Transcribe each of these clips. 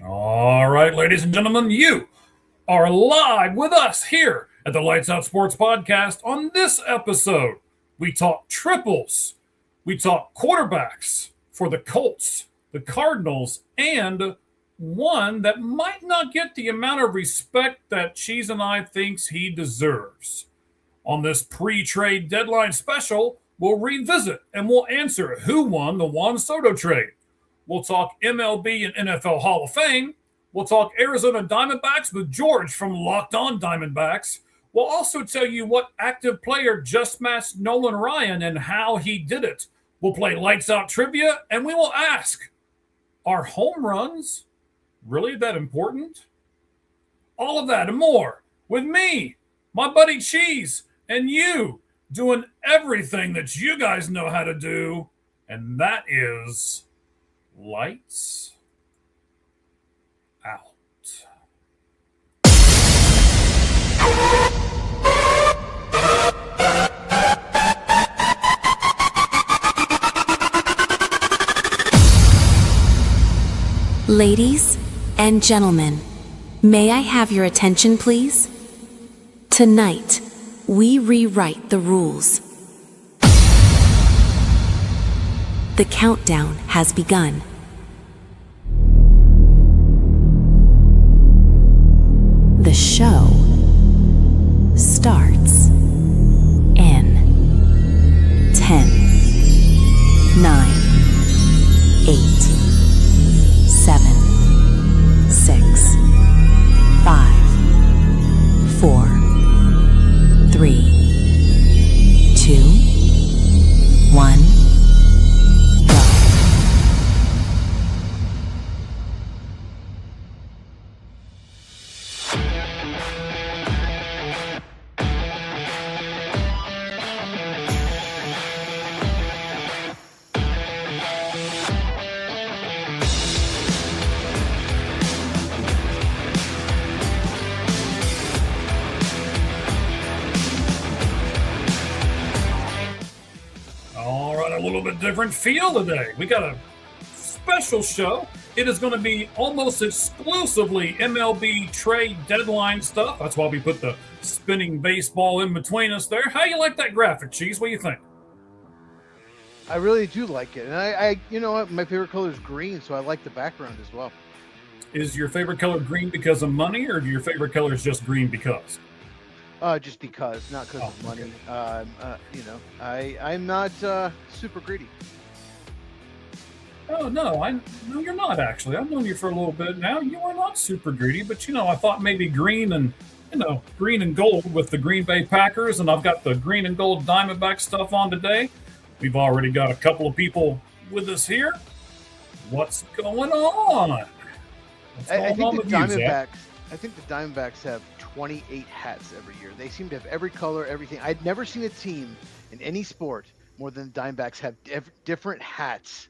All right, ladies and gentlemen, you are live with us here at the Lights Out Sports Podcast. On this episode, we talk triples, we talk quarterbacks for the Colts, the Cardinals, and one that might not get the amount of respect that Cheez and I thinks he deserves. On this pre-trade deadline special, we'll revisit and we'll answer who won the Juan Soto trade. We'll talk MLB and NFL Hall of Fame. We'll talk Arizona Diamondbacks with George from Locked On Diamondbacks. We'll also tell you what active player just matched Nolan Ryan and how he did it. We'll play Lights Out Trivia, and we will ask, are home runs really that important? All of that and more with me, my buddy Cheez, and you doing everything that you guys know how to do, and that is Lights Out. Ladies and gentlemen, may I have your attention, please? Tonight, we rewrite the rules. The countdown has begun. The show starts in 10, 9, 8, 7, 6, 5, 4, 3, 2, 1. Different feel today. We got a special show. It is going to be almost exclusively MLB trade deadline stuff. That's why we put the spinning baseball in between us there. How you like that graphic, Cheez? What do you think? I really do like it. And I you know what? My favorite color is green, so I like the background as well. Is your favorite color green because of money, or your favorite color is just green because? Just because, not because of money. I'm not super greedy. Oh no, no, you're not actually. I've known you for a little bit now. You are not super greedy, but I thought maybe green and gold with the Green Bay Packers, and I've got the green and gold Diamondback stuff on today. We've already got a couple of people with us here. What's going on? I think the Diamondbacks have 28 hats every year. They seem to have every color, everything. I'd never seen a team in any sport more than the Diamondbacks have different hats.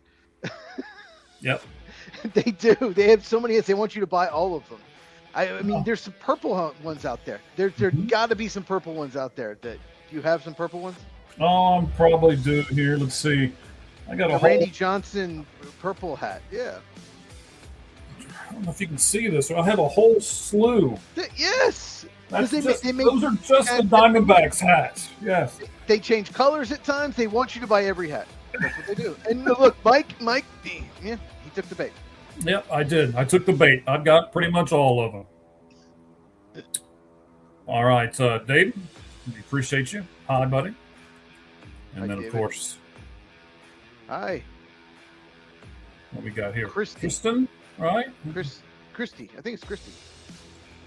Yep. They do. They have so many hats. They want you to buy all of them. I mean, there's some purple ones out there. There got to be some purple ones out there. Do you have some purple ones? Oh, I'm probably due here. Let's see. I got a Randy Johnson purple hat. Yeah. I don't know if you can see this. I have a whole slew. Yes. Those are just the Diamondbacks hats. Yes. They change colors at times. They want you to buy every hat. That's what they do. And look, Mike, he took the bait. Yep, I did. I took the bait. I've got pretty much all of them. All right, Dave, we appreciate you. Hi, buddy. And then, of course, hi. What we got here? Christy. Kristen, right? Christy. I think it's Christy.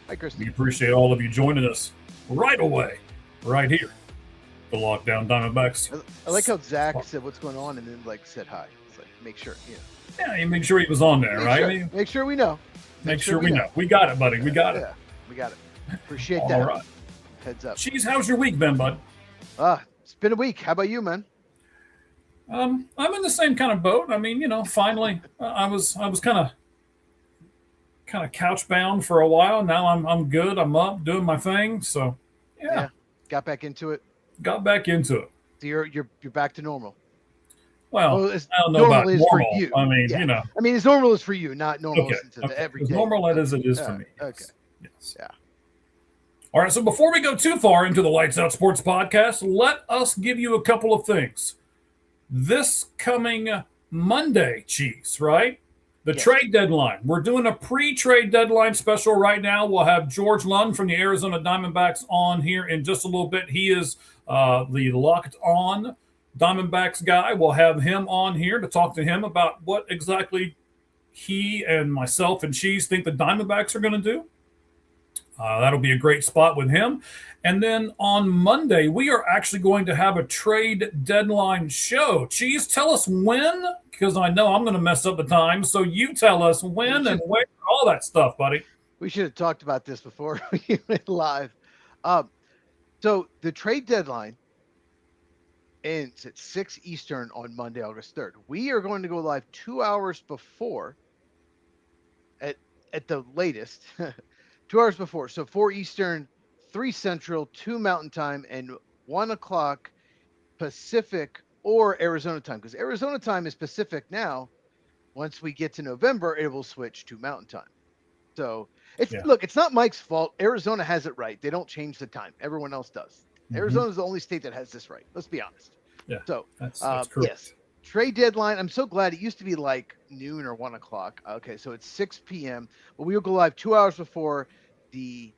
Hi, Christy. We appreciate all of you joining us right away, right here. The Lockdown Diamondbacks. I like how Zach said what's going on and then said hi. It's like, make sure. Yeah, you make sure he was on there, right? Make sure we know. Make sure we know. We got it, buddy. We got it. Yeah, we got it. Appreciate that. All right. Heads up. Cheez, how's your week been, bud? It's been a week. How about you, man? I'm in the same kind of boat. I mean, finally, I was kind of couch bound for a while. Now I'm good. I'm up doing my thing. So yeah. Got back into it. Got back into it. So you're back to normal. Well, as I don't know about normal is for normal. you. I mean, Yeah. I mean, as normal as for you, not normal okay, to the everyday. as normal as it is for me. Yes. Okay. Yes. Yeah. All right, so before we go too far into the Lights Out Sports podcast, let us give you a couple of things. This coming Monday, Cheez, right? The trade deadline. We're doing a pre-trade deadline special right now. We'll have George Lund from the Arizona Diamondbacks on here in just a little bit. He is the Locked On Diamondbacks guy. We'll have him on here to talk to him about what exactly he and myself and Cheez think the Diamondbacks are going to do. That'll be a great spot with him. And then on Monday, we are actually going to have a trade deadline show. Cheez, tell us when, because I know I'm going to mess up the time. So you tell us when and where, all that stuff, buddy. We should have talked about this before we went live. So the trade deadline ends at 6 Eastern on Monday, August 3rd. We are going to go live 2 hours before, at the latest, 2 hours before. So 4 Eastern, 3 Central, 2 Mountain Time, and 1 o'clock Pacific or Arizona time. Because Arizona time is Pacific now. Once we get to November, it will switch to Mountain Time. So look, it's not Mike's fault. Arizona has it right. They don't change the time. Everyone else does. Arizona is the only state that has this right. Let's be honest. Yeah. So that's correct. Yes. Trade deadline. I'm so glad. It used to be like noon or 1 o'clock. Okay, so it's 6 p.m. But we will go live 2 hours before the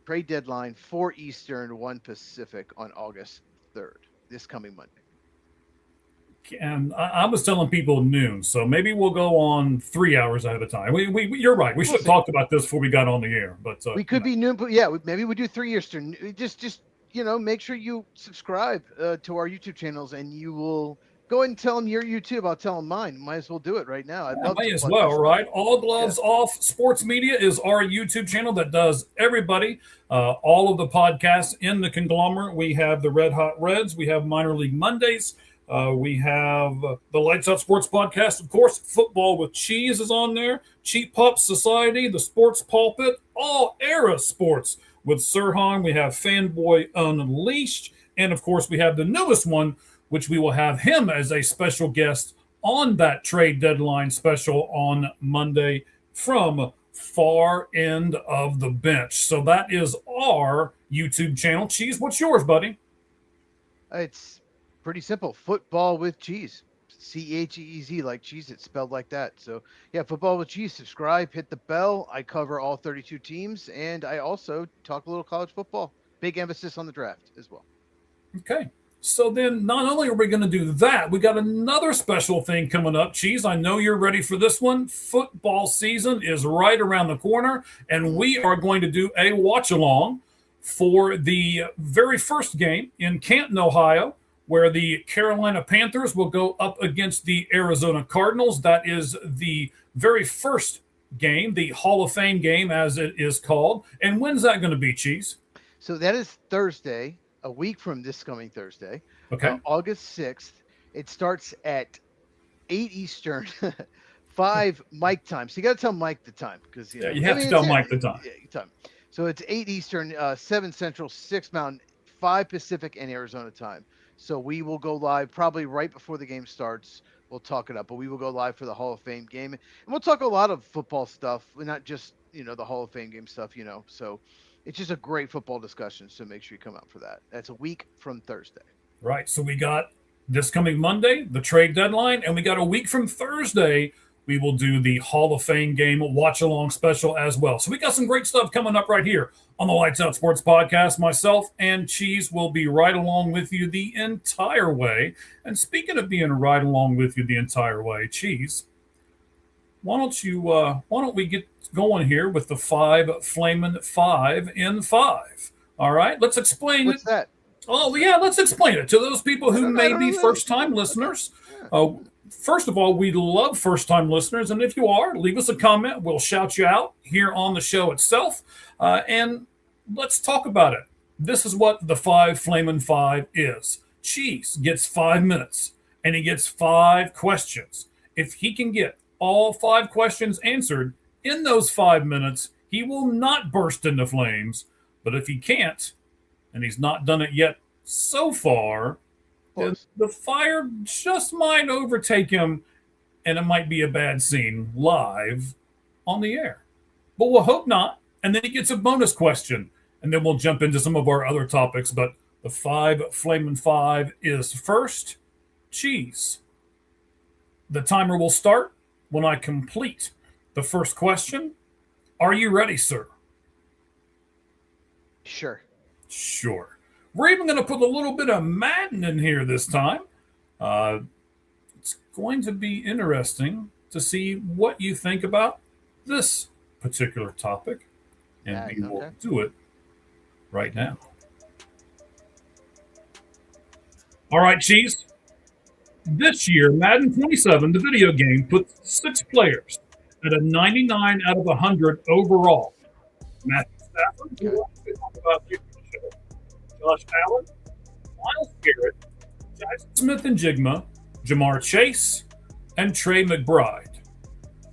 trade deadline, 4 Eastern, 1 Pacific on August 3rd, this coming Monday. And I was telling people noon, so maybe we'll go on 3 hours ahead of time. You're right. We should have talked about this before we got on the air, but we could be noon. But maybe we do 3 Eastern. Just make sure you subscribe to our YouTube channels, and you will go ahead and tell them your YouTube. I'll tell them mine. Might as well do it right now. May as well, right? All Gloves Off Sports Media is our YouTube channel that does everybody. All of the podcasts in the conglomerate. We have the Red Hot Reds. We have Minor League Mondays. We have the Lights Out Sports Podcast, of course. Football with Cheez is on there. Cheap Pup Society, the Sports Pulpit, all era sports with Sirhan. We have Fanboy Unleashed. And, of course, we have the newest one, which we will have him as a special guest on that trade deadline special on Monday from far end of the bench. So that is our YouTube channel. Cheez, what's yours, buddy? It's pretty simple. Football with Cheez. Cheez, like cheese, it's spelled like that. So Football with Cheez. Subscribe, hit the bell. I cover all 32 teams, and I also talk a little college football. Big emphasis on the draft as well. Okay. So then not only are we going to do that, we got another special thing coming up. Cheez, I know you're ready for this one. Football season is right around the corner, and we are going to do a watch-along for the very first game in Canton, Ohio, where the Carolina Panthers will go up against the Arizona Cardinals. That is the very first game, the Hall of Fame game, as it is called. And when's that going to be, Cheez? So that is Thursday, a week from this coming Thursday, August 6th. It starts at 8 Eastern, 5 Mike time. So you got to tell Mike the time. Because you have to tell Mike the time. Time. So it's 8 Eastern, 7 Central, 6 Mountain, 5 Pacific, and Arizona time. So we will go live probably right before the game starts. We'll talk it up, but we will go live for the Hall of Fame game. And we'll talk a lot of football stuff, not just, the Hall of Fame game stuff, So it's just a great football discussion, so make sure you come out for that. That's a week from Thursday. Right. So we got this coming Monday, the trade deadline, and we got a week from Thursday. We will do the Hall of Fame game watch-along special as well. So we got some great stuff coming up right here on the Lights Out Sports Podcast. Myself and Cheez will be right along with you the entire way. And speaking of being right along with you the entire way, Cheez, why don't we get going here with the 5 Flamin' 5 in 5? All right, let's explain What's that? Oh, yeah, let's explain it to those people who may be first-time listeners. First of all, we love first-time listeners, and if you are, leave us a comment. We'll shout you out here on the show itself, and let's talk about it. This is what the 5 Flamin' 5 is. Cheez gets 5 minutes, and he gets 5 questions. If he can get all 5 questions answered in those 5 minutes, he will not burst into flames. But if he can't, and he's not done it yet so far, course. The fire just might overtake him, and it might be a bad scene live on the air. But we'll hope not. And then he gets a bonus question, and then we'll jump into some of our other topics. But the 5 Flamin' 5 is first, Cheez. The timer will start when I complete the first question. Are you ready, sir? Sure. Sure. We're even going to put a little bit of Madden in here this time. It's going to be interesting to see what you think about this particular topic. And we will do it right now. All right, Cheez. This year, Madden 27, the video game, puts 6 players at a 99 out of 100 overall. Matthew Stafford, who we talk about later in the show, Josh Allen, Myles Garrett, Jackson Smith and Jigma, Jamar Chase, and Trey McBride.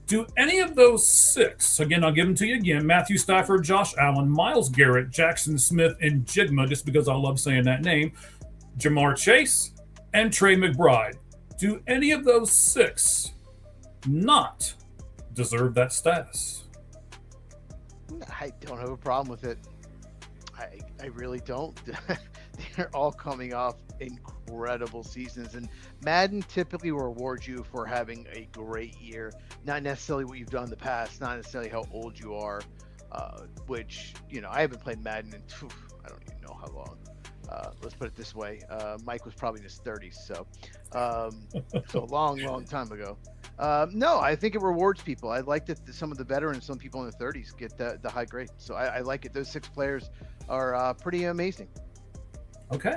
Do any of those 6, again, I'll give them to you again, Matthew Stafford, Josh Allen, Myles Garrett, Jackson Smith, and Jigma, just because I love saying that name, Jamar Chase, and Trey McBride. Do any of those 6 not deserve that status? I don't have a problem with it. I really don't. They're all coming off incredible seasons, and Madden typically rewards you for having a great year, not necessarily what you've done in the past, not necessarily how old you are, which, I haven't played Madden in I don't even know how long. Let's put it this way. Mike was probably in his 30s, so a long time ago. No, I think it rewards people. I like that some of the veterans, some people in their 30s get the high grade. So I like it. Those 6 players are pretty amazing. Okay.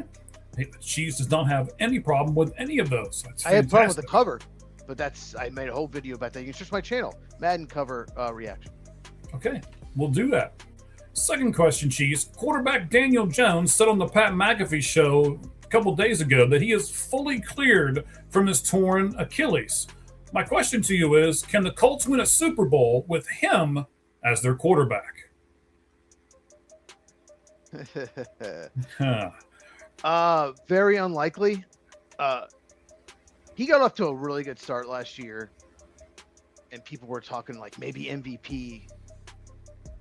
Cheez does not have any problem with any of those. I have a problem with the cover, but I made a whole video about that. You can search my channel, Madden cover reaction. Okay, we'll do that. Second question, Cheez. Quarterback Daniel Jones said on the Pat McAfee show a couple days ago that he is fully cleared from his torn Achilles. My question to you is, can the Colts win a Super Bowl with him as their quarterback? Very unlikely. He got off to a really good start last year, and people were talking like maybe MVP.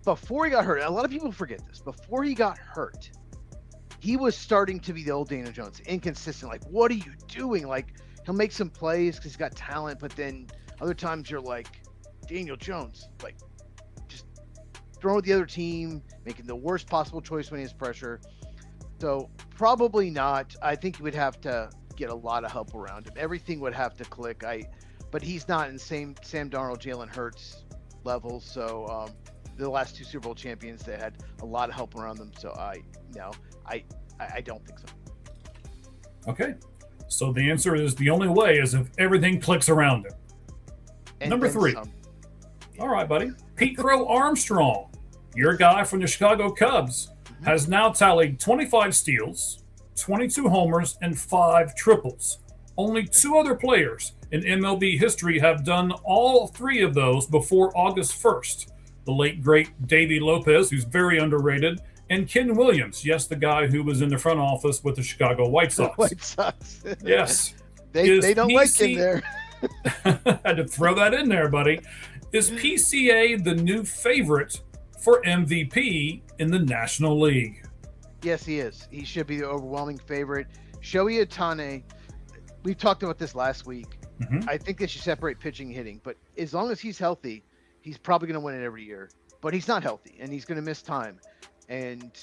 Before he got hurt, a lot of people forget this. Before he got hurt, he was starting to be the old Daniel Jones, inconsistent. Like, what are you doing? Like, he'll make some plays because he's got talent, but then other times you're like, Daniel Jones, like, just throwing with the other team, making the worst possible choice when he has pressure. So probably not. I think he would have to get a lot of help around him. Everything would have to click. But he's not in the same Sam Darnold, Jalen Hurts level. So the last 2 Super Bowl champions, they had a lot of help around them. So I don't think so. Okay. So the answer is the only way is if everything clicks around him. And Number 3. All right, buddy. Pete Crow Armstrong, your guy from the Chicago Cubs, has now tallied 25 steals, 22 homers, and 5 triples. Only 2 other players in MLB history have done all 3 of those before August 1st. The late, great Davey Lopez, who's very underrated, and Ken Williams, yes, the guy who was in the front office with the Chicago White Sox. White Sox. Yes. They don't like him there. Had to throw that in there, buddy. Is PCA the new favorite for MVP in the National League? Yes, he is. He should be the overwhelming favorite. Shohei Ohtani, we talked about this last week. I think they should separate pitching and hitting, but as long as he's healthy, he's probably going to win it every year. But he's not healthy, and he's going to miss time. And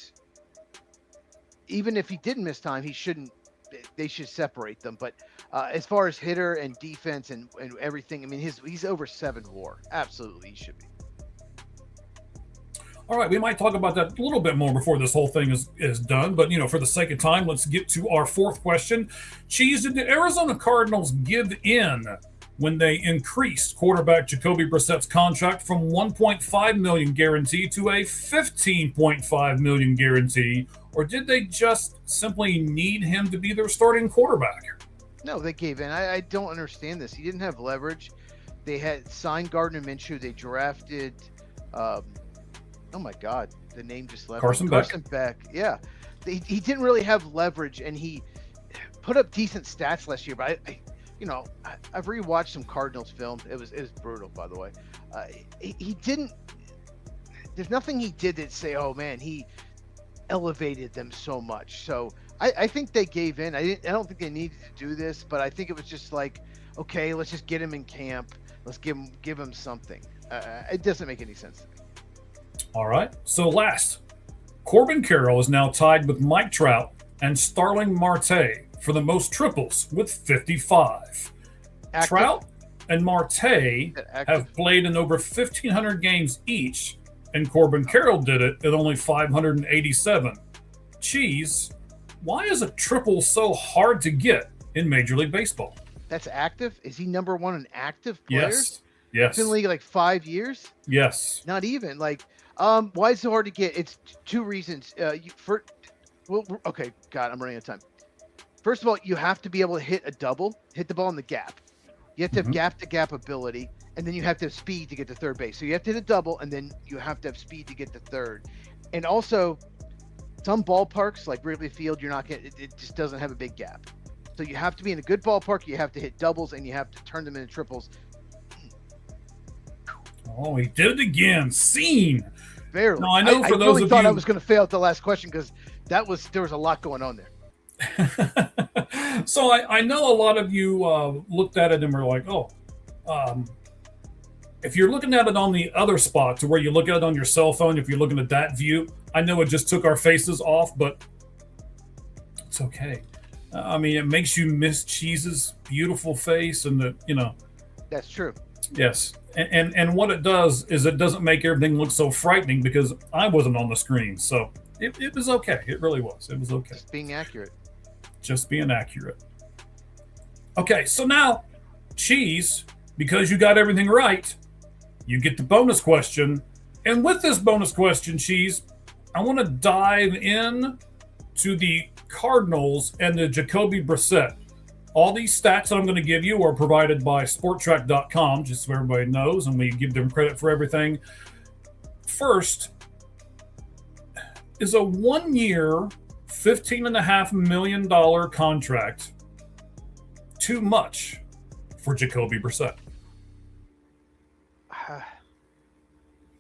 even if he didn't miss time, they should separate them. But as far as hitter and defense and everything, I mean, he's over 7 WAR. Absolutely, he should be. All right, we might talk about that a little bit more before this whole thing is done. But, for the sake of time, let's get to our 4th question. Cheez, did the Arizona Cardinals give in when they increased quarterback Jacoby Brissett's contract from $1.5 million guarantee to a $15.5 million guarantee? Or did they just simply need him to be their starting quarterback? No, they gave in. I don't understand this. He didn't have leverage. They had signed Gardner Minshew. They drafted oh my God, the name just left. Carson Beck. Yeah, he didn't really have leverage, and put up decent stats last year, but I've rewatched some Cardinals film. It was brutal, by the way. He didn't. There's nothing he did that say, oh man, he elevated them so much. So I think they gave in. I don't think they needed to do this, but I think it was just like, okay, let's just get him in camp. Let's give him something. It doesn't make any sense to me. All right. So last, Corbin Carroll is now tied with Mike Trout and Starling Marte for the most triples with 55. Active. Trout and Marte have played in over 1,500 games each, and Corbin Carroll did it at only 587. Cheez, why is a triple so hard to get in Major League Baseball? That's active? Is he number one in active players? Yes. Been in the league like 5 years? Yes. Not even. Like, why is it so hard to get? It's two reasons. Okay, God, I'm running out of time. First of all, you have to be able to hit the ball in the gap. You have to have gap-to-gap ability, and then you have to have speed to get to third base. So you have to hit a double, and then you have to have speed to get to third. And also, some ballparks, like Wrigley Field, it just doesn't have a big gap. So you have to be in a good ballpark, you have to hit doubles, and you have to turn them into triples. Oh, he did it again. Scene. Barely. No, I know for I those really of thought you... I was going to fail at the last question because there was a lot going on there. So I know a lot of you looked at it and were like, if you're looking at it on the other spot to where you look at it on your cell phone, if you're looking at that view, I know it just took our faces off, but it's okay. It makes you miss Cheez's beautiful face and That's true. Yes. And what it does is it doesn't make everything look so frightening because I wasn't on the screen. So it was okay. It really was. It was okay. Just being accurate. Okay, so now, Cheez, because you got everything right, you get the bonus question. And with this bonus question, Cheez, I want to dive in to the Cardinals and the Jacoby Brissett. All these stats that I'm going to give you are provided by SportTrack.com, just so everybody knows, and we give them credit for everything. First, is a 1 year, $15.5 million contract too much for Jacoby Brissett?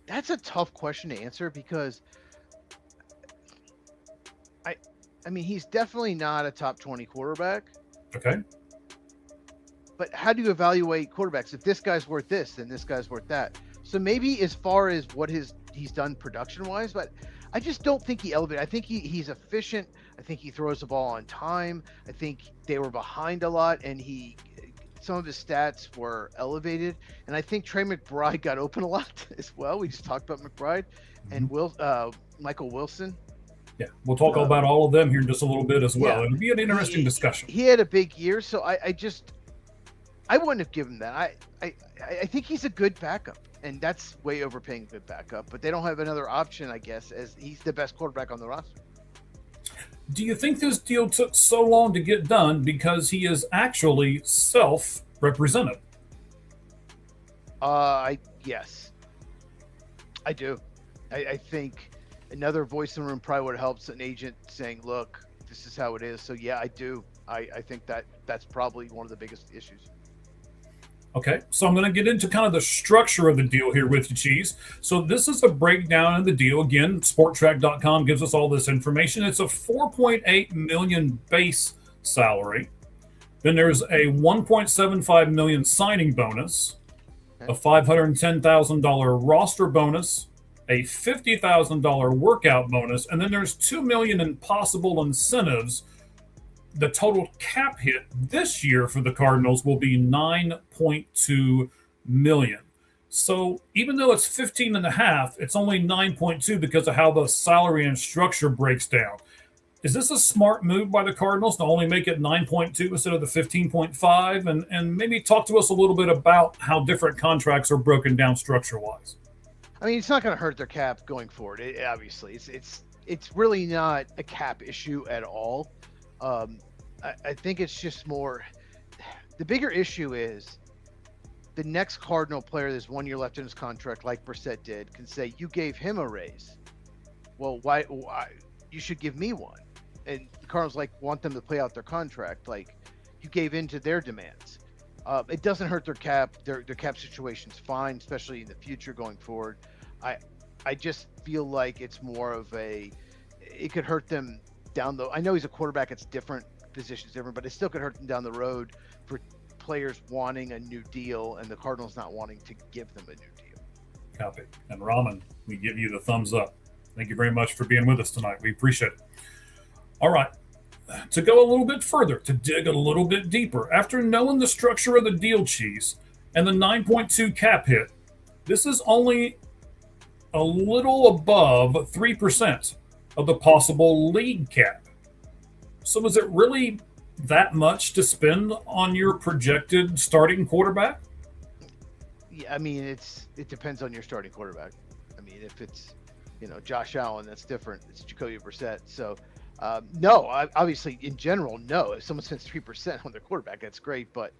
That's a tough question to answer because he's definitely not a top 20 quarterback. Okay. But how do you evaluate quarterbacks? If this guy's worth this, then this guy's worth that. So maybe as far as what he's done production-wise, but I just don't think he elevated. I think he's efficient. I think he throws the ball on time. I think they were behind a lot, and some of his stats were elevated. And I think Trey McBride got open a lot as well. We just talked about McBride and Michael Wilson. Yeah, we'll talk about all of them here in just a little bit as well. Yeah. It'll be an interesting discussion. He had a big year, so I wouldn't have given that. I think he's a good backup, and that's way overpaying a good backup. But they don't have another option, I guess, as he's the best quarterback on the roster. Do you think this deal took so long to get done because he is actually self-represented? Yes, I do. I think another voice in the room probably would have helped an agent saying, look, this is how it is. So yeah, I do. I think that's probably one of the biggest issues. Okay, so I'm going to get into kind of the structure of the deal here with you, Cheez. So this is a breakdown of the deal. Again, SportTrack.com gives us all this information. It's a $4.8 million base salary. Then there's a $1.75 million signing bonus, a $510,000 roster bonus, a $50,000 workout bonus, and then there's $2 million in possible incentives. The total cap hit this year for the Cardinals will be $9.2 million. So even though it's 15.5, it's only 9.2 because of how the salary and structure breaks down. Is this a smart move by the Cardinals to only make it 9.2 instead of the 15.5? And maybe talk to us a little bit about how different contracts are broken down structure-wise. It's not going to hurt their cap going forward. Obviously, it's really not a cap issue at all. I think it's just more. The bigger issue is the next Cardinal player, there's 1 year left in his contract, like Brissett did, can say, you gave him a raise. Well, why you should give me one. and the Cardinals want them to play out their contract. Like, you gave in to their demands. It doesn't hurt their cap. Their cap situation's fine, especially in the future going forward. I just feel like it's more of it could hurt them down the. I know he's a quarterback; it's different, positions different, but it still could hurt them down the road for players wanting a new deal and the Cardinals not wanting to give them a new deal. Copy. And Raman, we give you the thumbs up. Thank you very much for being with us tonight. We appreciate it. All right. To go a little bit further, to dig a little bit deeper, after knowing the structure of the deal, Cheez, and the 9.2 cap hit, this is only a little above 3% of the possible league cap. So is it really that much to spend on your projected starting quarterback? Yeah, I mean, it depends on your starting quarterback. I mean, if it's, Josh Allen, that's different. It's Jacoby Brissett. So, no, obviously, in general, no. If someone spends 3% on their quarterback, that's great. But,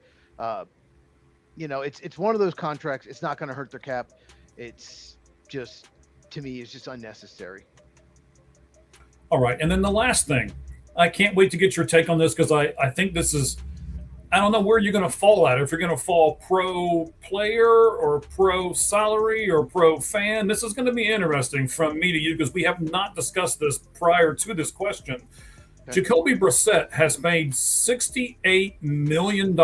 it's one of those contracts. It's not going to hurt their cap. It's just, to me, it's just unnecessary. All right. And then the last thing, I can't wait to get your take on this because I think this is, I don't know where you're going to fall at. If you're going to fall pro player or pro salary or pro fan, this is going to be interesting from me to you because we have not discussed this prior to this question. Okay. Jacoby Brissett has made $68 million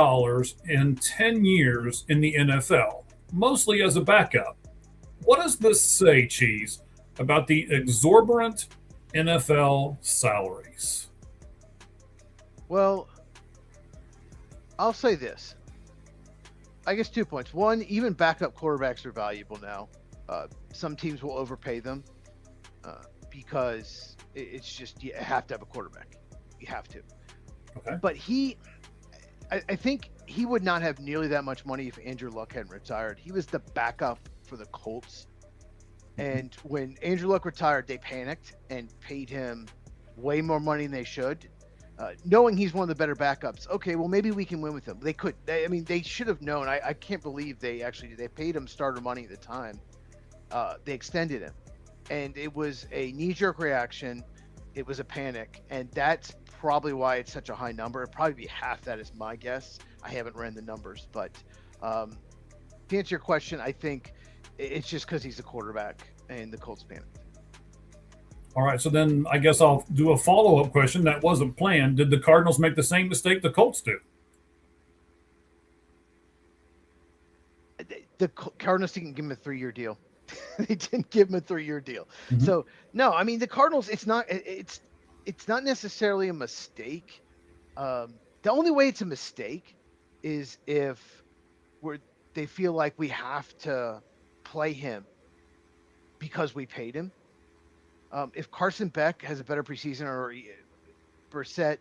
in 10 years in the NFL, mostly as a backup. What does this say, Cheez, about the exorbitant NFL salaries? Well, I'll say this. I guess 2 points. One, even backup quarterbacks are valuable now. Some teams will overpay them because it's just you have to have a quarterback. You have to. Okay. But I think he would not have nearly that much money if Andrew Luck hadn't retired. He was the backup for the Colts. And when Andrew Luck retired, they panicked and paid him way more money than they should. Knowing he's one of the better backups, okay, well, maybe we can win with him. They could. They should have known. I can't believe they paid him starter money at the time. They extended him. And it was a knee-jerk reaction. It was a panic. And that's probably why it's such a high number. It'd probably be half that is my guess. I haven't ran the numbers. But to answer your question, I think it's just because he's a quarterback and the Colts panicked. All right, so then I guess I'll do a follow-up question that wasn't planned. Did the Cardinals make the same mistake the Colts did? The Cardinals didn't give him a 3-year deal. They didn't give him a 3-year deal. Mm-hmm. So, no, I mean, the Cardinals, it's not necessarily a mistake. The only way it's a mistake is if they feel like we have to play him because we paid him. If Carson Beck has a better preseason or Brissett,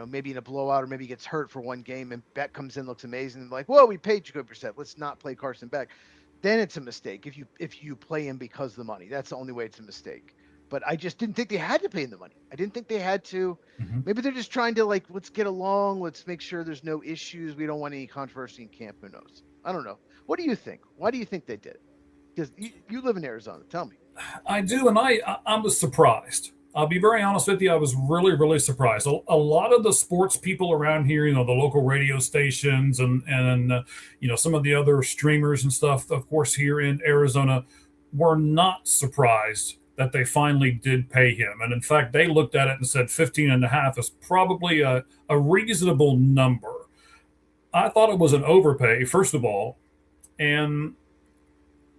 maybe in a blowout or maybe gets hurt for one game and Beck comes in, looks amazing, like, whoa, we paid Jacoby Brissett. Let's not play Carson Beck. Then it's a mistake if you play him because of the money. That's the only way it's a mistake. But I just didn't think they had to pay him the money. I didn't think they had to. Mm-hmm. Maybe they're just trying to, let's get along. Let's make sure there's no issues. We don't want any controversy in camp. Who knows? I don't know. What do you think? Why do you think they did it? Because you live in Arizona. Tell me. I do, and I was surprised. I'll be very honest with you. I was really, really surprised. A lot of the sports people around here, the local radio stations and some of the other streamers and stuff, of course, here in Arizona, were not surprised that they finally did pay him. And in fact, they looked at it and said 15.5 is probably a reasonable number. I thought it was an overpay, first of all, and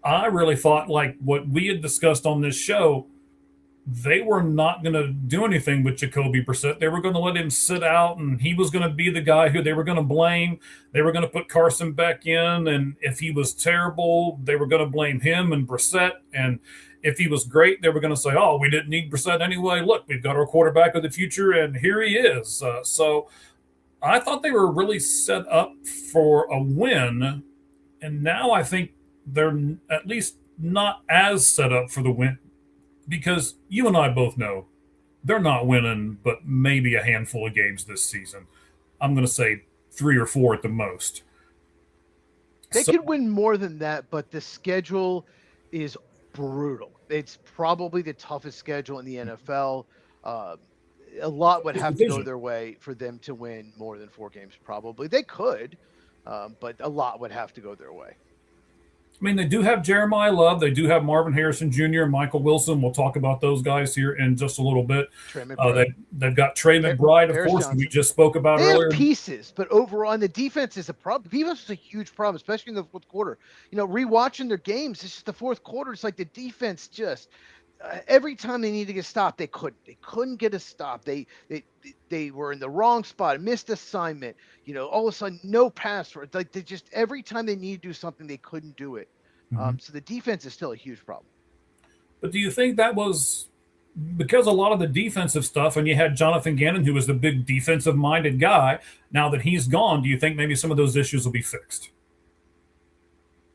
I really thought, like what we had discussed on this show, they were not going to do anything with Jacoby Brissett. They were going to let him sit out, and he was going to be the guy who they were going to blame. They were going to put Carson Beck in, and if he was terrible, they were going to blame him and Brissett. And if he was great, they were going to say, oh, we didn't need Brissett anyway. Look, we've got our quarterback of the future, and here he is. So I thought they were really set up for a win, and now I think they're at least not as set up for the win, because you and I both know they're not winning but maybe a handful of games this season. I'm going to say 3 or 4 at the most. They could win more than that, but the schedule is brutal. It's probably the toughest schedule in the NFL. a lot would have to go their way for them to win more than 4 games. Probably they could, but a lot would have to go their way. I mean, they do have Jeremiah Love. They do have Marvin Harrison Jr. and Michael Wilson. We'll talk about those guys here in just a little bit. They've got Trey McBride, of course, who we just spoke about earlier. They have pieces, but overall, the defense is a problem. Defense is a huge problem, especially in the fourth quarter. Rewatching their games, it's just the fourth quarter. It's like the defense just every time they need to get stopped, they couldn't get a stop. They were in the wrong spot, missed assignment. All of a sudden, no pass. Like they just every time they need to do something, they couldn't do it. So the defense is still a huge problem. But do you think that was because a lot of the defensive stuff, and you had Jonathan Gannon, who was the big defensive-minded guy, now that he's gone, do you think maybe some of those issues will be fixed?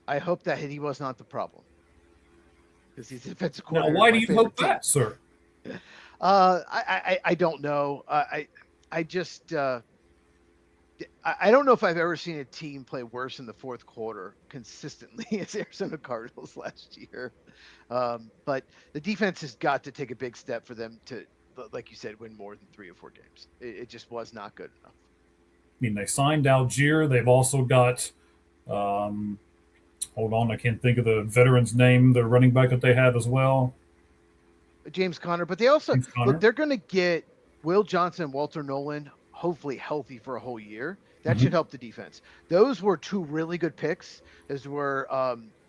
I hope that he was not the problem. Because he's defensive coordinator. Now, why do you hope that, sir? I don't know. I just I don't know if I've ever seen a team play worse in the fourth quarter consistently as Arizona Cardinals last year. But the defense has got to take a big step for them to, like you said, win more than 3 or 4 games. It just was not good enough. I mean, they signed Algier. They've also got hold on, I can't think of the veteran's name, the running back that they have as well. James Conner. But they also, look, they're going to get Will Johnson and Walter Nolan hopefully healthy for a whole year. That should help the defense. Those were 2 really good picks. Those were,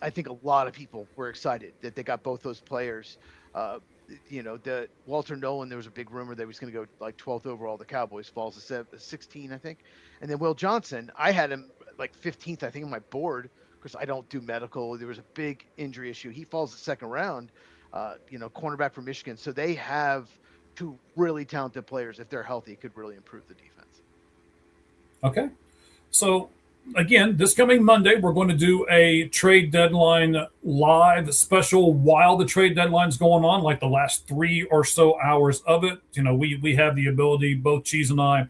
I think a lot of people were excited that they got both those players. The Walter Nolan, there was a big rumor that he was going to go like 12th overall. The Cowboys falls to 16, I think. And then Will Johnson, I had him like 15th, I think, on my board because I don't do medical. There was a big injury issue. He falls the second round, cornerback from Michigan. So they have 2 really talented players. If they're healthy, it could really improve the defense. Okay. So, again, this coming Monday, we're going to do a trade deadline live special while the trade deadline's going on, like the last 3 or so hours of it. We have the ability, both Cheez and I,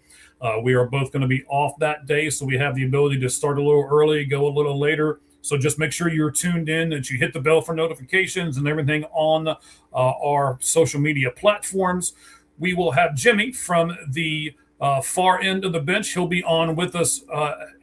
we are both going to be off that day, so we have the ability to start a little early, go a little later. So just make sure you're tuned in, that you hit the bell for notifications and everything on our social media platforms. We will have Jimmy from the far end of the bench. He'll be on with us,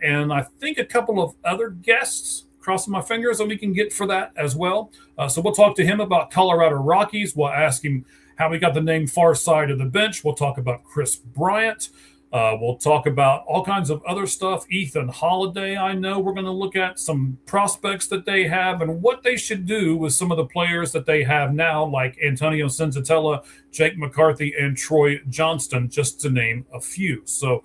and I think a couple of other guests, crossing my fingers, that we can get for that as well. So we'll talk to him about Colorado Rockies. We'll ask him how he got the name Far Side of the Bench. We'll talk about Chris Bryant. We'll talk about all kinds of other stuff. Ethan Holiday, I know we're going to look at some prospects that they have and what they should do with some of the players that they have now, like Antonio Senzatella, Jake McCarthy, and Troy Johnston, just to name a few. So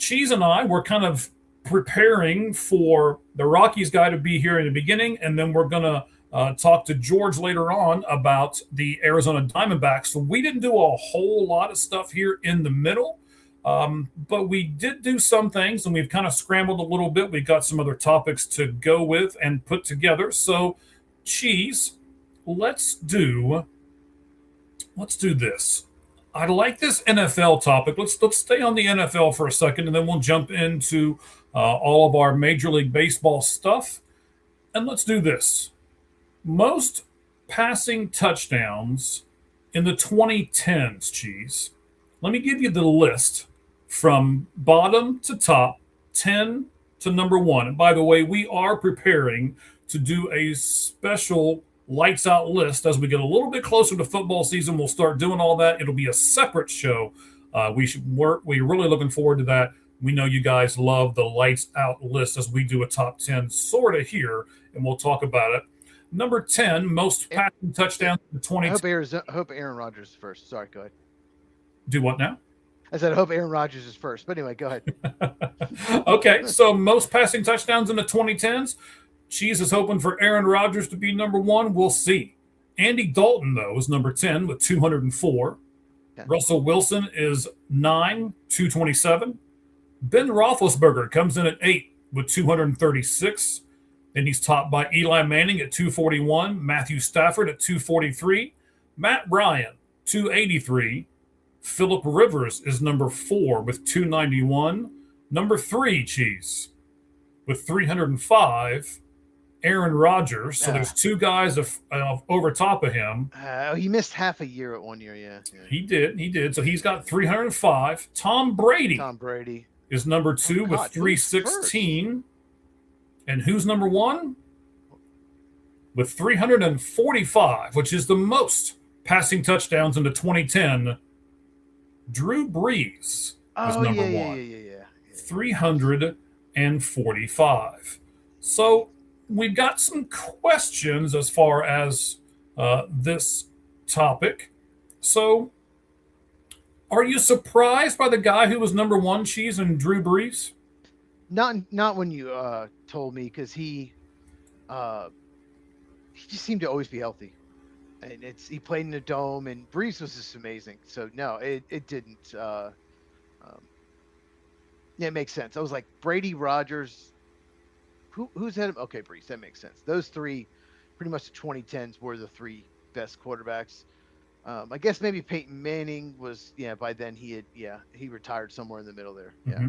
Cheez and I, we're kind of preparing for the Rockies guy to be here in the beginning, and then we're going to talk to George later on about the Arizona Diamondbacks. So we didn't do a whole lot of stuff here in the middle. But we did do some things, and we've kind of scrambled a little bit. We've got some other topics to go with and put together. So, Cheez, let's do this. I like this NFL topic. Let's stay on the NFL for a second, and then we'll jump into all of our Major League Baseball stuff. And let's do this. Most passing touchdowns in the 2010s, Cheez. Let me give you the list from bottom to top, 10 to number 1. And by the way, we are preparing to do a special lights out list as we get a little bit closer to football season. We'll start doing all that. It'll be a separate show. We're really looking forward to that. We know you guys love the lights out list as we do a top 10 sort of here, and we'll talk about it. Number 10, most passing touchdowns in the 2010s. I hope Aaron Rodgers is first. Sorry, go ahead. Do what now? I said I hope Aaron Rodgers is first. But anyway, go ahead. Okay, so most passing touchdowns in the 2010s. Cheez is hoping for Aaron Rodgers to be number 1. We'll see. Andy Dalton, though, is number 10 with 204. Yeah. Russell Wilson is 9, 227. Ben Roethlisberger comes in at 8 with 236. Then he's topped by Eli Manning at 241. Matthew Stafford at 243. Matt Ryan, 283. Phillip Rivers is number 4 with 291. Number 3, Cheez, with 305, Aaron Rodgers. So Ah. there's two guys over top of him. He missed half a year at 1 year. Yeah. He did. So he's got 305. Tom Brady is number 2 with 316. And who's number 1? With 345, which is the most passing touchdowns into 2010. Drew Brees is number 1. Yeah. 345. So we've got some questions as far as this topic. So are you surprised by the guy who was number 1, Cheez, and Drew Brees? Not when you told me, because he just seemed to always be healthy, and he played in the dome, and Brees was just amazing. So no, it didn't. It makes sense. I was like, Brady, Rodgers, who's had him? Okay, Brees, that makes sense. Those three, pretty much the 2010s, were the 3 best quarterbacks. I guess maybe Peyton Manning was, by then he retired somewhere in the middle there. Yeah. Mm-hmm.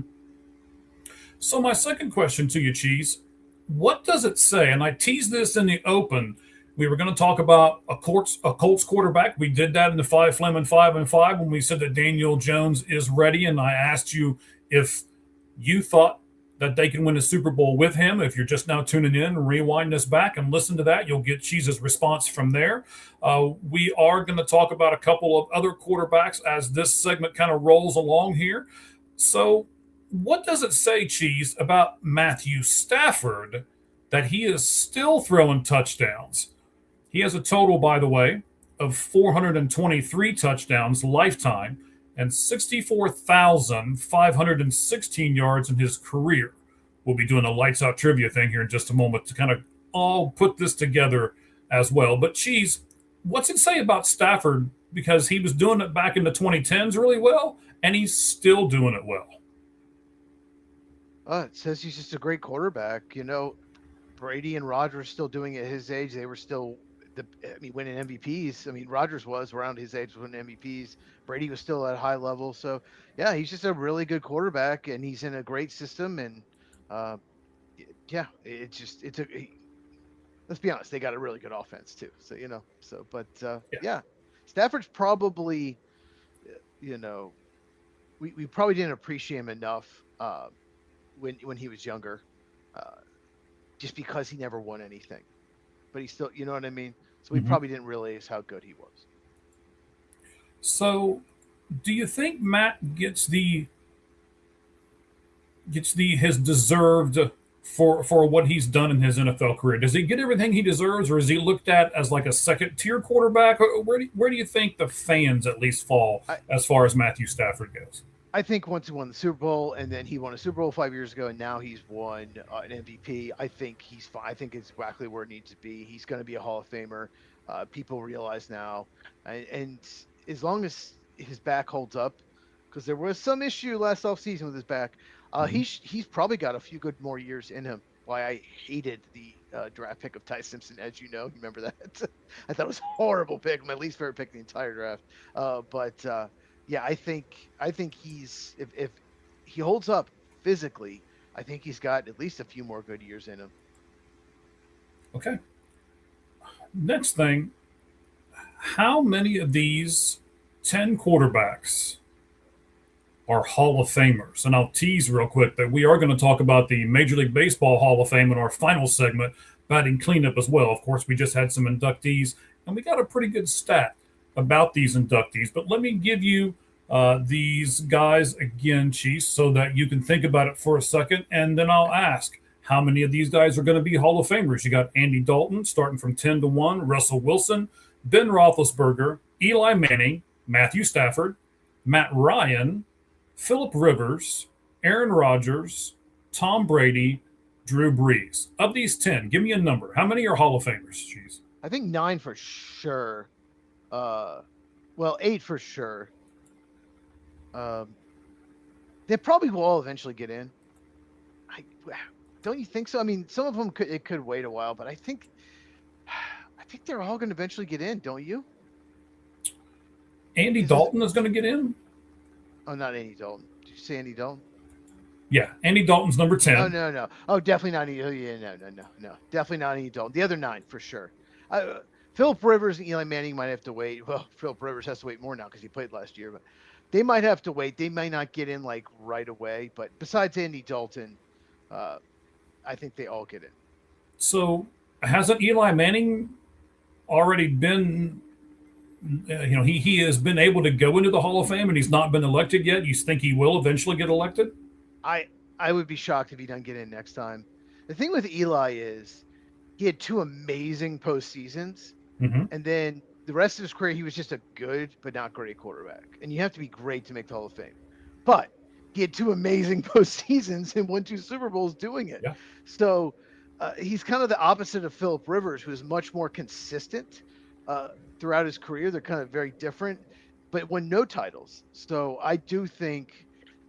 So my second question to you, Cheez, what does it say? And I teased this in the open. We were going to talk about a Colts quarterback. We did that in the 5 Fleming 5-5 when we said that Daniel Jones is ready. And I asked you if you thought that they can win a Super Bowl with him. If you're just now tuning in, rewind this back and listen to that. You'll get Cheez's response from there. We are going to talk about a couple of other quarterbacks as this segment kind of rolls along here. So what does it say, Cheez, about Matthew Stafford that he is still throwing touchdowns? He has a total, by the way, of 423 touchdowns lifetime and 64,516 yards in his career. We'll be doing a lights out trivia thing here in just a moment to kind of all put this together as well. But Cheez, what's it say about Stafford? Because he was doing it back in the 2010s really well, and he's still doing it well. It says he's just a great quarterback. Brady and Rodgers still doing it at his age. They were still winning MVPs. Rodgers was around his age winning MVPs. Brady was still at a high level. So yeah, he's just a really good quarterback, and he's in a great system. And let's be honest, they got a really good offense too. So Stafford's probably, we probably didn't appreciate him enough when he was younger, just because he never won anything, but he still, you know what I mean? So we probably didn't realize how good he was. So do you think Matt gets his deserved for what he's done in his NFL career? Does he get everything he deserves, or is he looked at as like a second tier quarterback? Where do you think the fans at least fall as far as Matthew Stafford goes? I think once he won the Super Bowl, and then he won a Super Bowl 5 years ago, and now he's won an MVP, I think he's fine. I think it's exactly where it needs to be. He's going to be a Hall of Famer. People realize now. And as long as his back holds up, because there was some issue last offseason with his back, he's probably got a few good more years in him. Why I hated the draft pick of Ty Simpson, as you know. You remember that? I thought it was a horrible pick, my least favorite pick in the entire draft. Yeah, I think he's if he holds up physically, I think he's got at least a few more good years in him. Okay. Next thing, how many of these 10 quarterbacks are Hall of Famers? And I'll tease real quick that we are going to talk about the Major League Baseball Hall of Fame in our final segment, batting cleanup as well. Of course, we just had some inductees, and we got a pretty good stat about these inductees. But let me give you these guys again, Cheez, so that you can think about it for a second, and then I'll ask how many of these guys are going to be Hall of Famers. You got Andy Dalton starting from 10 to 1, Russell Wilson, Ben Roethlisberger, Eli Manning, Matthew Stafford, Matt Ryan, Phillip Rivers, Aaron Rodgers, Tom Brady, Drew Brees. Of these 10, give me a number. How many are Hall of Famers, Cheez? I think 9 for sure. 8 for sure. They probably will all eventually get in. Don't you think so? Some of them could wait a while, but I think they're all going to eventually get in. Don't you? Andy Dalton is going to get in? Oh, not Andy Dalton. Did you say Andy Dalton? Yeah, Andy Dalton's number 10. Oh, no. Oh, definitely not. Yeah, no. Definitely not Andy Dalton. The other 9 for sure. Philip Rivers and Eli Manning might have to wait. Well, Philip Rivers has to wait more now because he played last year, but they might have to wait. They might not get in like right away. But besides Andy Dalton, I think they all get in. So hasn't Eli Manning already been? He has been able to go into the Hall of Fame, and he's not been elected yet. You think he will eventually get elected? I would be shocked if he doesn't get in next time. The thing with Eli is he had 2 amazing postseasons, and then the rest of his career he was just a good but not great quarterback. And you have to be great to make the Hall of Fame. But he had 2 amazing postseasons and won 2 Super Bowls doing it. Yeah. So he's kind of the opposite of Philip Rivers, who is much more consistent throughout his career. They're kind of very different, but won no titles. So I do think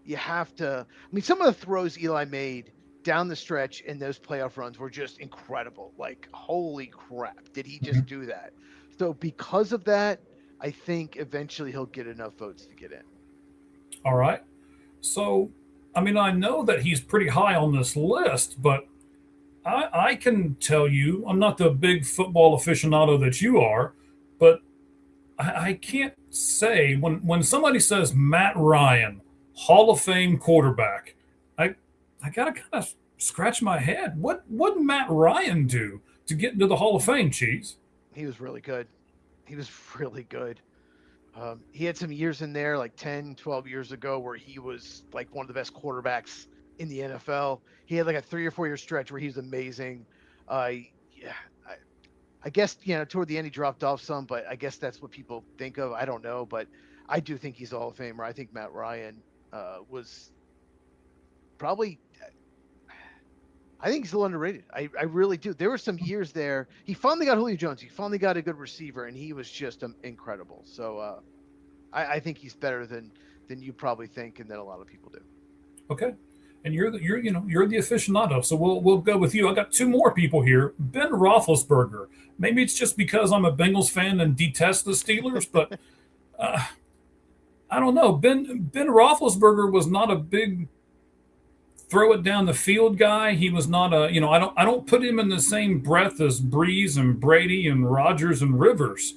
you have to. I mean, some of the throws Eli made down the stretch in those playoff runs were just incredible. Like, holy crap, did he just do that? So because of that, I think eventually he'll get enough votes to get in. All right. So, I mean, I know that he's pretty high on this list, but I can tell you, I'm not the big football aficionado that you are, but I can't say when somebody says Matt Ryan, Hall of Fame quarterback, I gotta kind of scratch my head. What would Matt Ryan do to get into the Hall of Fame, Cheez? He was really good. He had some years in there, like 10, 12 years ago, where he was like one of the best quarterbacks in the NFL. He had like a 3 or 4 year stretch where he was amazing. Yeah, I guess, toward the end he dropped off some, but I guess that's what people think of. I don't know, but I do think he's a Hall of Famer. I think Matt Ryan was probably. I think he's a little underrated. I really do. There were some years there. He finally got Julio Jones. He finally got a good receiver, and he was just incredible. So I think he's better than you probably think, and than a lot of people do. Okay, and you're the aficionado, so we'll go with you. I got 2 more people here. Ben Roethlisberger. Maybe it's just because I'm a Bengals fan and detest the Steelers, but I don't know. Ben Roethlisberger was not a big throw it down the field guy. He was not a, I don't put him in the same breath as Breeze and Brady and Rodgers and Rivers.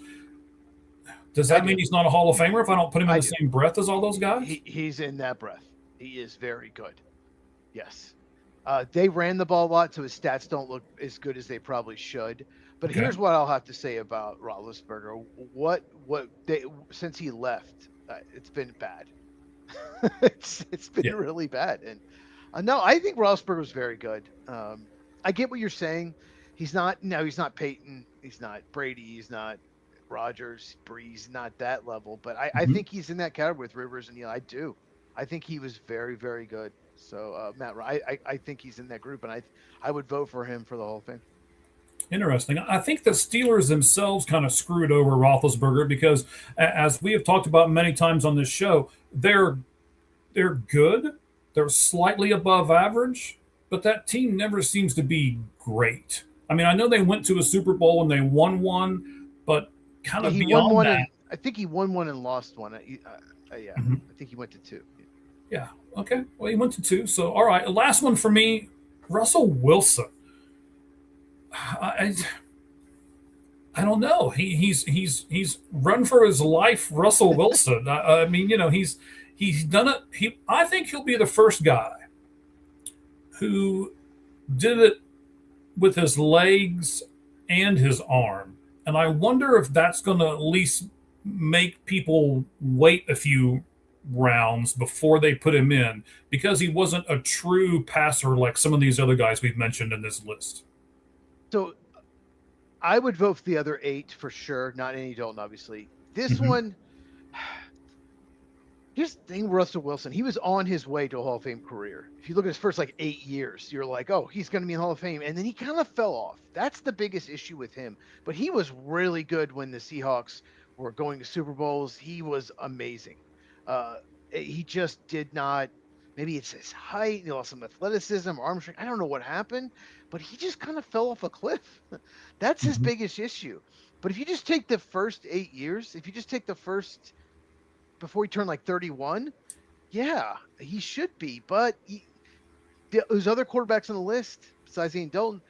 Does that mean he's not a Hall of Famer if I don't put him in the same breath as all those guys? He's in that breath. He is very good. Yes. They ran the ball a lot, so his stats don't look as good as they probably should. But here's what I'll have to say about Roethlisberger. Since he left, it's been bad. it's been really bad. And no, I think Roethlisberger was very good. I get what you're saying. He's not Peyton. He's not Brady. He's not Rodgers, Breeze, not that level. But I think he's in that category with Rivers and Eli. I do. I think he was very, very good. So Matt, I think he's in that group, and I would vote for him for the Hall of Fame. Interesting. I think the Steelers themselves kind of screwed over Roethlisberger because, as we have talked about many times on this show, they're good. They're slightly above average, but that team never seems to be great. I mean, I know they went to a Super Bowl and they won one, but kind of beyond that. I think he won one and lost one. I think he went to 2. Yeah. Okay. Well, he went to 2. So, all right. Last one for me, Russell Wilson. I don't know. He's run for his life, Russell Wilson. I mean, he's done it. I think he'll be the first guy who did it with his legs and his arm. And I wonder if that's going to at least make people wait a few rounds before they put him in, because he wasn't a true passer like some of these other guys we've mentioned in this list. So I would vote for the other 8 for sure. Not Andy Dalton, obviously. This one, here's the thing, Russell Wilson. He was on his way to a Hall of Fame career. If you look at his first 8 years, you're like, oh, he's going to be in the Hall of Fame. And then he kind of fell off. That's the biggest issue with him. But he was really good when the Seahawks were going to Super Bowls. He was amazing. He just did not. Maybe it's his height. He lost some athleticism, arm strength. I don't know what happened, but he just kind of fell off a cliff. That's his biggest issue. But if you just take the first 8 years, before he turned 31, yeah, he should be. But those other quarterbacks on the list, besides Ian Dalton,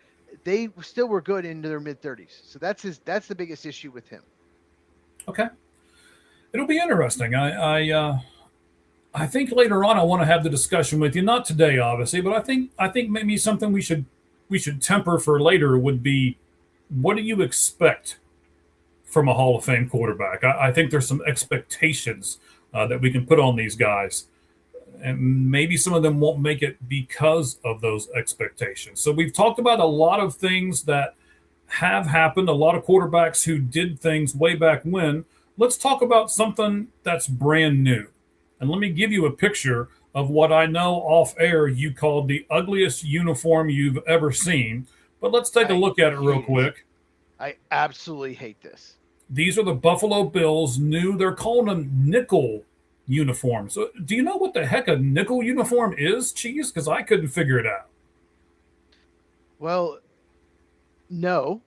they still were good into their mid-30s. So that's the biggest issue with him. Okay, it'll be interesting. I think later on I want to have the discussion with you. Not today, obviously, but I think maybe something we should temper for later would be, what do you expect from a Hall of Fame quarterback? I think there's some expectations that we can put on these guys, and maybe some of them won't make it because of those expectations. So we've talked about a lot of things that have happened, a lot of quarterbacks who did things way back when. Let's talk about something that's brand new. And let me give you a picture of what I know off air you called the ugliest uniform you've ever seen. But let's take a look at it real quick. I absolutely hate this. These are the Buffalo Bills new. They're calling them nickel uniforms. So do you know what the heck a nickel uniform is, Cheez? Because I couldn't figure it out. Well, no.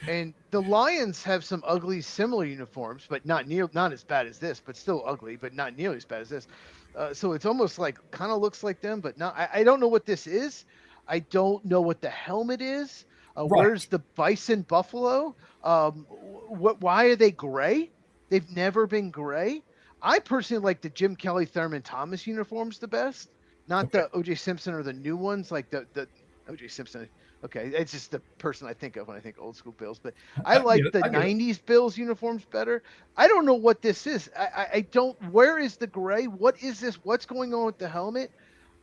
And the Lions have some ugly similar uniforms, but not as bad as this, but still ugly, but not nearly as bad as this. So it's almost like kind of looks like them, but not. I don't know what this is. I don't know what the helmet is. Right. Where's the bison buffalo? Why are they gray? They've never been gray. I personally like the Jim Kelly Thurman Thomas uniforms the best, not the O.J. Simpson or the new ones like the O.J. Simpson. Okay, it's just the person I think of when I think old school Bills. But I like the 90s Bills uniforms better. I don't know what this is. I don't. Where is the gray? What is this? What's going on with the helmet?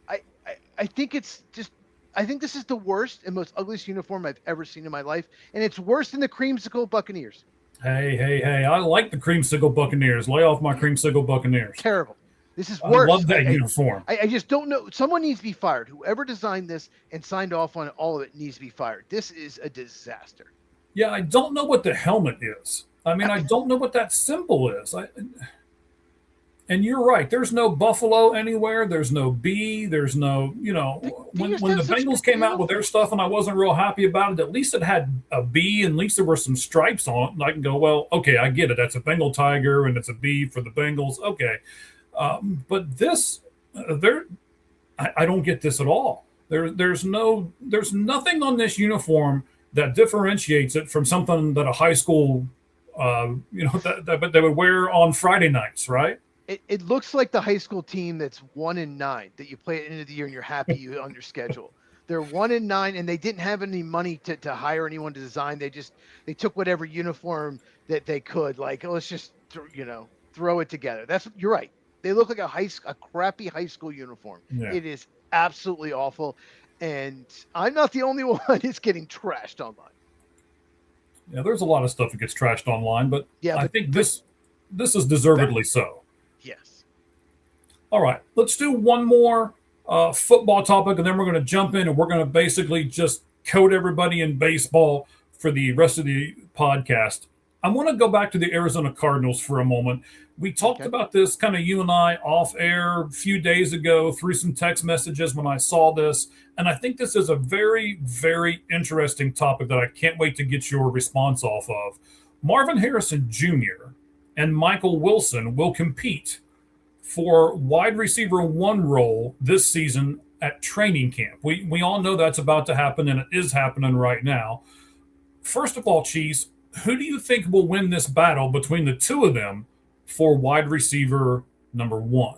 I think it's just. I think this is the worst and most ugliest uniform I've ever seen in my life, and it's worse than the Creamsicle Buccaneers. Hey! I like the Creamsicle Buccaneers. Lay off my Creamsicle Buccaneers. Terrible. This is worse. I love that uniform. I just don't know. Someone needs to be fired. Whoever designed this and signed off on all of it needs to be fired. This is a disaster. Yeah, I don't know what the helmet is. I mean, I don't know what that symbol is. And you're right. There's no buffalo anywhere. There's no bee. There's no, when the Bengals came out with their stuff and I wasn't real happy about it, at least it had a bee and at least there were some stripes on it. And I can go, well, okay, I get it. That's a Bengal tiger and it's a bee for the Bengals. Okay. But this, I don't get this at all. There's nothing on this uniform that differentiates it from something that a high school, that they would wear on Friday nights, right? It looks like the high school team that's 1-9 that you play at the end of the year and you're happy on your schedule. They're 1-9 and they didn't have any money to hire anyone to design. They took whatever uniform that they could. Like, let's just throw it together. You're right. They look like a crappy high school uniform. Yeah. It is absolutely awful, and I'm not the only one. It's getting trashed online. Yeah, there's a lot of stuff that gets trashed online, but I think this is deservedly so. Yes. All right, let's do one more football topic, and then we're going to jump in, and we're going to basically just coat everybody in baseball for the rest of the podcast. I want to go back to the Arizona Cardinals for a moment. We talked about this kind of you and I off air a few days ago through some text messages when I saw this. And I think this is a very, very interesting topic that I can't wait to get your response off of. Marvin Harrison Jr. and Michael Wilson will compete for wide receiver 1 role this season at training camp. We all know that's about to happen, and it is happening right now. First of all, Cheez, who do you think will win this battle between the two of them for wide receiver number 1?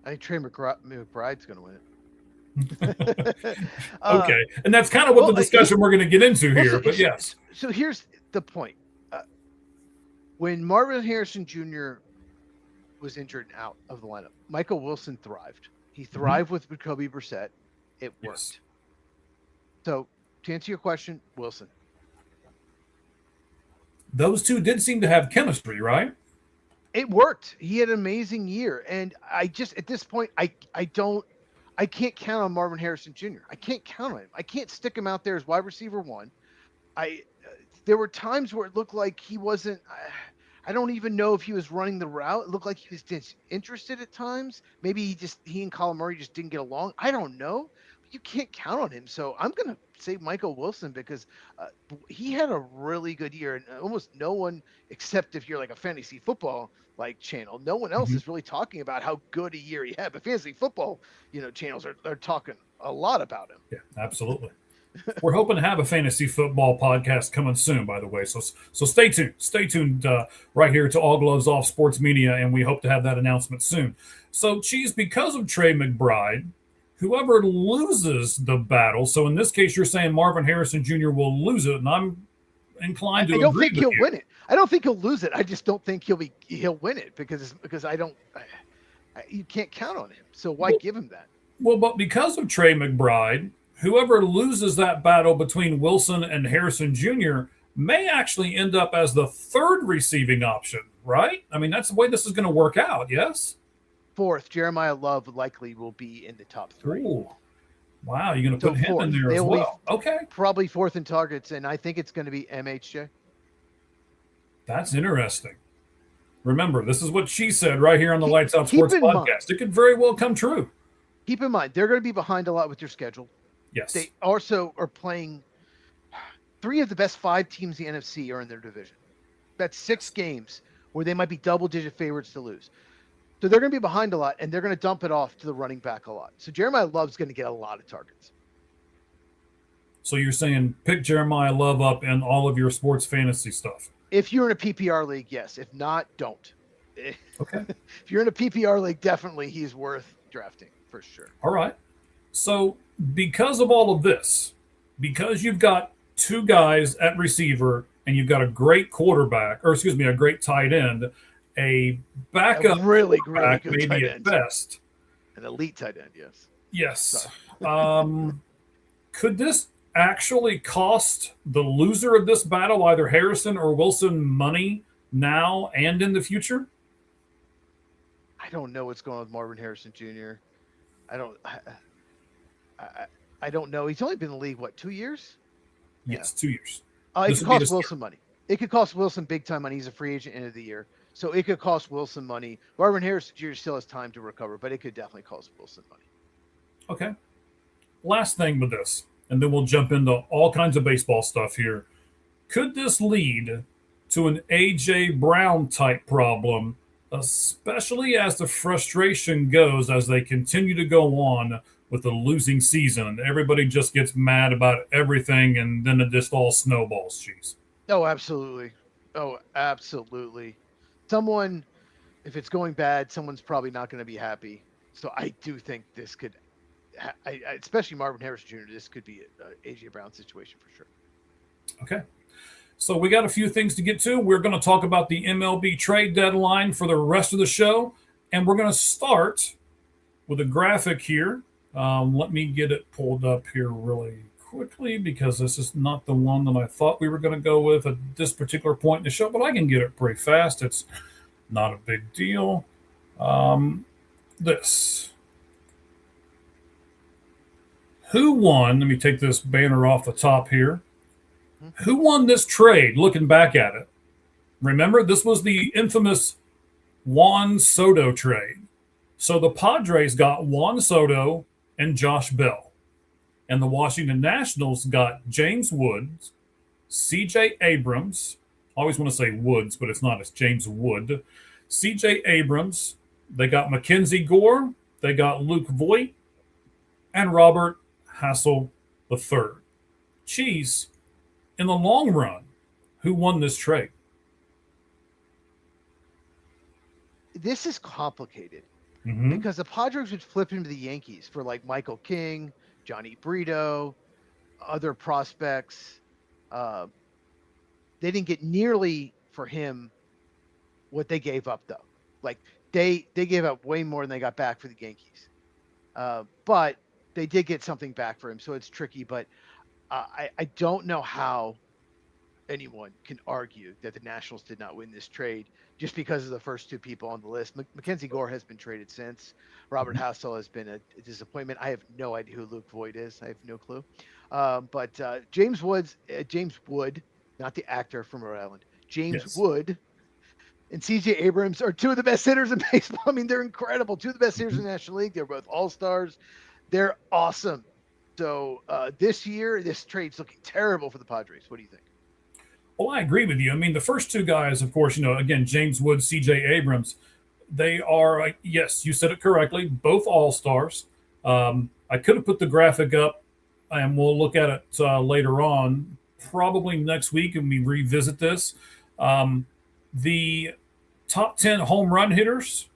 I think Trey McBride's going to win it. Okay. And that's kind of what the discussion we're going to get into here, but yes. So here's the point. When Marvin Harrison Jr. was injured and out of the lineup, Michael Wilson thrived. He thrived with Jacoby Brissett. It worked. Yes. So to answer your question, Wilson. Those two did seem to have chemistry, right? It worked. He had an amazing year. And I just, at this point, I can't count on Marvin Harrison Jr. I can't count on him. I can't stick him out there as wide receiver 1. There were times where it looked like he wasn't, I don't even know if he was running the route. It looked like he was disinterested at times. Maybe he and Colin Murray just didn't get along. I don't know. you can't count on him. So I'm going to say Michael Wilson because he had a really good year, and almost no one, except if you're like a fantasy football like channel, no one else is really talking about how good a year he had. But fantasy football, channels are talking a lot about him. Yeah, absolutely. We're hoping to have a fantasy football podcast coming soon, by the way. So stay tuned. Stay tuned right here to All Gloves Off Sports Media, and we hope to have that announcement soon. So, Cheez, because of Trey McBride, whoever loses the battle, so in this case, you're saying Marvin Harrison Jr. will lose it, and I'm inclined to agree with you. I don't think he'll win it. I don't think he'll lose it. I just don't think he'll win it because you can't count on him. So why give him that? Well, but because of Trey McBride, whoever loses that battle between Wilson and Harrison Jr. may actually end up as the third receiving option, right? I mean, that's the way this is going to work out, yes? Fourth, Jeremiah Love likely will be in the top 3. Ooh. Wow, you're going to put him in there as well. Okay. Probably fourth in targets, and I think it's going to be MHJ. That's interesting. Remember, this is what she said right here on the Lights Out Sports podcast. It could very well come true. Keep in mind, they're going to be behind a lot with their schedule. Yes. They also are playing 3 of the best 5 teams in the NFC are in their division. That's 6 games where they might be double-digit favorites to lose. So they're going to be behind a lot, and they're going to dump it off to the running back a lot. So Jeremiah Love's going to get a lot of targets. So you're saying pick Jeremiah Love up in all of your sports fantasy stuff? If you're in a PPR league, yes. If not, don't. Okay. If you're in a PPR league, definitely he's worth drafting for sure. All right. So because of all of this, because you've got 2 guys at receiver and you've got a great quarterback, or excuse me, a great tight end, a backup really quarterback good maybe at best. An elite tight end, yes. Yes. Could this actually cost the loser of this battle, either Harrison or Wilson, money now and in the future? I don't know what's going on with Marvin Harrison Jr. I don't know. He's only been in the league, 2 years? Yes, 2 years. It could cost Wilson money. It could cost Wilson big time money. He's a free agent end of the year. So it could cost Wilson money. Marvin Harrison Jr. still has time to recover, but it could definitely cost Wilson money. Okay. Last thing with this, and then we'll jump into all kinds of baseball stuff here. Could this lead to an A.J. Brown type problem, especially as the frustration goes as they continue to go on with the losing season and everybody just gets mad about everything and then it just all snowballs, Cheez? Oh, absolutely. Someone, if it's going bad, someone's probably not going to be happy. So I do think this could, especially Marvin Harrison Jr., this could be an A.J. Brown situation for sure. Okay. So we got a few things to get to. We're going to talk about the MLB trade deadline for the rest of the show. And we're going to start with a graphic here. Let me get it pulled up here really quickly because this is not the one that I thought we were going to go with at this particular point in the show, but I can get it pretty fast. It's not a big deal. This. Who won? Let me take this banner off the top here. Who won this trade, looking back at it? Remember, this was the infamous Juan Soto trade. So the Padres got Juan Soto and Josh Bell. And the Washington Nationals got James Woods, C.J. Abrams. I always want to say Woods, but it's not. It's James Wood. C.J. Abrams. They got Mackenzie Gore. They got Luke Voigt. And Robert Hassel III. Cheez, in the long run, who won this trade? This is complicated because the Padres would flip him to the Yankees for like Michael King, Johnny Brito, other prospects. They didn't get nearly for him what they gave up, though. Like they gave up way more than they got back for the Yankees. But they did get something back for him, so it's tricky. But I don't know how anyone can argue that the Nationals did not win this trade just because of the first 2 people on the list. Mackenzie Gore has been traded since. Robert Hassel has been a disappointment. I have no idea who Luke Voigt is. I have no clue. But James Wood, not the actor from Rhode Island, James Wood and C.J. Abrams are 2 of the best hitters in baseball. I mean, they're incredible. 2 of the best hitters in the National League. They're both all-stars. They're awesome. So this year, this trade's looking terrible for the Padres. What do you think? Well, I agree with you. I mean, the first two guys, of course, again, James Wood, C.J. Abrams, they are, yes, you said it correctly, both all-stars. I could have put the graphic up, and we'll look at it later on, probably next week, and we revisit this. The top 10 home run hitters,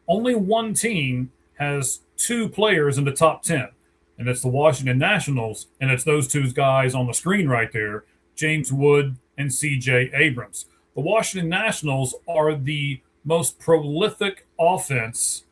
only one team has two players in the top 10, and it's the Washington Nationals, and it's those two guys on the screen right there, James Wood and C.J. Abrams. The Washington Nationals are the most prolific offense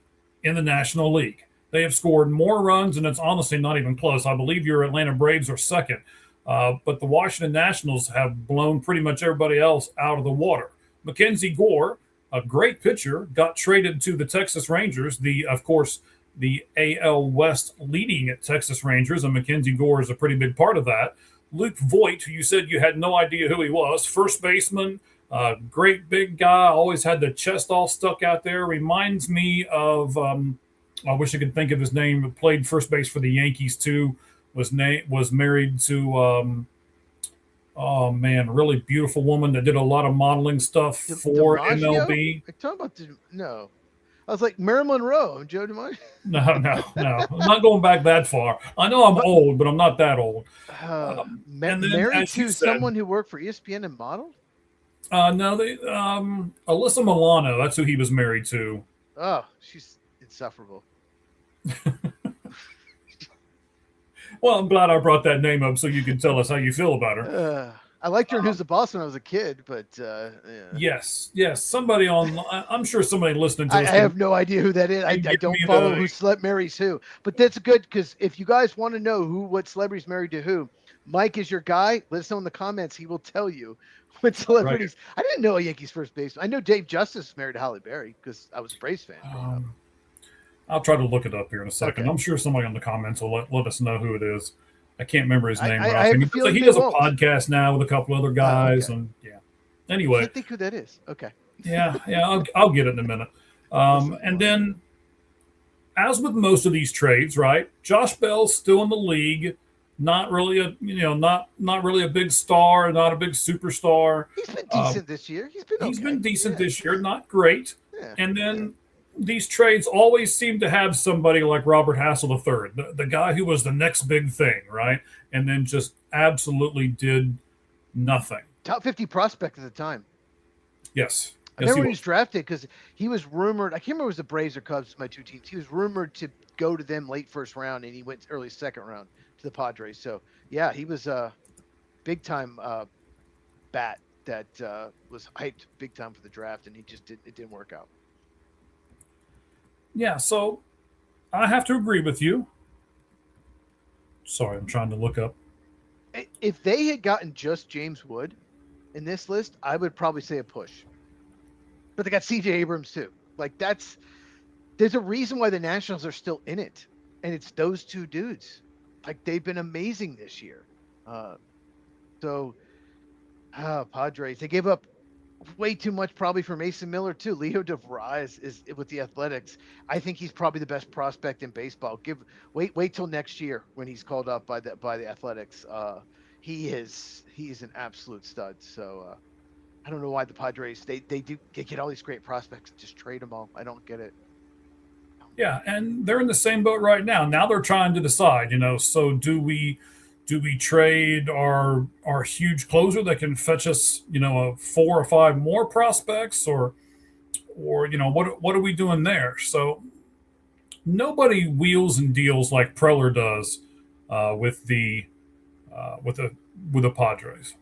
in the National League. They have scored more runs, and it's honestly not even close. I believe your Atlanta Braves are second. But the Washington Nationals have blown pretty much everybody else out of the water. Mackenzie Gore, a great pitcher, got traded to the Texas Rangers. Of course, the AL West leading at Texas Rangers, and Mackenzie Gore is a pretty big part of that. Luke Voigt, who you said you had no idea who he was, first baseman, great big guy, always had the chest all stuck out there. Reminds me of, I wish I could think of his name, but played first base for the Yankees too, was married to, oh man, really beautiful woman that did a lot of modeling stuff for MLB. I'm talking about no. I was like Marilyn Monroe, Joe DiMaggio. No. I'm not going back that far. I know I'm old, but I'm not that old. Married to someone who worked for ESPN and modeled? No, Alyssa Milano. That's who he was married to. Oh, she's insufferable. Well, I'm glad I brought that name up so you can tell us how you feel about her. I liked her in Who's the Boss when I was a kid, but yeah. Yes. Somebody I'm sure somebody listening to us. I have no idea who that is. I don't follow who marries who. But that's good because if you guys want to know what celebrities married to who, Mike is your guy. Let us know in the comments. He will tell you what celebrities. Right. I didn't know a Yankees first baseman. I know Dave Justice married to Halle Berry because I was a Braves fan. I'll try to look it up here in a second. Okay. I'm sure somebody in the comments will let us know who it is. I can't remember his name. He does a podcast now with a couple other guys, and yeah. Anyway, I can't think who that is. Okay. Yeah. I'll get it in a minute. And then, as with most of these trades, right? Josh Bell's still in the league. Not really not really a big star, not a big superstar. He's been decent this year. He's been decent this year, not great. Yeah. And then these trades always seem to have somebody like Robert Hassel III, the guy who was the next big thing, right? And then just absolutely did nothing. Top 50 prospect at the time. Yes. I remember when he was drafted because he was rumored. I can't remember if it was the Braves or Cubs, my two teams. He was rumored to go to them late first round, and he went early second round to the Padres. So, yeah, he was a big-time bat that was hyped big time for the draft, and it didn't work out. Yeah, so I have to agree with you. Sorry, I'm trying to look up. If they had gotten just James Wood in this list, I would probably say a push. But they got C.J. Abrams too. There's a reason why the Nationals are still in it, and it's those two dudes. They've been amazing this year. Padres, they gave up way too much probably for Mason Miller too. Leo DeVries is with the Athletics. I think he's probably the best prospect in baseball. Wait till next year when he's called up by the Athletics. He's an absolute stud. So I don't know why the Padres they get all these great prospects and just trade them all. I don't get it. Yeah, and they're in the same boat right now. Now they're trying to decide, so do we trade our huge closer that can fetch us, 4 or 5 more prospects, or what are we doing there? So nobody wheels and deals like Preller does with the Padres.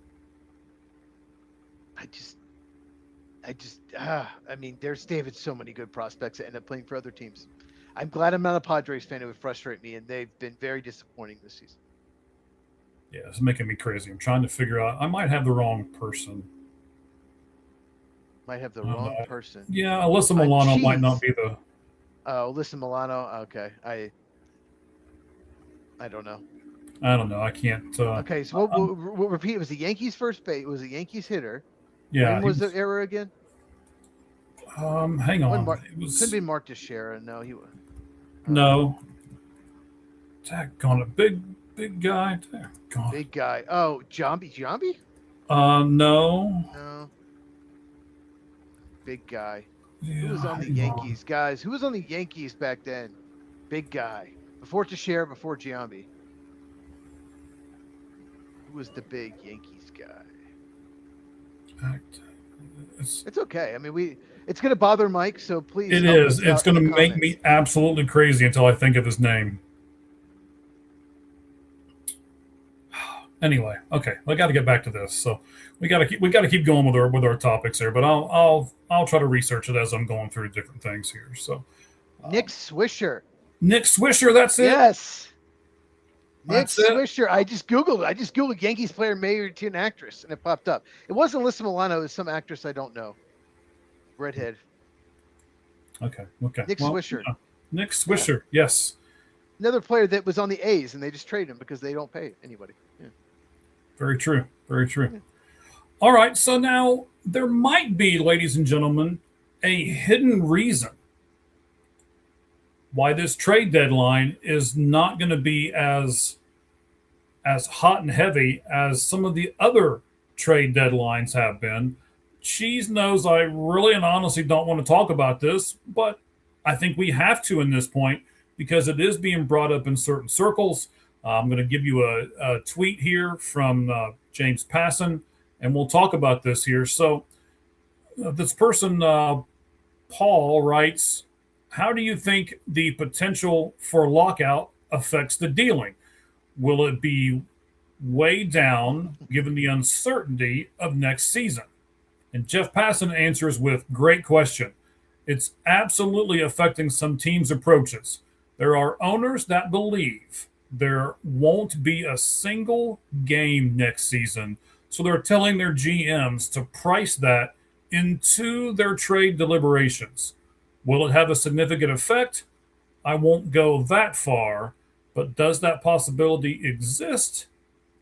They have so many good prospects that end up playing for other teams. I'm glad I'm not a Padres fan. It would frustrate me, and they've been very disappointing this season. Yeah, it's making me crazy. I'm trying to figure out. I might have the wrong person. Might have the wrong person. Yeah, Alyssa Milano might not be the. Oh, Alyssa Milano. Okay, I don't know. I can't. Okay, so we'll repeat. It was the Yankees first base. It was the Yankees hitter. Yeah. When was the error again? Hang on. Couldn't be Mark Teixeira. No, he was. No. Daggone it. Big big guy. God. Big guy. Oh, Jambi? No. No. Big guy. Yeah, Who was on the Yankees, guys? Who was on the Yankees back then? Big guy. Before Teixeira, before Giambi. Who was the big Yankees guy? It's okay. I mean, it's going to bother Mike, so please. It is. It's going to make me absolutely crazy until I think of his name. Anyway, okay, I got to get back to this. So we got to keep going with our topics here. But I'll try to research it as I'm going through different things here. So Nick Swisher. Nick Swisher, that's it. Yes. That's Nick Swisher. I just Googled Yankees player married to an actress, and it popped up. It wasn't Alyssa Milano. It was some actress I don't know. Redhead. Okay. Nick Swisher. Nick Swisher, yeah. Yes. Another player that was on the A's, and they just traded him because they don't pay anybody. Yeah. Very true. Yeah. All right, so now there might be, ladies and gentlemen, a hidden reason why this trade deadline is not going to be as hot and heavy as some of the other trade deadlines have been. Cheez knows I really and honestly don't want to talk about this, but I think we have to in this point because it is being brought up in certain circles. I'm going to give you a tweet here from James Passon, and we'll talk about this here. So this person, Paul, writes, how do you think the potential for lockout affects the dealing? Will it be way down given the uncertainty of next season? And Jeff Passon answers with, great question. It's absolutely affecting some teams' approaches. There are owners that believe there won't be a single game next season, so they're telling their GMs to price that into their trade deliberations. Will it have a significant effect? I won't go that far, but does that possibility exist?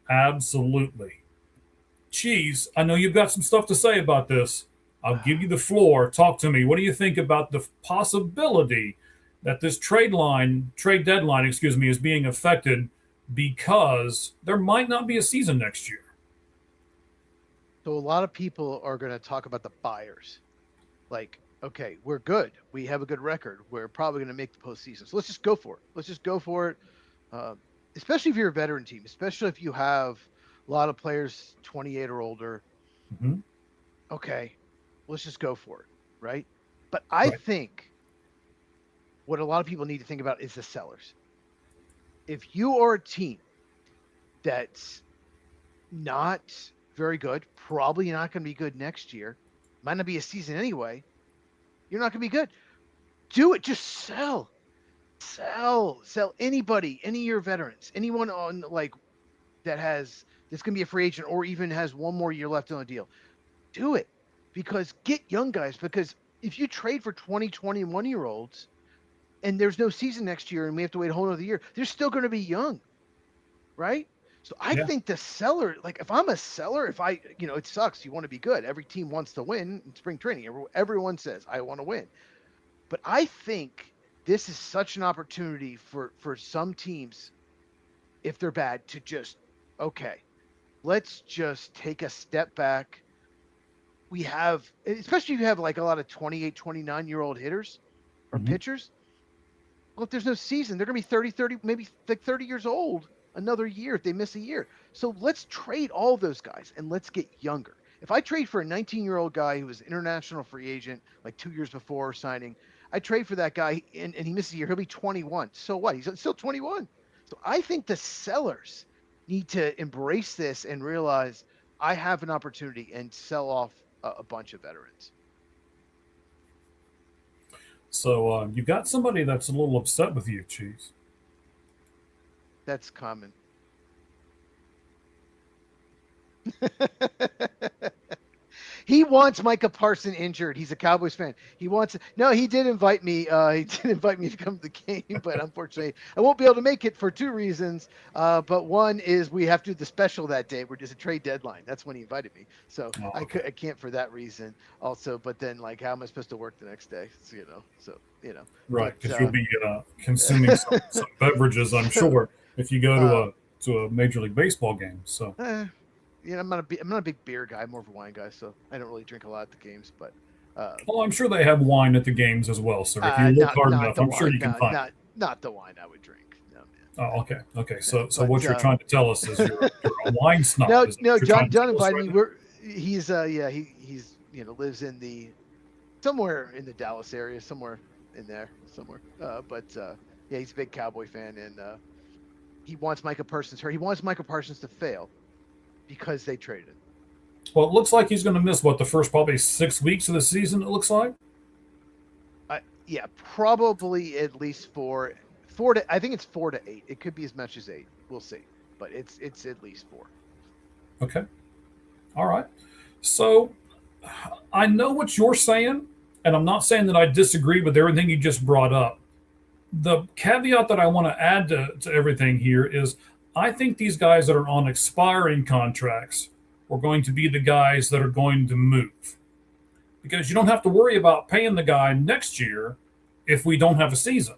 Absolutely. Cheez, I know you've got some stuff to say about this. I'll give you the floor. Talk to me. What do you think about the possibility that this trade deadline, is being affected because there might not be a season next year? So a lot of people are going to talk about the buyers. Like, okay, we're good. We have a good record. We're probably going to make the postseason. So let's just go for it. Especially if you're a veteran team, especially if you have a lot of players 28 or older. Mm-hmm. Okay, let's just go for it, right? But I think what a lot of people need to think about is the sellers. If you are a team that's not very good, probably not going to be good next year, might not be a season anyway, you're not going to be good. Do it. Just sell anybody, any of your veterans, anyone on that's going to be a free agent or even has one more year left on the deal. Do it, because get young guys, because if you trade for 20, 21-year-olds and there's no season next year and we have to wait a whole other year, they're still going to be young, right? So I think the seller, if I'm a seller, it sucks. You want to be good. Every team wants to win in spring training. Everyone says, I want to win. But I think this is such an opportunity for some teams, if they're bad, to just, okay, let's just take a step back. We have, especially if you have a lot of 28, 29-year-old hitters or pitchers. Well, if there's no season, they're going to be 30, maybe 30 years old another year if they miss a year. So let's trade all those guys and let's get younger. If I trade for a 19-year-old guy who was an international free agent 2 years before signing, I trade for that guy and he misses a year, he'll be 21. So what? He's still 21. So I think the sellers need to embrace this and realize I have an opportunity and sell off a bunch of veterans. So you've got somebody that's a little upset with you, Cheez. That's common. He wants Micah Parsons injured. He's a Cowboys fan. He did invite me. He did invite me to come to the game, but unfortunately, I won't be able to make it for two reasons. But one is we have to do the special that day. We're just a trade deadline. That's when he invited me. So I can't for that reason. Also, but then how am I supposed to work the next day? So. Right, because you'll be consuming some beverages, I'm sure. If you go to to a Major League Baseball game. So, I'm not a big beer guy. I'm more of a wine guy, so I don't really drink a lot at the games. But well, I'm sure they have wine at the games as well, sir. If you look hard enough, I'm sure you can find it. Not the wine I would drink. No, man. Oh, okay. So what you're trying to tell us is you're a wine snob. No. John invited me. He's lives in somewhere in the Dallas area, somewhere in there, somewhere. He's a big Cowboy fan, and he wants Micah Parsons hurt. He wants Micah Parsons to fail because they traded. Well, it looks like he's going to miss the first probably 6 weeks of the season. It looks like. Probably at least four to. I think it's 4 to 8. It could be as much as 8. We'll see, but it's at least 4. Okay. All right. So I know what you're saying, and I'm not saying that I disagree with everything you just brought up. The caveat that I want to add to everything here is I think these guys that are on expiring contracts are going to be the guys that are going to move, because you don't have to worry about paying the guy next year if we don't have a season.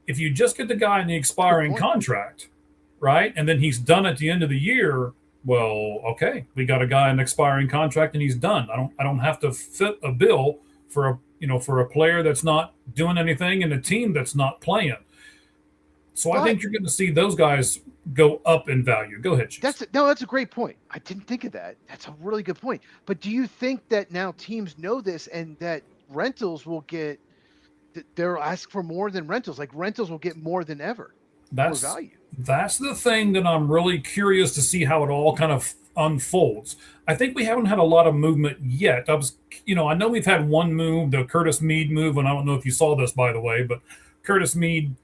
If you just get the guy in the expiring contract, right, and then he's done at the end of the year, well, okay, we got a guy in an expiring contract and he's done. I don't have to fit a bill for a player that's not doing anything and a team that's not playing. So I think you're going to see those guys go up in value. Go ahead, Cheez. That's a great point. I didn't think of that. That's a really good point. But do you think that now teams know this and that rentals will get – they'll ask for more than rentals? Like rentals will get more than ever. More value. That's the thing that I'm really curious to see how it all kind of unfolds. I think we haven't had a lot of movement yet. I know we've had one move, the Curtis Mead move, and I don't know if you saw this, by the way, but Curtis Mead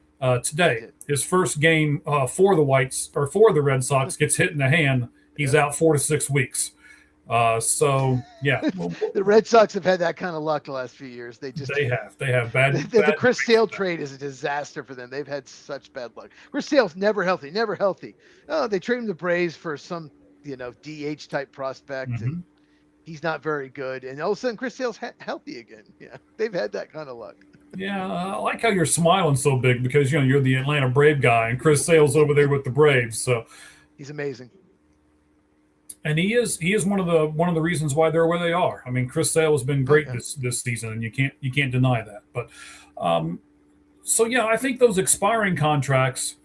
today, his first game for the Red Sox gets hit in the hand. He's out 4 to 6 weeks. The Red Sox have had that kind of luck the last few years. They have bad. The Chris Sale trade is a disaster for them. They've had such bad luck. Chris Sale's never healthy. Oh, they trade him to Braves for some DH type prospect, and he's not very good. And all of a sudden, Chris Sale's healthy again. Yeah, they've had that kind of luck. Yeah, I like how you're smiling so big because you're the Atlanta Brave guy, and Chris Sale's over there with the Braves. So he's amazing. And he is one of the reasons why they're where they are. I mean, Chris Sale has been great this season, and you can't deny that. But I think those expiring contracts.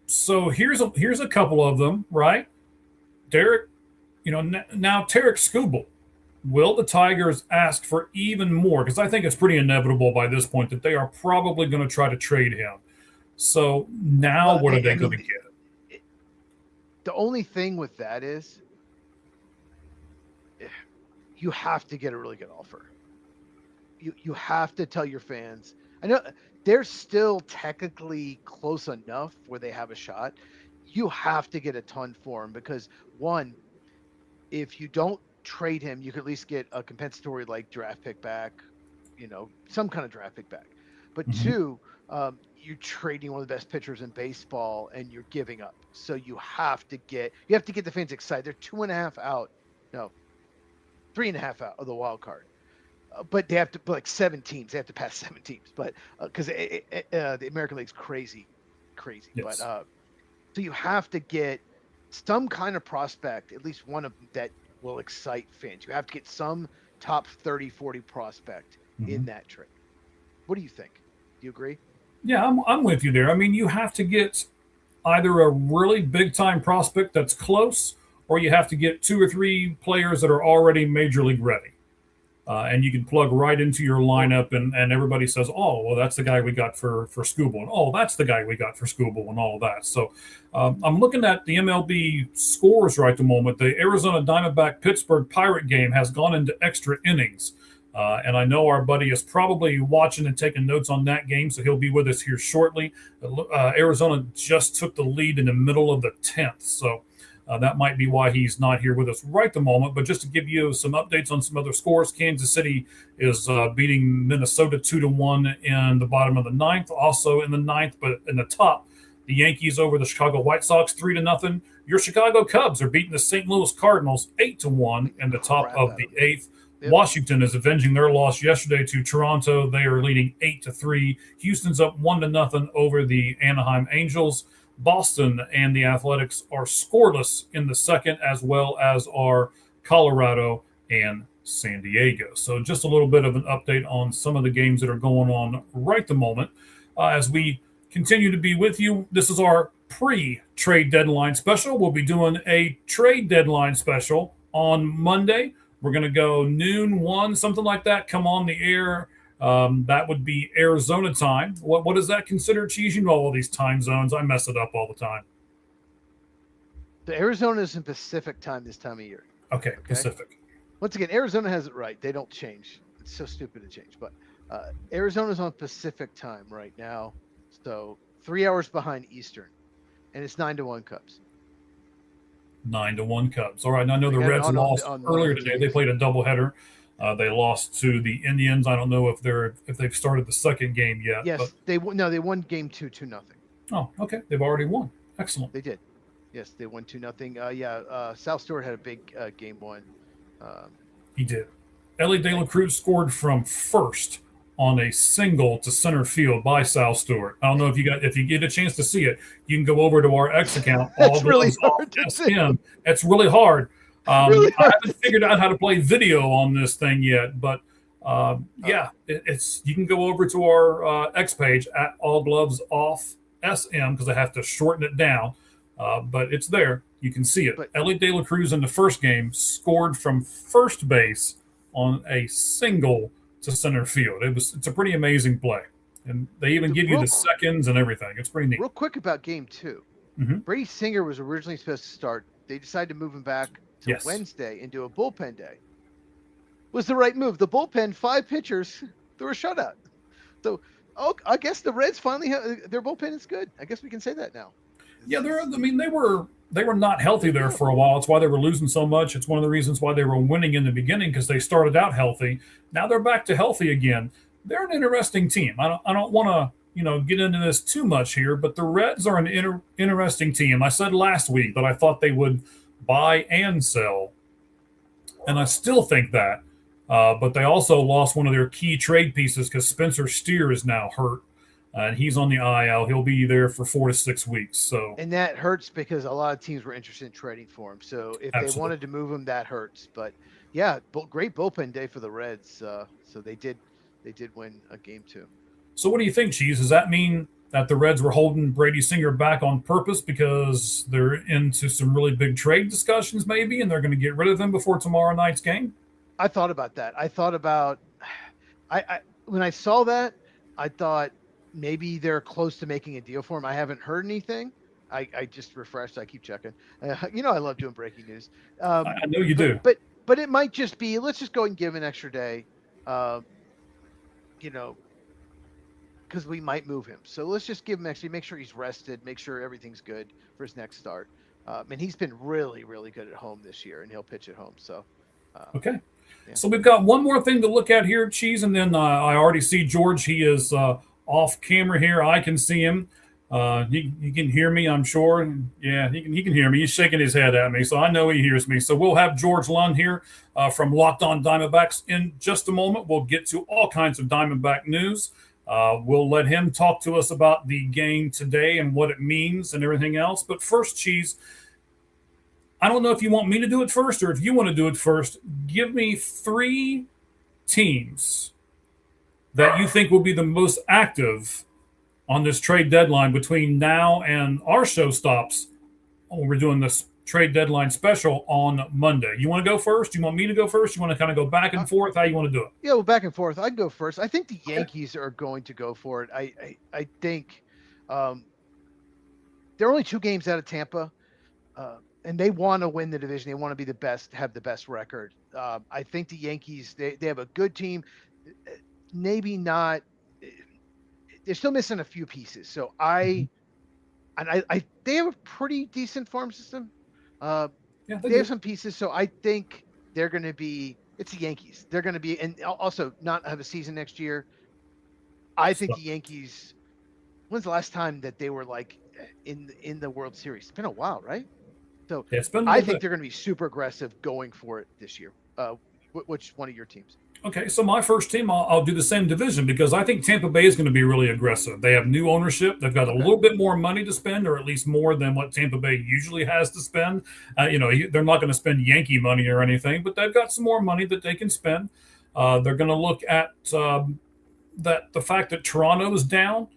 So here's a couple of them, right? Derek, now Tarek Skubal. Will the Tigers ask for even more? Because I think it's pretty inevitable by this point that they are probably going to try to trade him. So now what are they going to get? The only thing with that is you have to get a really good offer. You have to tell your fans. I know they're still technically close enough where they have a shot. You have to get a ton for him because, one, if you don't trade him, you could at least get a compensatory draft pick back, some kind of draft pick back. But two, you're trading one of the best pitchers in baseball and you're giving up. So you have to get the fans excited. They're 2.5 out. No, 3.5 out of the wild card. But they have to put 7 teams. They have to pass 7 teams. But because the American League's crazy. Yes. But so you have to get some kind of prospect, at least one of them that will excite fans. You have to get some top 30, 40 prospect in that trade. What do you think? Do you agree? Yeah, I'm with you there. I mean, you have to get either a really big time prospect that's close, or you have to get 2 or 3 players that are already major league ready. And you can plug right into your lineup, and everybody says, oh, well, that's the guy we got for Skubal. And, oh, that's the guy we got for Skubal and all of that. So I'm looking at the MLB scores right at the moment. The Arizona Diamondback Pittsburgh Pirate game has gone into extra innings. And I know our buddy is probably watching and taking notes on that game, so he'll be with us here shortly. Arizona just took the lead in the middle of the 10th. So that might be why he's not here with us right at the moment. But just to give you some updates on some other scores, Kansas City is beating Minnesota 2-1 in the bottom of the 9th. Also in the 9th, but in the top, the Yankees over the Chicago White Sox 3-0. Your Chicago Cubs are beating the St. Louis Cardinals 8-1 in the top of the 8th. Yep. Washington is avenging their loss yesterday to Toronto. They are leading 8-3. Houston's up 1-0 over the Anaheim Angels. Boston and the Athletics are scoreless in the second, as well as are Colorado and San Diego. So just a little bit of an update on some of the games that are going on right the moment. As we continue to be with you, this is our pre-trade deadline special. We'll be doing a trade deadline special on Monday. We're going to go noon, 1, something like that, come on the air. That would be Arizona time. What is that considered, Cheez? You know all these time zones. I mess it up all the time. The Arizona is in Pacific time this time of year. Okay, Pacific. Once again, Arizona has it right. They don't change. It's so stupid to change. But Arizona's on Pacific time right now. So 3 hours behind Eastern. And it's 9-1 Cubs. 9-1 Cubs. All right. And I know the Reds lost earlier today. They played a doubleheader. They lost to the Indians. I don't know if they've started the second game yet. Yes, they won game 2-0. Oh, okay. They've already won. Excellent. They did. Yes, they won 2-0. Sal Stewart had a big game 1. He did. Ellie De La Cruz scored from first on a single to center field by Sal Stewart. I don't know if you get a chance to see it, you can go over to our X account. That's really hard to see. It's really hard. I haven't figured out how to play video on this thing yet, but it's you can go over to our X page at All Gloves Off SM because I have to shorten it down, but it's there. You can see it. Ellie De La Cruz in the first game scored from first base on a single to center field. It's a pretty amazing play, and they even give you the seconds and everything. It's pretty neat. Real quick about game 2, Brady Singer was originally supposed to start. They decided to move him back to Wednesday and do a bullpen day. Was the right move. The bullpen, 5 pitchers, threw a shutout. So, I guess the Reds finally their bullpen is good. I guess we can say that now. Yeah, they were not healthy there for a while. It's why they were losing so much. It's one of the reasons why they were winning in the beginning because they started out healthy. Now they're back to healthy again. They're an interesting team. I don't want to get into this too much here, but the Reds are an interesting team. I said last week that I thought they would buy and sell, and I still think that. But they also lost one of their key trade pieces because Spencer Steer is now hurt. And he's on the IL. He'll be there for 4 to 6 weeks. And that hurts because a lot of teams were interested in trading for him. So if they wanted to move him, that hurts. But yeah, great bullpen day for the Reds. So they did win a game 2. So what do you think, Cheez? Does that mean that the Reds were holding Brady Singer back on purpose because they're into some really big trade discussions, maybe, and they're going to get rid of him before tomorrow night's game? I thought about that. When I saw that, I thought maybe they're close to making a deal for him. I haven't heard anything. I just refreshed. I keep checking. I love doing breaking news. I know you do. But it might just be, let's just go and give him an extra day, because we might move him. So let's just give him extra, make sure he's rested, make sure everything's good for his next start. And he's been really, really good at home this year, and he'll pitch at home. So, okay. Yeah. So we've got one more thing to look at here, Cheez, and then I already see George. He is off camera here. I can see him. He can hear me, I'm sure. Yeah, he can hear me. He's shaking his head at me, so I know he hears me. So we'll have George Lund here from Locked On Diamondbacks in just a moment. We'll get to all kinds of Diamondback news. We'll let him talk to us about the game today and what it means and everything else. But first, Cheez, I don't know if you want me to do it first or if you want to do it first. Give me 3 teams that you think will be the most active on this trade deadline between now and our show stops when we're doing this trade deadline special on Monday. You want to go first? You want me to go first? You want to kind of go back and forth? How you want to do it? Yeah, well, back and forth. I can go first. I think the Yankees are going to go for it. I think they're only 2 games out of Tampa, and they want to win the division. They want to be the best, have the best record. I think the Yankees, they have a good team. Maybe not. They're still missing a few pieces. So they have a pretty decent farm system. They have some pieces. So I think they're going to be. It's the Yankees. They're going to be, and also not have a season next year. I think the Yankees. When's the last time that they were like in the World Series? It's been a while, right? So I think they're going to be super aggressive going for it this year. Which one of your teams? Okay, so my first team, I'll do the same division because I think Tampa Bay is going to be really aggressive. They have new ownership. They've got a little bit more money to spend, or at least more than what Tampa Bay usually has to spend. They're not going to spend Yankee money or anything, but they've got some more money that they can spend. They're going to look at the fact that Toronto is down.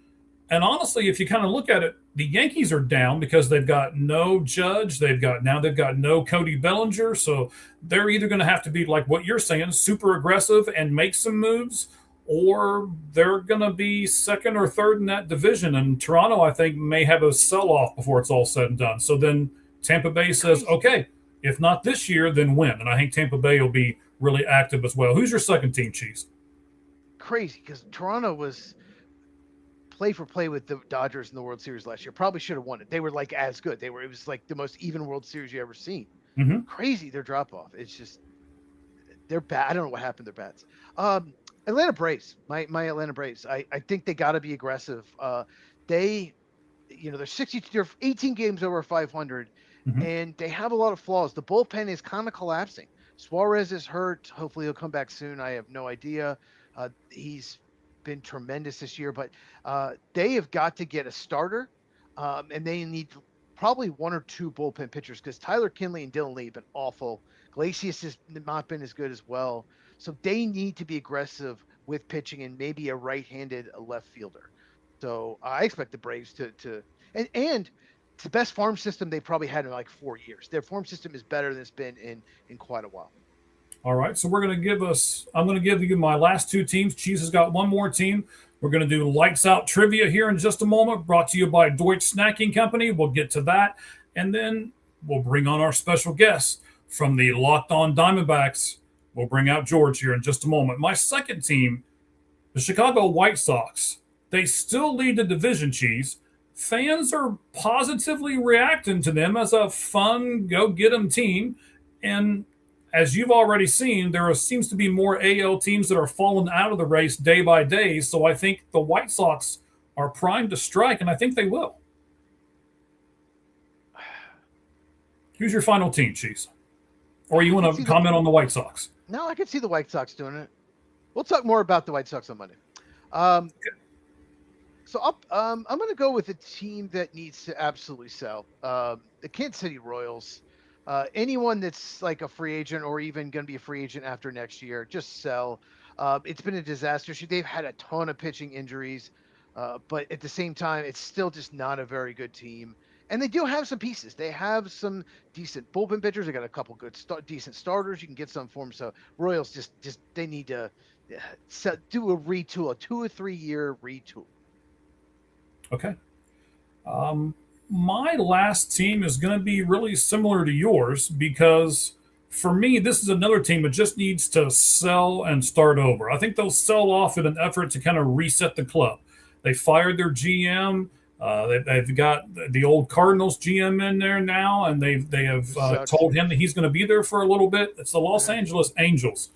And honestly, if you kind of look at it, the Yankees are down because they've got no Judge. They've got no Cody Bellinger. So they're either going to have to be like what you're saying, super aggressive and make some moves, or they're going to be second or third in that division. And Toronto, I think, may have a sell-off before it's all said and done. So then Tampa Bay says, okay, if not this year, then when? And I think Tampa Bay will be really active as well. Who's your second team, Cheez? Crazy, because Toronto was play for play with the Dodgers in the World Series last year. Probably should have won it. They were like as good. It was like the most even World Series you ever seen. Mm-hmm. Crazy their drop off. It's just they're bad. I don't know what happened to their bats. Atlanta Braves. My Atlanta Braves. I think they got to be aggressive. They're 18 games over 500, and they have a lot of flaws. The bullpen is kind of collapsing. Suarez is hurt. Hopefully he'll come back soon. I have no idea. He's been tremendous this year, but they have got to get a starter, and they need probably one or two bullpen pitchers because Tyler Kinley and Dylan Lee have been awful. Glacius has not been as good as well. So they need to be aggressive with pitching and maybe a right-handed left fielder. So I expect the Braves to and it's the best farm system they probably had in like 4 years. Their farm system is better than it's been in quite a while. All right, so I'm going to give you my last two teams. Cheez has got one more team. We're going to do Lights Out Trivia here in just a moment, brought to you by Deutsch Snacking Company. We'll get to that, and then we'll bring on our special guest from the Locked On Diamondbacks. We'll bring out George here in just a moment. My second team, the Chicago White Sox. They still lead the division, Cheez. Fans are positively reacting to them as a fun, go-get-'em team, and as you've already seen, there seems to be more AL teams that are falling out of the race day by day. So I think the White Sox are primed to strike, and I think they will. Who's your final team, Cheez? Or you want to comment on the White Sox? No, I can see the White Sox doing it. We'll talk more about the White Sox on Monday. So I'm going to go with a team that needs to absolutely sell. The Kansas City Royals. Anyone that's like a free agent or even going to be a free agent after next year, just sell. It's been a disaster. They've had a ton of pitching injuries, but at the same time, it's still just not a very good team. And they do have some pieces. They have some decent bullpen pitchers. They got a couple good, decent starters. You can get some for them. So Royals just they need to do a retool, a 2 or 3 year retool. Okay. My last team is going to be really similar to yours because for me, this is another team that just needs to sell and start over. I think they'll sell off in an effort to kind of reset the club. They fired their GM. They've got the old Cardinals GM in there now, and they have told him that he's going to be there for a little bit. It's the Los Angeles Angels.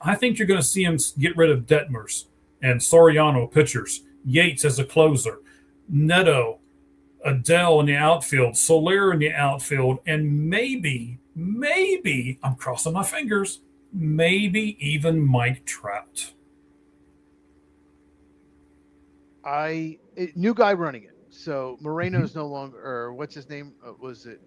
I think you're going to see him get rid of Detmers and Soriano pitchers, Yates as a closer, Neto, Adele in the outfield, Soler in the outfield, and maybe, I'm crossing my fingers, maybe even Mike Trout. New guy running it. So Moreno is no longer, or what's his name? Was it?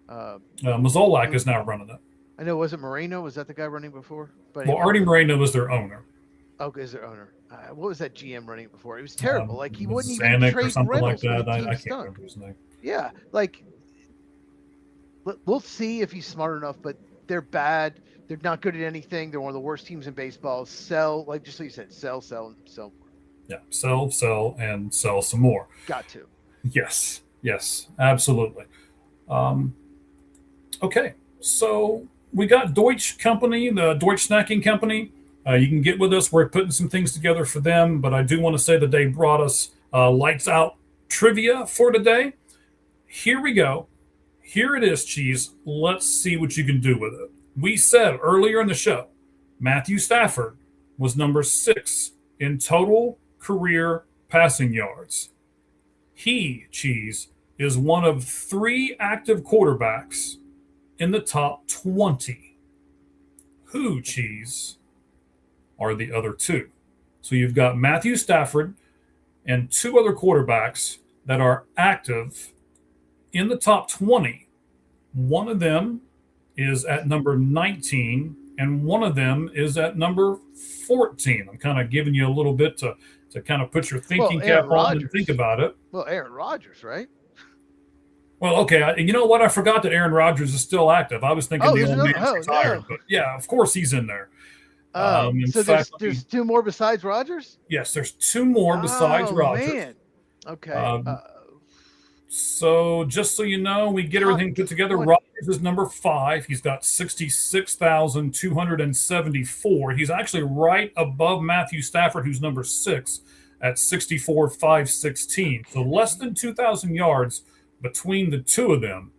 Mozolak is now running it. I know. Was it Moreno? Was that the guy running before? But well, Artie Moreno was their owner. Okay, is their owner. What was that GM running before? It was terrible. Like he wouldn't Zanuck even trade or something Reynolds like that. I can't remember his name. Yeah, like we'll see if he's smart enough. But they're bad. They're not good at anything. They're one of the worst teams in baseball. Sell, like just like you said, sell, and sell more. Yeah, sell, and sell some more. Got to. Yes, absolutely. Okay, so we got Deutsch Company, the Deutsch Snacking Company. You can get with us. We're putting some things together for them, but I do want to say that they brought us Lights Out Trivia for today. Here we go. Here it is, Cheez. Let's see what you can do with it. We said earlier in the show, Matthew Stafford was number 6 in total career passing yards. He, Cheez, is one of 3 active quarterbacks in the top 20. Who, Cheez, are the other two. So you've got Matthew Stafford and two other quarterbacks that are active in the top 20. One of them is at number 19, and one of them is at number 14. I'm kind of giving you a little bit to kind of put your thinking cap on and think about it. Well, Aaron Rodgers, right? Well, okay. You know what? I forgot that Aaron Rodgers is still active. I was thinking the old man's retired, but yeah, of course he's in there. So there's two more besides Rodgers? Yes, there's two more besides Rodgers. Man. Okay. So just so you know, we get everything put together. Rodgers is number 5. He's got 66,274. He's actually right above Matthew Stafford, who's number 6 at 64,516. So less than 2,000 yards between the two of them.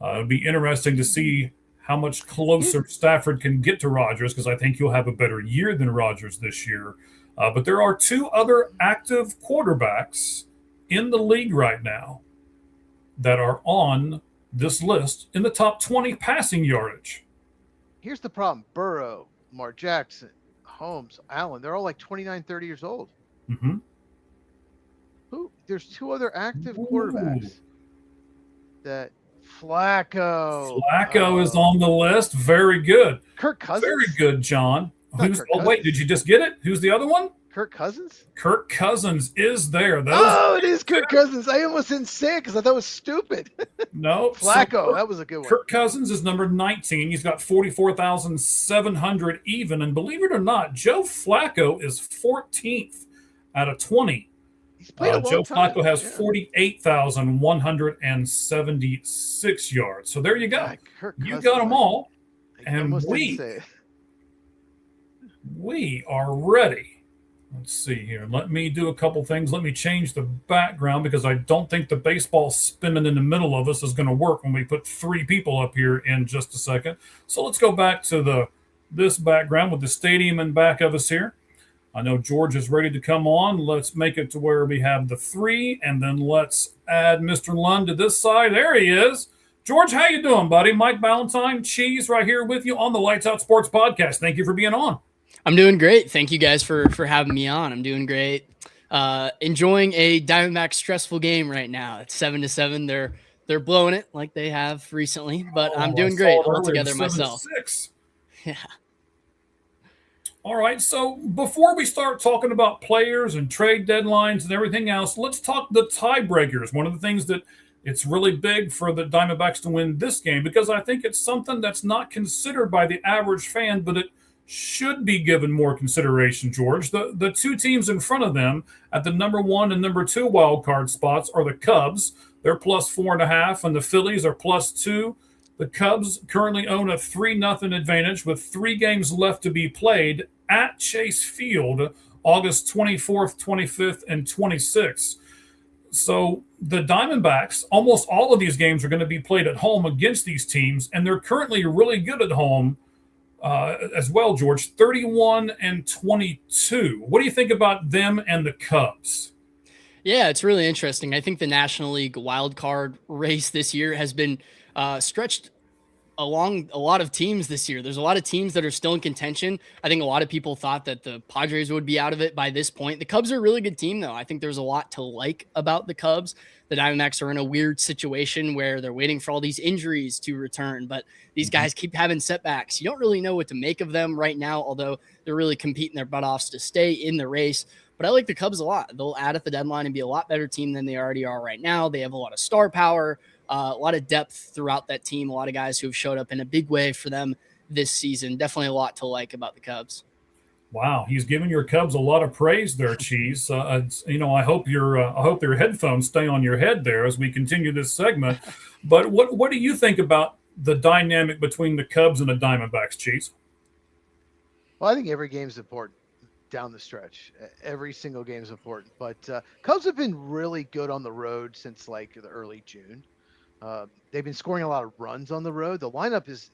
It'd be interesting to see how much closer Stafford can get to Rodgers, because I think he'll have a better year than Rodgers this year. But there are two other active quarterbacks in the league right now that are on this list in the top 20 passing yardage. Here's the problem. Burrow, Lamar Jackson, Holmes, Allen, they're all like 29, 30 years old. Mm-hmm. There's two other active quarterbacks. That Flacco. Flacco is on the list. Very good. Kirk Cousins? Very good, John. Wait, did you just get it? Who's the other one? Kirk Cousins? Kirk Cousins is there. It is Kirk Cousins. I almost didn't say it because I thought it was stupid. No. Flacco, that was a good one. Kirk Cousins is number 19. He's got 44,700 even. And believe it or not, Joe Flacco is 14th out of 20. He's played a long Joe time. Flacco has 48,176 yards. So there you go. You got them all. And we are ready. Let's see here. Let me do a couple things. Let me change the background because I don't think the baseball spinning in the middle of us is going to work when we put 3 people up here in just a second. So let's go back to this background with the stadium in back of us here. I know George is ready to come on. Let's make it to where we have the 3, and then let's add Mr. Lund to this side. There he is. George, how you doing, buddy? Mike Ballantyne, Cheez, right here with you on the Lights Out Sports Podcast. Thank you for being on. I'm doing great. Thank you guys for having me on. I'm doing great. Enjoying a Diamondbacks stressful game right now. It's 7-7. They're blowing it like they have recently, but I'm doing great altogether myself. 7-6. Yeah. All right. So before we start talking about players and trade deadlines and everything else, let's talk the tiebreakers. One of the things that it's really big for the Diamondbacks to win this game, because I think it's something that's not considered by the average fan, but it should be given more consideration, George. The two teams in front of them at the number 1 and number 2 wild card spots are the Cubs. They're +4.5, and the Phillies are +2. The Cubs currently own a 3-0 advantage with 3 games left to be played at Chase Field, August 24th, 25th, and 26th. So the Diamondbacks, almost all of these games are going to be played at home against these teams, and they're currently really good at home as well, George, 31-22. What do you think about them and the Cubs? Yeah, it's really interesting. I think the National League wild card race this year has been stretched along a lot of teams this year. There's a lot of teams that are still in contention. I think a lot of people thought that the Padres would be out of it by this point. The Cubs are a really good team, though. I think there's a lot to like about the Cubs. The Diamondbacks are in a weird situation where they're waiting for all these injuries to return, but these guys keep having setbacks. You don't really know what to make of them right now, although they're really competing their butt offs to stay in the race. But I like the Cubs a lot. They'll add at the deadline and be a lot better team than they already are right now. They have a lot of star power, a lot of depth throughout that team, a lot of guys who have showed up in a big way for them this season. Definitely a lot to like about the Cubs. Wow, he's giving your Cubs a lot of praise there, Cheez. I hope your headphones stay on your head there as we continue this segment. But what do you think about the dynamic between the Cubs and the Diamondbacks, Cheez? Well, I think every game is important down the stretch. Every single game is important. But Cubs have been really good on the road since like the early June. They've been scoring a lot of runs on the road. The lineup is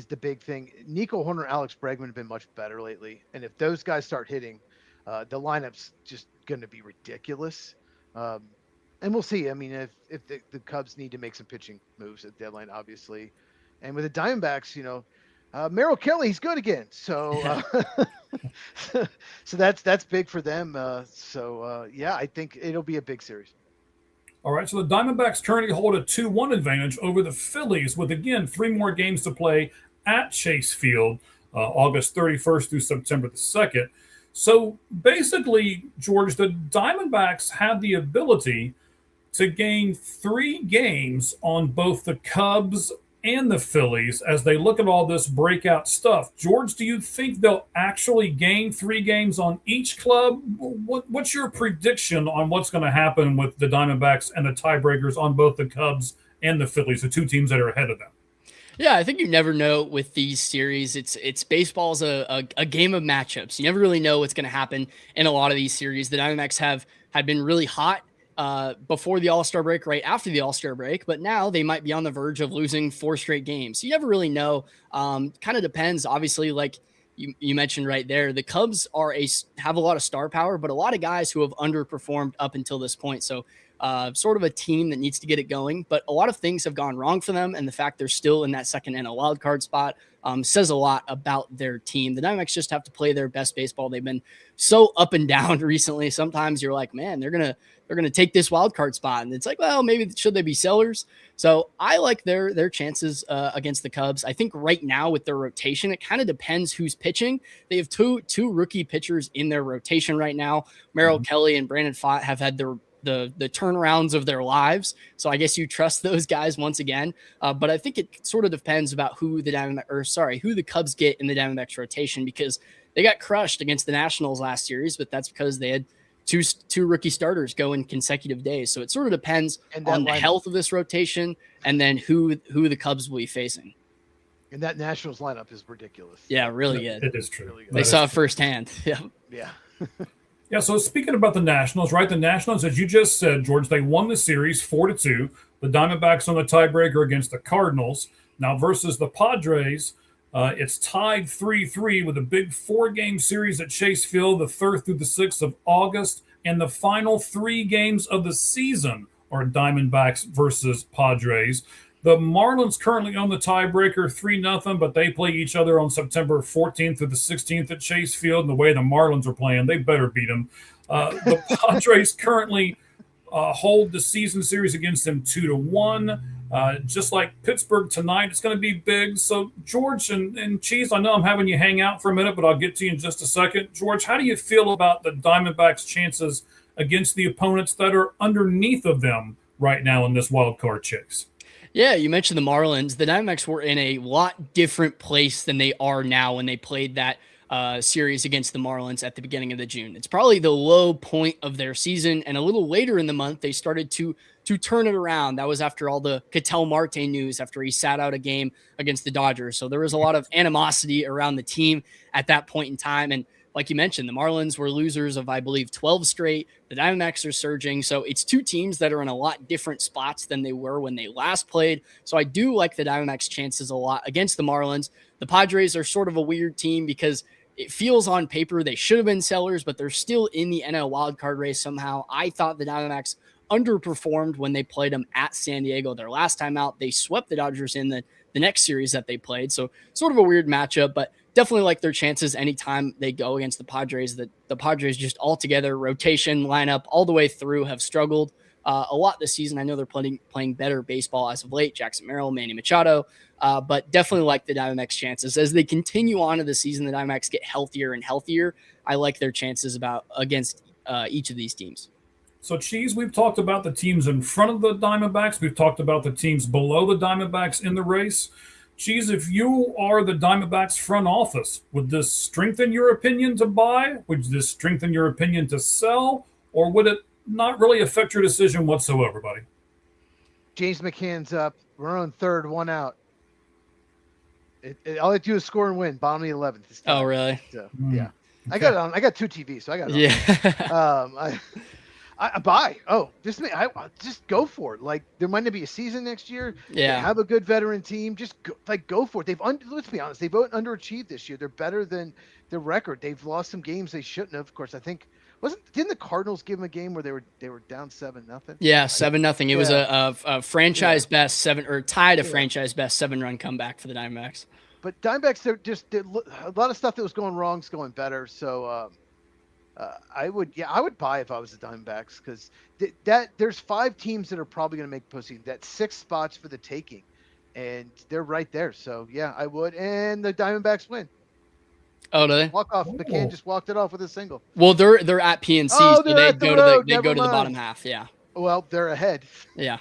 the big thing. Nico Horner, Alex Bregman have been much better lately. And if those guys start hitting, the lineup's just going to be ridiculous. And we'll see. I mean, if the Cubs need to make some pitching moves at the deadline, obviously. And with the Diamondbacks, Merrill Kelly, he's good again. So, so that's big for them. Yeah, I think it'll be a big series. All right, so the Diamondbacks currently hold a 2-1 advantage over the Phillies with, again, 3 more games to play at Chase Field, August 31st through September the 2nd. So basically, George, the Diamondbacks have the ability to gain 3 games on both the Cubs and the Phillies as they look at all this breakout stuff. George, do you think they'll actually gain 3 games on each club? What's your prediction on what's going to happen with the Diamondbacks and the tiebreakers on both the Cubs and the Phillies, the 2 teams that are ahead of them? Yeah, I think you never know with these series. It's baseball's a game of matchups. You never really know what's going to happen in a lot of these series. The Diamondbacks had been really hot before the All-Star break, right after the All-Star break, but now they might be on the verge of losing 4 straight games. So you never really know. Kind of depends. Obviously, like you mentioned right there, the Cubs have a lot of star power, but a lot of guys who have underperformed up until this point. So sort of a team that needs to get it going, but a lot of things have gone wrong for them. And the fact they're still in that second NL wild card spot says a lot about their team. The Diamondbacks just have to play their best baseball. They've been so up and down recently. Sometimes you're like, man, they're going to take this wild card spot. And it's like, well, maybe should they be sellers? So I like their chances against the Cubs. I think right now with their rotation, it kind of depends who's pitching. They have two rookie pitchers in their rotation right now. Merrill Kelly and Brandon Pfaadt have had the turnarounds of their lives. So I guess you trust those guys once again. But I think it sort of depends about who the Cubs get in the Diamondbacks rotation, because they got crushed against the Nationals last series, but that's because they had two rookie starters go in consecutive days. So it sort of depends on the health of this rotation and then who the Cubs will be facing. And that Nationals lineup is ridiculous. Yeah, really good. It is true. Really good. They saw it firsthand. Yeah. Yeah. Yeah, so speaking about the Nationals, right? The Nationals, as you just said, George, they won the series 4-2. The Diamondbacks on the tiebreaker against the Cardinals. Now versus the Padres, it's tied 3-3 with a big 4-game series at Chase Field, the 3rd through the 6th of August. And the final 3 games of the season are Diamondbacks versus Padres. The Marlins currently own the tiebreaker 3-0, but they play each other on September 14th through the 16th at Chase Field. And the way the Marlins are playing, they better beat them. The Padres currently hold the season series against them 2-1. Just like Pittsburgh tonight, it's going to be big. So, George and Cheez, I know I'm having you hang out for a minute, but I'll get to you in just a second. George, how do you feel about the Diamondbacks' chances against the opponents that are underneath of them right now in this wild card chase? Yeah, you mentioned the Marlins. The Diamondbacks were in a lot different place than they are now when they played that series against the Marlins at the beginning of the June. It's probably the low point of their season, and a little later in the month, they started to turn it around. That was after all the Ketel Marte news, after he sat out a game against the Dodgers. So there was a lot of animosity around the team at that point in time. And like you mentioned, the Marlins were losers of, I believe, 12 straight. The Diamondbacks are surging. So it's 2 teams that are in a lot different spots than they were when they last played. So I do like the Diamondbacks' chances a lot against the Marlins. The Padres are sort of a weird team because it feels on paper they should have been sellers, but they're still in the NL wildcard race somehow. I thought the Diamondbacks underperformed when they played them at San Diego their last time out. They swept the Dodgers in the next series that they played. So sort of a weird matchup, but definitely like their chances anytime they go against the Padres. The Padres just altogether, rotation, lineup, all the way through have struggled a lot this season. I know they're playing better baseball as of late. Jackson Merrill, Manny Machado, but definitely like the Diamondbacks' chances. As they continue on to the season, the Diamondbacks get healthier and healthier. I like their chances against each of these teams. So, Cheez, we've talked about the teams in front of the Diamondbacks. We've talked about the teams below the Diamondbacks in the race. Cheez, if you are the Diamondbacks front office, would this strengthen your opinion to buy? Would this strengthen your opinion to sell? Or would it not really affect your decision whatsoever, buddy? James McCann's up. We're on 3rd, 1 out. All I do is score and win. Bottom of the 11th. Oh, really? So, yeah. I got it on. I got 2 TVs, so I got it on. Yeah. I buy. Oh, just go for it. Like, there might not be a season next year. Yeah. They have a good veteran team. Just go for it. Let's be honest. They've underachieved this year. They're better than their record. They've lost some games they shouldn't have. Of course, I think Didn't the Cardinals give them a game where they were down 7-0? Yeah, 7-0. It was a franchise best seven, or tied a franchise best 7-run comeback for the Diamondbacks. But Diamondbacks, they're just a lot of stuff that was going wrong is going better. So I would buy if I was the Diamondbacks, because there's 5 teams that are probably going to make postseason. That's 6 spots for the taking, and they're right there. So yeah, I would, and the Diamondbacks win. Oh, do they? Walk off. McCann just walked it off with a single. Well, they're at PNC, so they go to the bottom half. Yeah. Well, they're ahead. Yeah.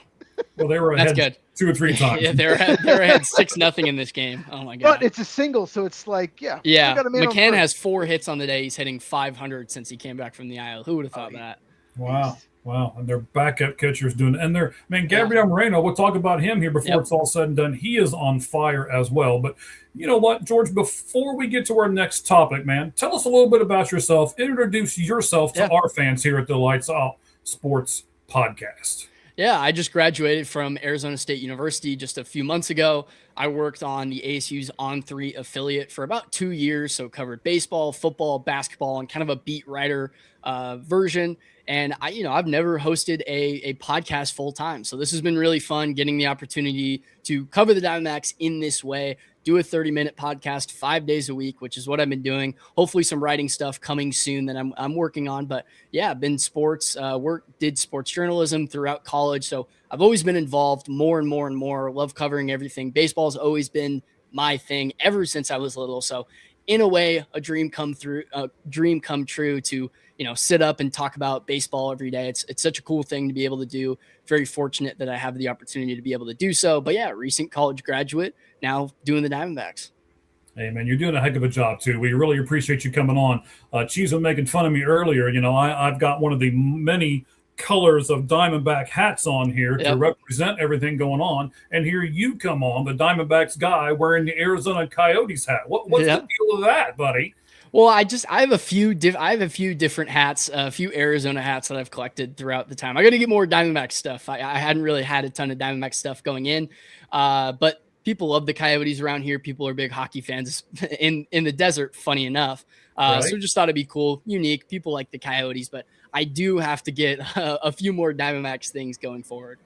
Well, they were ahead. That's good. 2 or 3 times. Yeah, they're ahead 6-0 in this game. Oh my god! But it's a single, so it's like, yeah. McCann has 4 hits on the day. He's hitting .500 since he came back from the IL. Who would have thought that? Wow. And their backup catchers doing it. And Gabriel Moreno, we'll talk about him here before it's all said and done. He is on fire as well. But you know what, George, before we get to our next topic, man, tell us a little bit about yourself. Introduce yourself to our fans here at the Lights Out Sports Podcast. Yeah, I just graduated from Arizona State University just a few months ago. I worked on the ASU's On3 affiliate for about 2 years, so covered baseball, football, basketball, and kind of a beat writer version. And I've never hosted a podcast full time, so this has been really fun getting the opportunity to cover the Diamondbacks in this way. Do a 30-minute podcast 5 days a week, which is what I've been doing. Hopefully some writing stuff coming soon that I'm working on. But yeah, I've been did sports journalism throughout college. So I've always been involved more and more and more. Love covering everything. Baseball's always been my thing ever since I was little. So in a way, a dream come true to, sit up and talk about baseball every day. It's such a cool thing to be able to do. Very fortunate that I have the opportunity to be able to do so. But yeah, recent college graduate, now doing the Diamondbacks. Hey, man, you're doing a heck of a job, too. We really appreciate you coming on. Cheez was making fun of me earlier. I've got one of the many colors of Diamondback hats on here to represent everything going on. And here you come on, the Diamondbacks guy wearing the Arizona Coyotes hat. What's the deal with that, buddy? Well, I have a few different hats, a few Arizona hats that I've collected throughout the time. I got to get more Diamondback stuff. I hadn't really had a ton of Diamondback stuff going in, but people love the Coyotes around here. People are big hockey fans in the desert, funny enough. So just thought it'd be cool, unique. People like the Coyotes, but I do have to get a few more Diamondbacks things going forward.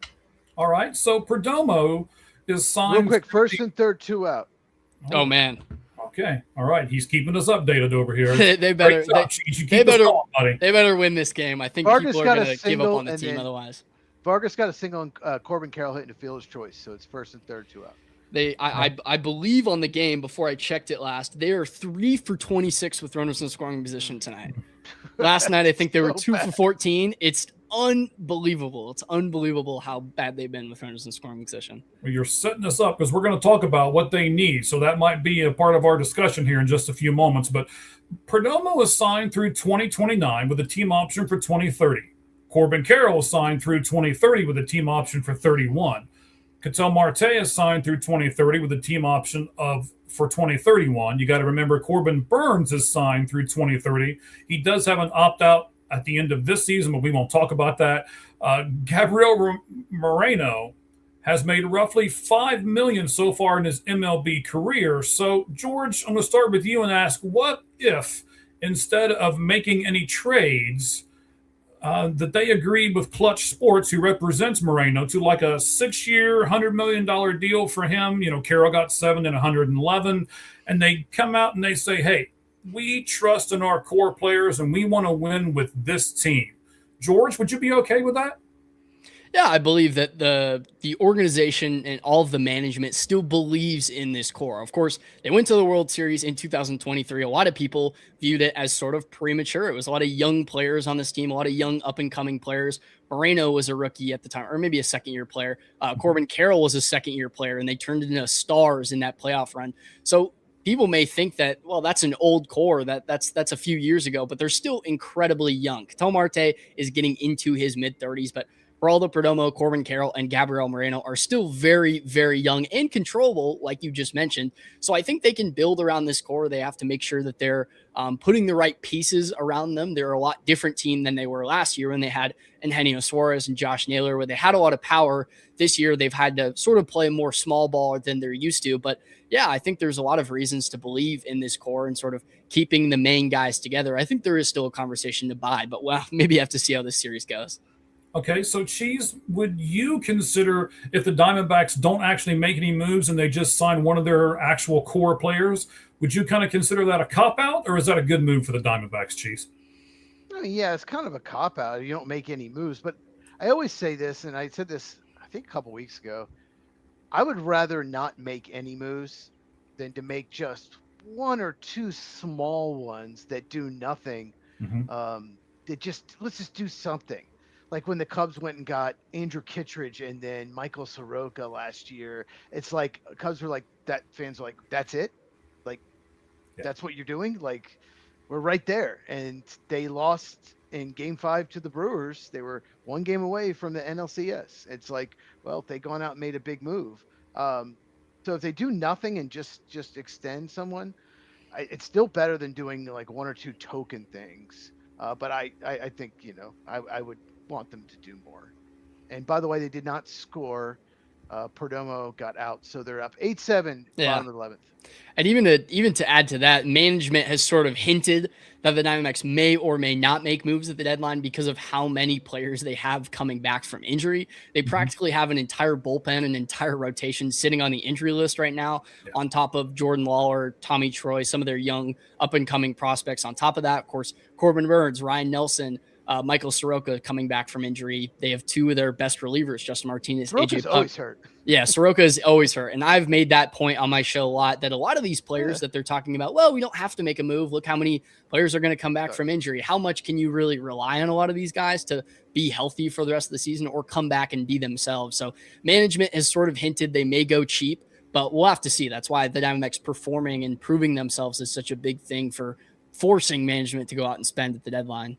All right. So Perdomo is signed. Real quick, first and third, 2 out. Oh man. Okay. All right. He's keeping us updated over here. they better win this game. I think Vargas people are going to give up on the team otherwise. Vargas got a single on Corbin Carroll hitting a fielder's choice, so it's first and third, 2 out. I believe on the game before I checked it last, they are 3 for 26 with runners in scoring position tonight. Last night, I think they were 2 for 14. It's unbelievable. It's unbelievable how bad they've been with runners in scoring position. Well, you're setting us up because we're going to talk about what they need. So that might be a part of our discussion here in just a few moments. But Perdomo is signed through 2029 with a team option for 2030. Corbin Carroll is signed through 2030 with a team option for 31. Ketel Marte is signed through 2030 with a team option for 2031. You got to remember Corbin Burns is signed through 2030. He does have an opt-out at the end of this season, but we won't talk about that. Gabriel Moreno has made roughly $5 million so far in his MLB career. So, George, I'm going to start with you and ask, what if, instead of making any trades, that they agreed with Clutch Sports, who represents Moreno, to like a 6-year, $100 million deal for him? Carroll got 7 and 111, and they come out and they say, hey, we trust in our core players and we want to win with this team. George, would you be okay with that? Yeah, I believe that the organization and all of the management still believes in this core. Of course, they went to the World Series in 2023. A lot of people viewed it as sort of premature. It was a lot of young players on this team, a lot of young up-and-coming players. Moreno was a rookie at the time, or maybe a second-year player. Corbin Carroll was a second-year player, and they turned into stars in that playoff run. So people may think that, well, that's an old core. That's a few years ago, but they're still incredibly young. Ketel Marte is getting into his mid-30s, but Geraldo Perdomo, Corbin Carroll, and Gabriel Moreno are still very, very young and controllable, like you just mentioned. So I think they can build around this core. They have to make sure that they're putting the right pieces around them. They're a lot different team than they were last year when they had Eugenio Suarez and Josh Naylor, where they had a lot of power. This year, they've had to sort of play more small ball than they're used to. But yeah, I think there's a lot of reasons to believe in this core and sort of keeping the main guys together. I think there is still a conversation to buy, but well, maybe you have to see how this series goes. Okay, so Cheez, would you consider if the Diamondbacks don't actually make any moves and they just sign one of their actual core players, would you kind of consider that a cop-out, or is that a good move for the Diamondbacks, Cheez? I mean, yeah, it's kind of a cop-out. You don't make any moves. But I always say this, and I said this, I think, a couple weeks ago. I would rather not make any moves than to make just one or two small ones that do nothing. Let's just do something. Like when the Cubs went and got Andrew Kittredge and then Michael Soroka last year, it's like Cubs were like, that fans were like, that's it? Like, that's what you're doing? Like, we're right there. And they lost in Game 5 to the Brewers. They were one game away from the NLCS. It's like, well, if they'd gone out and made a big move. So if they do nothing and just extend someone, it's still better than doing like one or two token things. But I think, I would want them to do more. And by the way, they did not score. Perdomo got out, so they're up 8-7, bottom of the 11th. And even to add to that, management has sort of hinted that the Diamondbacks may or may not make moves at the deadline because of how many players they have coming back from injury. They practically have an entire bullpen, an entire rotation sitting on the injury list right now, on top of Jordan Lawler, Tommy Troy, some of their young up-and-coming prospects. On top of that, of course, Corbin Burns, Ryan Nelson, Michael Soroka coming back from injury. They have two of their best relievers, Justin Martinez, Soroka's always hurt. Yeah, Soroka is always hurt. And I've made that point on my show a lot, that a lot of these players that they're talking about, well, we don't have to make a move. Look how many players are going to come back from injury. How much can you really rely on a lot of these guys to be healthy for the rest of the season or come back and be themselves? So management has sort of hinted they may go cheap, but we'll have to see. That's why the Diamondbacks performing and proving themselves is such a big thing for forcing management to go out and spend at the deadline.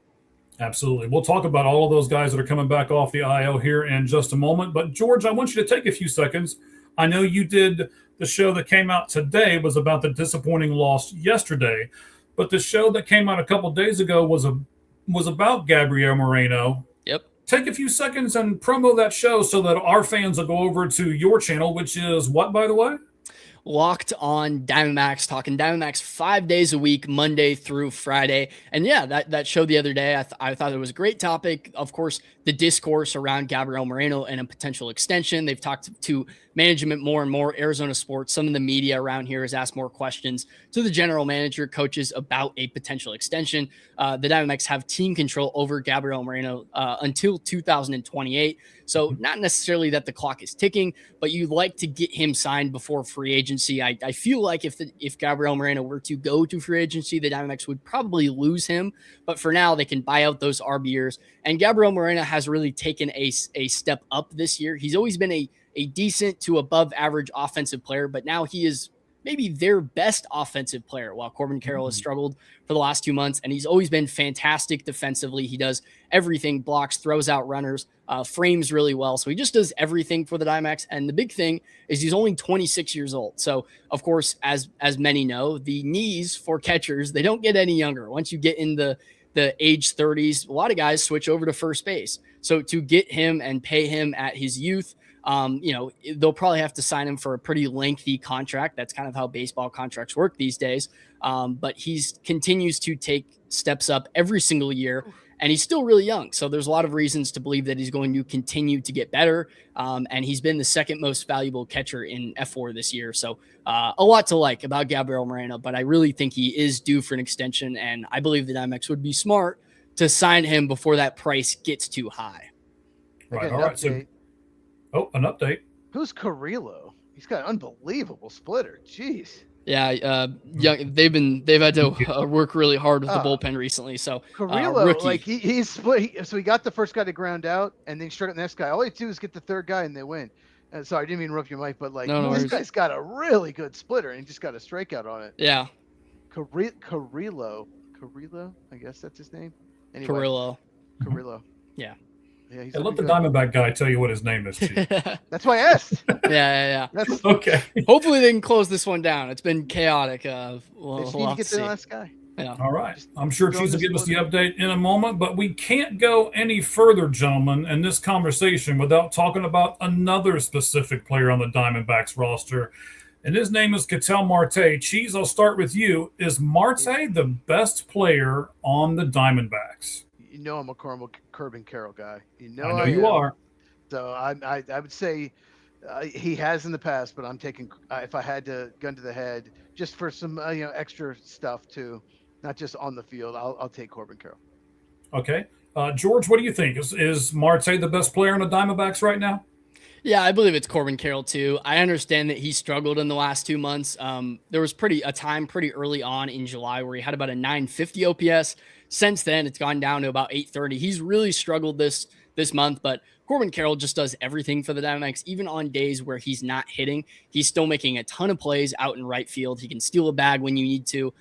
Absolutely. We'll talk about all of those guys that are coming back off the IL here in just a moment. But, George, I want you to take a few seconds. I know you did the show that came out today was about the disappointing loss yesterday. But the show that came out a couple days ago was about Gabriel Moreno. Yep. Take a few seconds and promo that show so that our fans will go over to your channel, which is what, by the way? Locked On Diamondbacks, talking Diamondbacks 5 days a week, Monday through Friday. And yeah, that show the other day, I thought it was a great topic. Of course, the discourse around Gabriel Moreno and a potential extension. They've talked to management more and more. Arizona sports, some of the media around here has asked more questions to the general manager, coaches about a potential extension. The Diamondbacks have team control over Gabriel Moreno until 2028. So not necessarily that the clock is ticking, but you'd like to get him signed before free agency. I feel like if Gabriel Moreno were to go to free agency, the Diamondbacks would probably lose him. But for now, they can buy out those RB years. And Gabriel Moreno has really taken a step up this year. He's always been a decent to above average offensive player, but now he is maybe their best offensive player, while Corbin Carroll has struggled for the last 2 months. And he's always been fantastic defensively. He does everything, blocks, throws out runners, frames really well. So he just does everything for the Diamondbacks. And the big thing is he's only 26 years old. So of course, as many know, the knees for catchers, they don't get any younger. Once you get in the age 30s, a lot of guys switch over to first base. So to get him and pay him at his youth, they'll probably have to sign him for a pretty lengthy contract. That's kind of how baseball contracts work these days. But he's continues to take steps up every single year, and he's still really young. So there's a lot of reasons to believe that he's going to continue to get better. And he's been the second most valuable catcher in F4 this year. So a lot to like about Gabriel Moreno, but I really think he is due for an extension. And I believe the Diamondbacks would be smart to sign him before that price gets too high. Right. All right. So, an update. Who's Carrillo? He's got an unbelievable splitter. Jeez. Yeah, they've had to work really hard with the bullpen recently. So Carrillo, rookie. like he's split. So he got the first guy to ground out, and then he struck out the next guy. All he had to do is get the third guy, and they win. Sorry, I didn't mean to interrupt your mic, but this guy's got a really good splitter, and he just got a strikeout on it. Yeah. Carrillo, I guess that's his name. Anyway, Carrillo. Carrillo. Yeah. Yeah, he's Hey, let the good. Diamondback guy tell you what his name is, Chief. That's why I asked. Yeah. That's Okay. Hopefully they can close this one down. It's been chaotic. They We'll just need to have get to the see. last guy. Yeah. All right. I'm sure throwing Cheez will this give us the order. update in a moment, but we can't go any further, gentlemen, in this conversation without talking about another specific player on the Diamondbacks roster, and his name is Ketel Marte. Cheez, I'll start with you. Is Marte the best player on the Diamondbacks? You know I'm a Corbin Carroll guy. You know I know I you am. are. So I would say he has in the past, but I'm taking if I had to gun to the head just for some extra stuff too, not just on the field. I'll take Corbin Carroll. Okay. George, what do you think? Is Marte the best player on the Diamondbacks right now? Yeah, I believe it's Corbin Carroll too. I understand that he struggled in the last 2 months. There was a time pretty early on in July where he had about a 950 OPS. Since then, it's gone down to about 830. He's really struggled this month, but Corbin Carroll just does everything for the Diamondbacks. Even on days where he's not hitting, he's still making a ton of plays out in right field. He can steal a bag when you need to.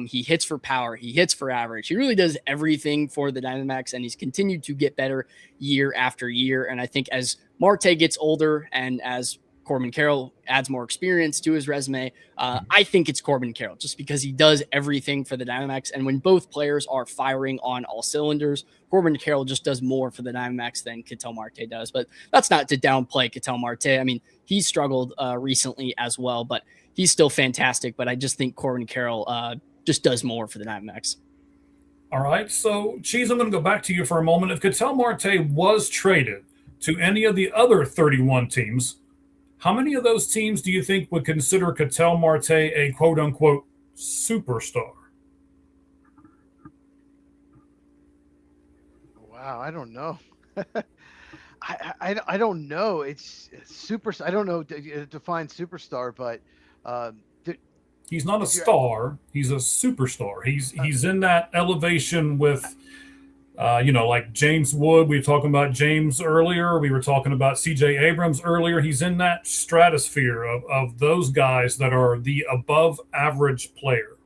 He hits for power. He hits for average. He really does everything for the Diamondbacks, and he's continued to get better year after year. And I think as Marte gets older and as Corbin Carroll adds more experience to his resume, I think it's Corbin Carroll just because he does everything for the Diamondbacks. And when both players are firing on all cylinders, Corbin Carroll just does more for the Diamondbacks than Ketel Marte does. But that's not to downplay Ketel Marte. I mean, he struggled recently as well, but he's still fantastic. But I just think Corbin Carroll just does more for the Diamondbacks. All right. So, Cheez, I'm going to go back to you for a moment. If Ketel Marte was traded to any of the other 31 teams, how many of those teams do you think would consider Ketel Marte a quote-unquote superstar? Wow, I don't know. I don't know. It's super. I don't know to define superstar, but he's not a star. He's a superstar. He's in that elevation with, like James Wood. We were talking about James earlier. We were talking about C.J. Abrams earlier. He's in that stratosphere of those guys that are the above average player.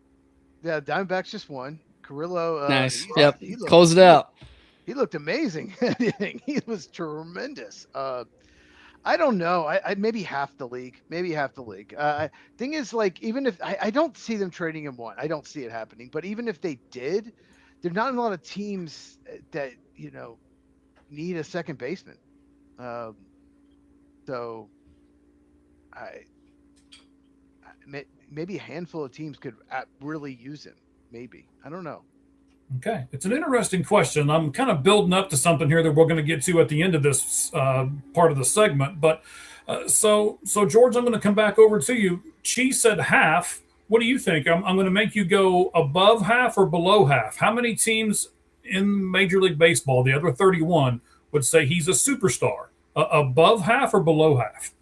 Yeah, Diamondbacks just won. Carrillo. Nice. Yep. Close it out. He looked amazing. He was tremendous. I don't know. I maybe half the league. Thing is, like, even if I don't see them trading him one, I don't see it happening. But even if they did, there's not a lot of teams that need a second baseman. So maybe a handful of teams could really use him. Maybe, I don't know. Okay. It's an interesting question. I'm kind of building up to something here that we're going to get to at the end of this part of the segment. But so George, I'm going to come back over to you. Cheez said half. What do you think? I'm going to make you go above half or below half. How many teams in Major League Baseball, the other 31, would say he's a superstar? Above half or below half?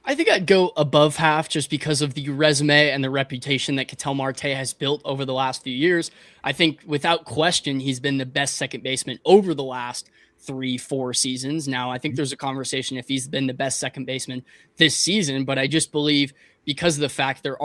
I think I'd go above half just because of the resume and the reputation that Ketel Marte has built over the last few years. I think without question, he's been the best second baseman over the last 3-4 seasons. Now, I think there's a conversation if he's been the best second baseman this season, but I just believe because of the fact there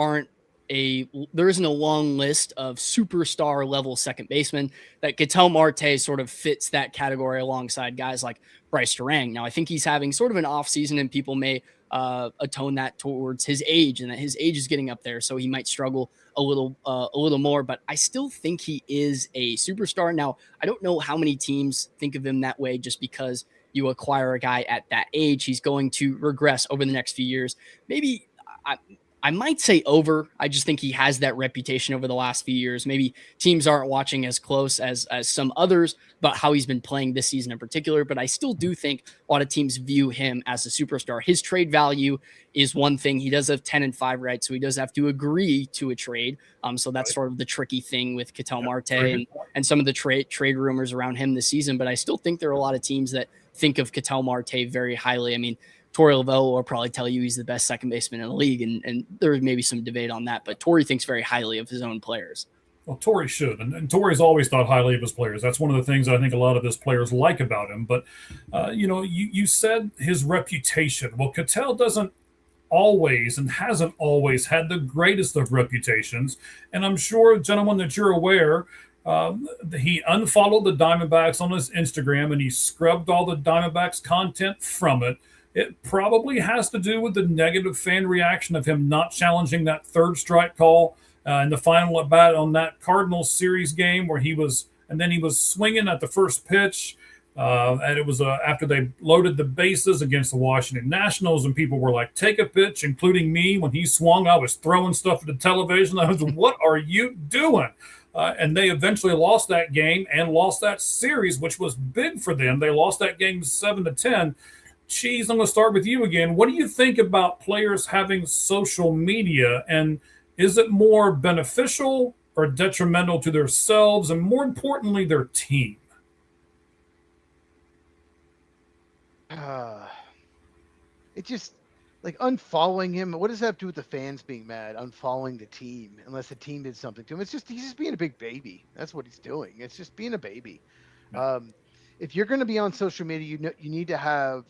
isn't a long list of superstar level second basemen, that Ketel Marte sort of fits that category alongside guys like Bryce Durang. Now, I think he's having sort of an off season, and people may atone that towards his age, and that his age is getting up there, so he might struggle a little more. But I still think he is a superstar. Now, I don't know how many teams think of him that way just because you acquire a guy at that age. He's going to regress over the next few years. Maybe I might say over. I just think he has that reputation over the last few years. Maybe teams aren't watching as close as some others about how he's been playing this season in particular, but I still do think a lot of teams view him as a superstar. His trade value is one thing. He does have 10-5 rights, so he does have to agree to a trade. So that's sort of the tricky thing with Ketel Marte and some of the trade rumors around him this season. But I still think there are a lot of teams that think of Ketel Marte very highly. I mean, Torey Lovullo will probably tell you he's the best second baseman in the league, and there may be some debate on that, but Torey thinks very highly of his own players. Well, Torey should, and Torey's always thought highly of his players. That's one of the things I think a lot of his players like about him. But, you said his reputation. Well, Ketel doesn't always and hasn't always had the greatest of reputations. And I'm sure, gentlemen, that you're aware, he unfollowed the Diamondbacks on his Instagram and he scrubbed all the Diamondbacks content from it. It probably has to do with the negative fan reaction of him not challenging that third strike call in the final at bat on that Cardinals series game where he was swinging at the first pitch. And it was after they loaded the bases against the Washington Nationals, and people were like, take a pitch, including me. When he swung, I was throwing stuff at the television. I was, what are you doing? And they eventually lost that game and lost that series, which was big for them. They lost that game 7-10. Cheez, I'm going to start with you again. What do you think about players having social media, and is it more beneficial or detrimental to themselves and, more importantly, their team? It just, like, unfollowing him, what does that have to do with the fans being mad? Unfollowing the team, unless the team did something to him. He's just being a big baby. That's what he's doing. It's just being a baby. If you're going to be on social media, you need to have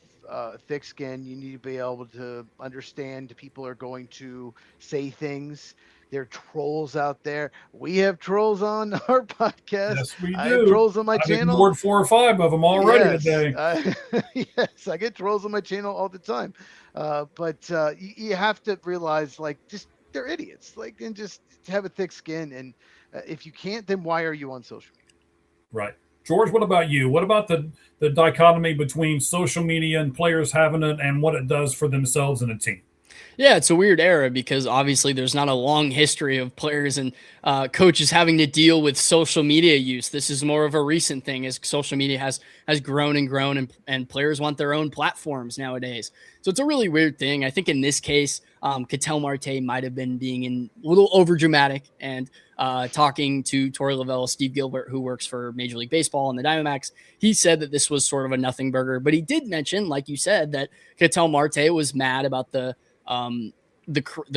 thick skin. You need to be able to understand people are going to say things. There are trolls out there. We have trolls on our podcast. Yes, we do. I have trolls on my channel. I've ignored 4 or 5 of them already today. Yes, I get trolls on my channel all the time. But you have to realize, like, just they're idiots. Like, and just have a thick skin. And if you can't, then why are you on social media? Right. George, what about you? What about the dichotomy between social media and players having it and what it does for themselves and a team? Yeah, it's a weird era because obviously there's not a long history of players and coaches having to deal with social media use. This is more of a recent thing as social media has grown and grown, and players want their own platforms nowadays. So it's a really weird thing. I think in this case, Ketel Marte might have been being a little overdramatic and talking to Torey Lovullo, Steve Gilbert, who works for Major League Baseball and the Diamondbacks. He said that this was sort of a nothing burger, but he did mention, like you said, that Ketel Marte was mad about the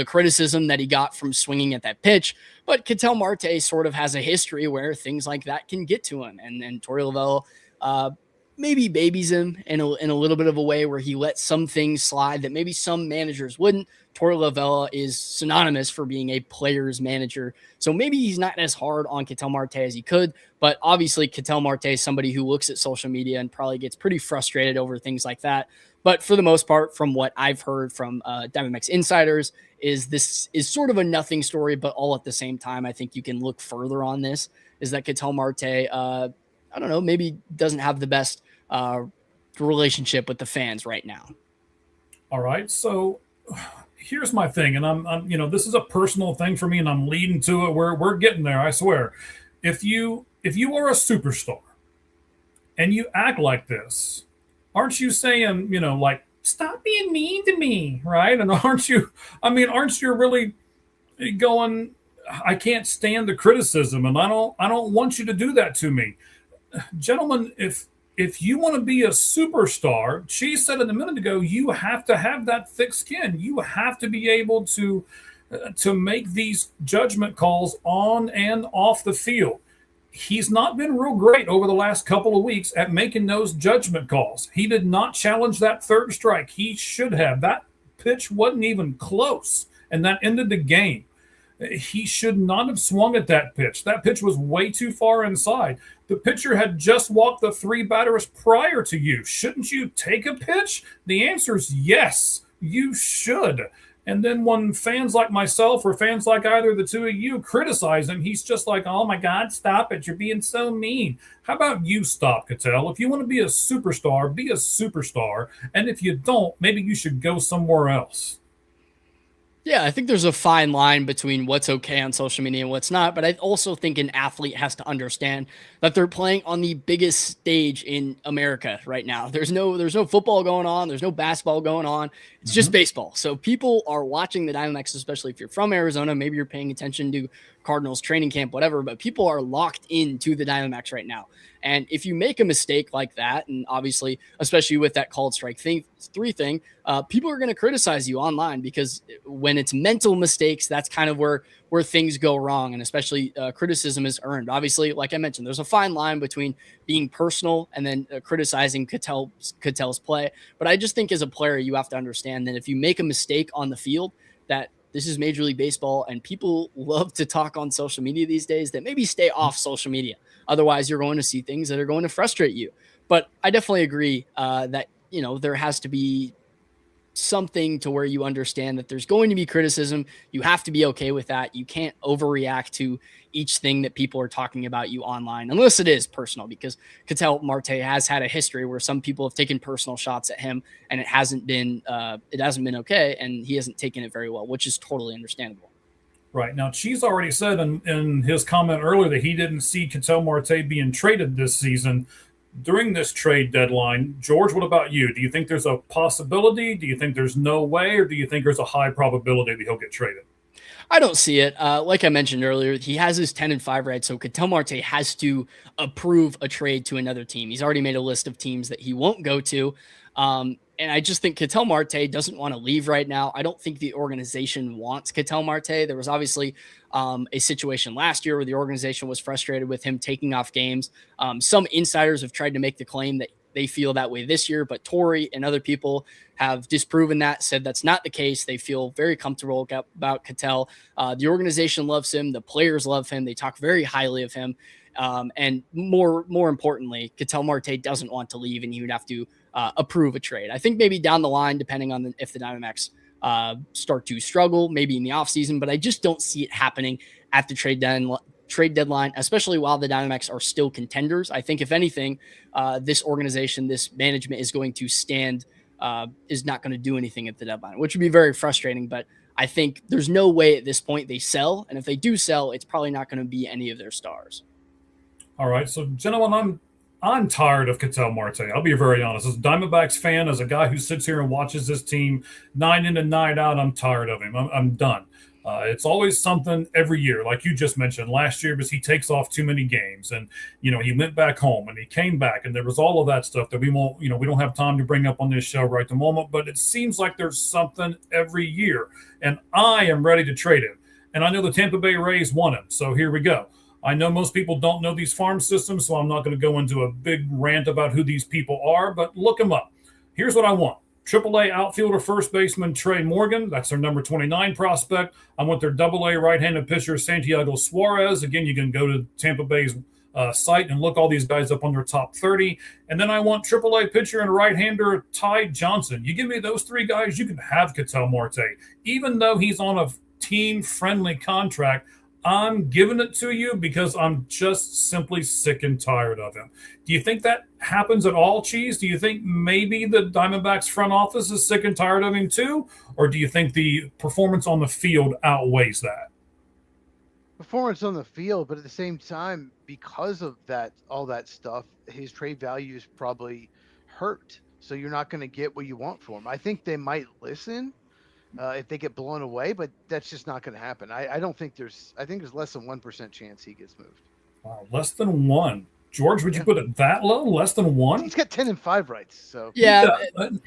criticism that he got from swinging at that pitch. But Ketel Marte sort of has a history where things like that can get to him. And Torey Lovullo maybe babies him in a little bit of a way where he lets some things slide that maybe some managers wouldn't. Torey Lovullo is synonymous for being a player's manager. So maybe he's not as hard on Ketel Marte as he could. But obviously Ketel Marte is somebody who looks at social media and probably gets pretty frustrated over things like that. But for the most part, from what I've heard from Diamondbacks insiders, this is sort of a nothing story, but all at the same time, I think you can look further on this, is that Ketel Marte, I don't know, maybe doesn't have the best relationship with the fans right now. All right. So here's my thing. And I'm this is a personal thing for me and I'm leading to it. We're getting there. I swear. If you are a superstar and you act like this, aren't you saying, like, stop being mean to me, right? And aren't you really going, I can't stand the criticism and I don't want you to do that to me. Gentlemen, if you want to be a superstar, Cheez said it a minute ago, you have to have that thick skin. You have to be able to make these judgment calls on and off the field. He's not been real great over the last couple of weeks at making those judgment calls. He did not challenge that third strike. He should have. That pitch wasn't even close, and that ended the game. He should not have swung at that pitch. That pitch was way too far inside. The pitcher had just walked the 3 batters prior to you. Shouldn't you take a pitch? The answer is yes, you should. And then when fans like myself or fans like either of the two of you criticize him, he's just like, oh, my God, stop it. You're being so mean. How about you stop, Ketel? If you want to be a superstar, be a superstar. And if you don't, maybe you should go somewhere else. Yeah, I think there's a fine line between what's okay on social media and what's not. But I also think an athlete has to understand that they're playing on the biggest stage in America right now. There's no football going on. There's no basketball going on. It's just baseball. So people are watching the Diamondbacks, especially if you're from Arizona. Maybe you're paying attention to Cardinals training camp, whatever. But people are locked into the Diamondbacks right now. And if you make a mistake like that, and obviously, especially with that called strike 3 thing, people are going to criticize you online, because when it's mental mistakes, that's kind of where things go wrong. And especially criticism is earned. Obviously, like I mentioned, there's a fine line between being personal and then criticizing Ketel's play. But I just think as a player, you have to understand that if you make a mistake on the field, that this is Major League Baseball, and people love to talk on social media these days, that maybe stay off social media. Otherwise, you're going to see things that are going to frustrate you. But I definitely agree that, there has to be something to where you understand that there's going to be criticism. You have to be okay with that. You can't overreact to each thing that people are talking about you online, unless it is personal, because Ketel Marte has had a history where some people have taken personal shots at him, and it hasn't been okay. And he hasn't taken it very well, which is totally understandable. Right. Now, Cheez already said in his comment earlier that he didn't see Ketel Marte being traded this season. During this trade deadline, George, what about you? Do you think there's a possibility? Do you think there's no way? Or do you think there's a high probability that he'll get traded? I don't see it. Like I mentioned earlier, he has his 10-5 right, so Ketel Marte has to approve a trade to another team. He's already made a list of teams that he won't go to. And I just think Ketel Marte doesn't want to leave right now. I don't think the organization wants Ketel Marte. There was obviously a situation last year where the organization was frustrated with him taking off games. Some insiders have tried to make the claim that they feel that way this year, but Torrey and other people have disproven that, said that's not the case. They feel very comfortable about Ketel. The organization loves him. The players love him. They talk very highly of him. And more importantly, Ketel Marte doesn't want to leave, and he would have to approve a trade. I think maybe down the line, depending on if the Diamondbacks start to struggle, maybe in the offseason, but I just don't see it happening at the trade deadline, especially while the Diamondbacks are still contenders. I think if anything, this organization, this management is going to is not going to do anything at the deadline, which would be very frustrating. But I think there's no way at this point they sell. And if they do sell, it's probably not going to be any of their stars. All right. So, gentlemen, I'm tired of Ketel Marte. I'll be very honest. As a Diamondbacks fan, as a guy who sits here and watches this team night in and night out, I'm tired of him. I'm done. It's always something every year, like you just mentioned. Last year was he takes off too many games, and he went back home and he came back, and there was all of that stuff that we don't have time to bring up on this show right at the moment. But it seems like there's something every year, and I am ready to trade him. And I know the Tampa Bay Rays want him, so here we go. I know most people don't know these farm systems, so I'm not going to go into a big rant about who these people are, but look them up. Here's what I want. AAA outfielder first baseman Trey Morgan. That's their number 29 prospect. I want their AA right-handed pitcher Santiago Suarez. Again, you can go to Tampa Bay's site and look all these guys up on their top 30. And then I want AAA pitcher and right-hander Ty Johnson. You give me those three guys, you can have Ketel Marte. Even though he's on a team-friendly contract, I'm giving it to you because I'm just simply sick and tired of him. Do you think that happens at all, Cheez? Do you think maybe the Diamondbacks front office is sick and tired of him too? Or do you think the performance on the field outweighs that? Performance on the field, but at the same time, because of that, all that stuff, his trade value is probably hurt. So you're not going to get what you want for him. I think they might listen if they get blown away, but that's just not going to happen. I think there's less than 1% chance he gets moved. Wow, less than 1. George, would you put it that low? Less than 1? He's got 10-5 rights. So yeah,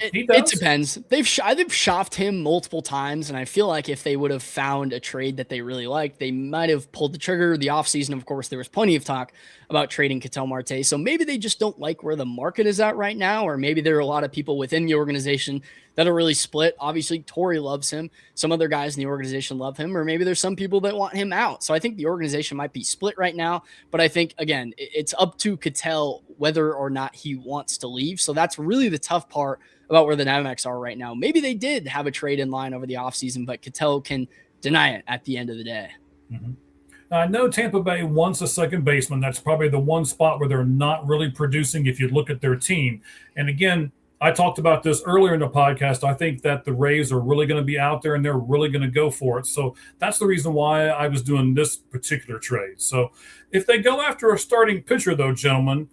it depends. They've shopped him multiple times, and I feel like if they would have found a trade that they really liked, they might have pulled the trigger. The offseason, of course, there was plenty of talk about trading Ketel Marte. So maybe they just don't like where the market is at right now, or maybe there are a lot of people within the organization that are really split. Obviously, Torrey loves him. Some other guys in the organization love him, or maybe there's some people that want him out. So I think the organization might be split right now. But I think, again, it's up to Ketel whether or not he wants to leave. So that's really the tough part about where the Diamondbacks are right now. Maybe they did have a trade in line over the offseason, but Ketel can deny it at the end of the day. Mm-hmm. Now, I know Tampa Bay wants a second baseman. That's probably the one spot where they're not really producing if you look at their team. And again, I talked about this earlier in the podcast. I think that the Rays are really going to be out there and they're really going to go for it. So that's the reason why I was doing this particular trade. So if they go after a starting pitcher, though, gentlemen,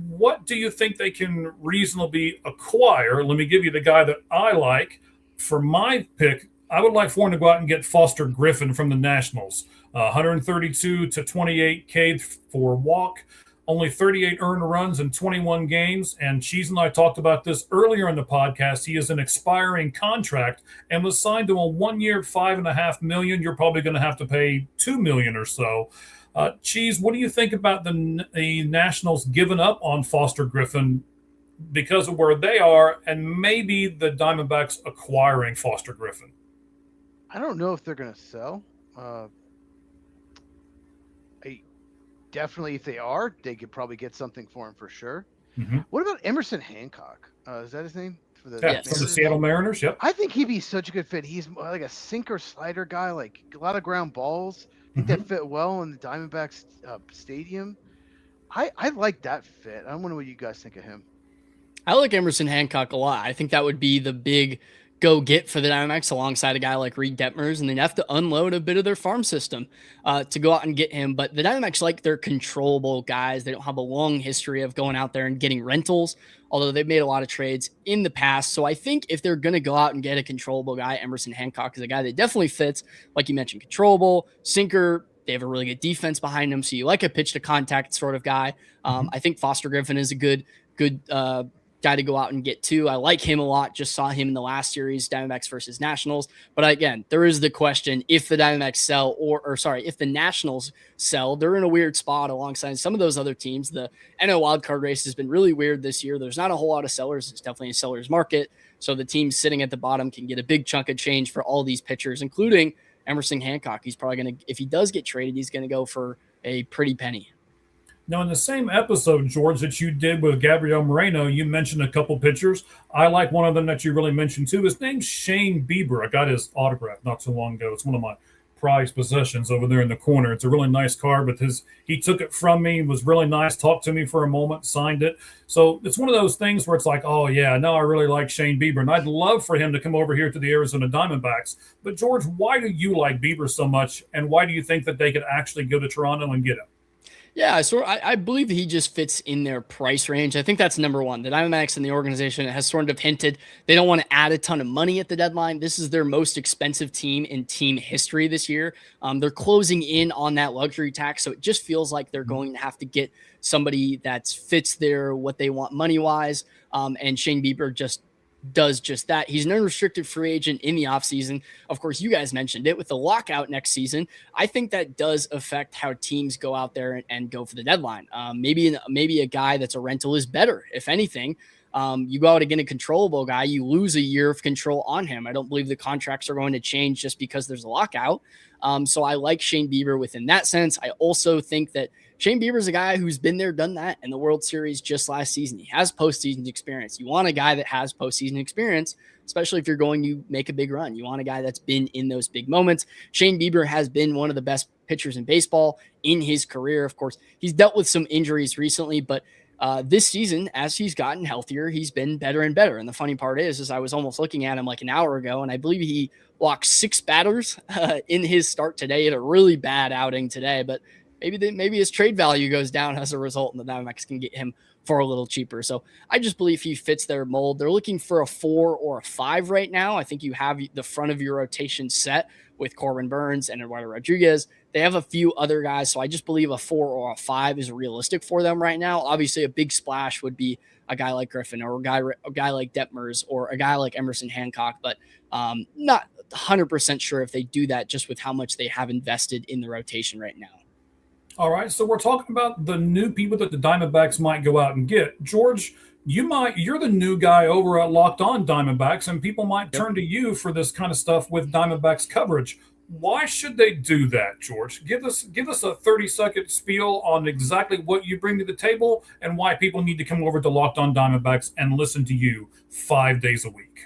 what do you think they can reasonably acquire? Let me give you the guy that I like. For my pick, I would like for him to go out and get Foster Griffin from the Nationals. 132 to 28K for walk. only 38 earned runs in 21 games. And Cheez and I talked about this earlier in the podcast. He is an expiring contract and was signed to a 1 year, $5.5 million. You're probably going to have to pay $2 million or so. Cheez, what do you think about the Nationals giving up on Foster Griffin because of where they are, and maybe the Diamondbacks acquiring Foster Griffin? I don't know if they're going to sell. Definitely, if they are, they could probably get something for him for sure. Mm-hmm. What about Emerson Hancock? Is that his name? From the Seattle Mariners, yep. I think he'd be such a good fit. He's like a sinker slider guy, like a lot of ground balls. I think that fit well in the Diamondbacks stadium. I like that fit. I wonder what you guys think of him. I like Emerson Hancock a lot. I think that would be the big go get for the Diamondbacks alongside a guy like Reed Detmers, and they'd have to unload a bit of their farm system to go out and get him. But the Diamondbacks like their controllable guys. They don't have a long history of going out there and getting rentals, although they've made a lot of trades in the past. So I think if they're going to go out and get a controllable guy, Emerson Hancock is a guy that definitely fits, like you mentioned, controllable, sinker. They have a really good defense behind him. So you like a pitch to contact sort of guy. I think Foster Griffin is a good guy to go out and get too. I like him a lot. Just saw him in the last series, Diamondbacks versus Nationals. But again, there is the question, if the Diamondbacks sell if the Nationals sell, they're in a weird spot alongside some of those other teams. The NL wildcard race has been really weird this year. There's not a whole lot of sellers. It's definitely a seller's market. So the team sitting at the bottom can get a big chunk of change for all these pitchers, including Emerson Hancock. He's probably going to, if he does get traded, he's going to go for a pretty penny. Now, in the same episode, George, that you did with Gabriel Moreno, you mentioned a couple pitchers. I like one of them that you really mentioned, too. His name's Shane Bieber. I got his autograph not too long ago. It's one of my prized possessions over there in the corner. It's a really nice card, but he took it from me, was really nice, talked to me for a moment, signed it. So it's one of those things where it's like, oh, yeah, now I really like Shane Bieber, and I'd love for him to come over here to the Arizona Diamondbacks. But, George, why do you like Bieber so much, and why do you think that they could actually go to Toronto and get him? Yeah, so I believe he just fits in their price range. I think that's number one. The Diamondbacks and the organization has sort of hinted they don't want to add a ton of money at the deadline. This is their most expensive team in team history this year. They're closing in on that luxury tax, so it just feels like they're going to have to get somebody that fits what they want money-wise, and Shane Bieber just does just that. He's an unrestricted free agent in the offseason. Of course, you guys mentioned it with the lockout next season. I think that does affect how teams go out there and go for the deadline. Maybe a guy that's a rental is better. If anything, you go out again, a controllable guy, you lose a year of control on him. I don't believe the contracts are going to change just because there's a lockout. So I like Shane Bieber within that sense. I also think that Shane Bieber is a guy who's been there, done that in the World Series just last season. He has postseason experience. You want a guy that has postseason experience, especially if you're going to make a big run. You want a guy that's been in those big moments. Shane Bieber has been one of the best pitchers in baseball in his career. Of course, he's dealt with some injuries recently, but this season, as he's gotten healthier, he's been better and better. And the funny part is I was almost looking at him like an hour ago, and I believe he walked 6 batters in his start today. He had a really bad outing today, but maybe his trade value goes down as a result, and the Diamondbacks can get him for a little cheaper. So I just believe he fits their mold. They're looking for a 4 or a 5 right now. I think you have the front of your rotation set with Corbin Burns and Eduardo Rodriguez. They have a few other guys, so I just believe a 4 or a 5 is realistic for them right now. Obviously, a big splash would be a guy like Griffin or a guy like Detmers or a guy like Emerson Hancock, but not 100% sure if they do that just with how much they have invested in the rotation right now. All right, so we're talking about the new people that the Diamondbacks might go out and get. George, you're the new guy over at Locked On Diamondbacks, and people might turn to you for this kind of stuff with Diamondbacks coverage. Why should they do that, George? Give us a 30-second spiel on exactly what you bring to the table and why people need to come over to Locked On Diamondbacks and listen to you 5 days a week.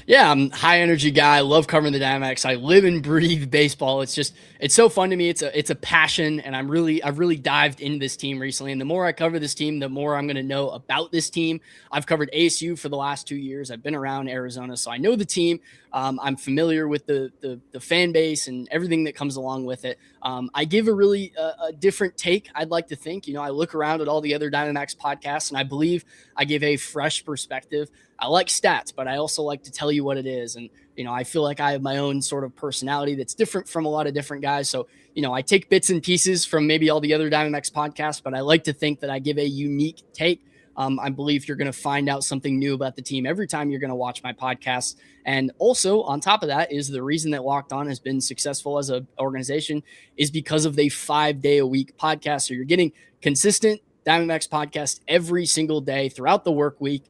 Yeah, I'm a high energy guy. I love covering the Diamondbacks. I live and breathe baseball. It's so fun to me. It's a passion, and I've really dived into this team recently. And the more I cover this team, the more I'm going to know about this team. I've covered ASU for the last 2 years. I've been around Arizona, so I know the team. I'm familiar with the fan base and everything that comes along with it. I give a really a different take, I'd like to think. I look around at all the other Diamondbacks podcasts, and I believe I give a fresh perspective. I like stats, but I also like to tell you you what it is. And, I feel like I have my own sort of personality that's different from a lot of different guys. So, I take bits and pieces from maybe all the other Diamondbacks podcasts, but I like to think that I give a unique take. I believe you're going to find out something new about the team every time you're going to watch my podcast. And also on top of that is the reason that Locked On has been successful as an organization is because of the 5-day-a-week podcast. So you're getting consistent Diamondbacks podcast every single day throughout the work week.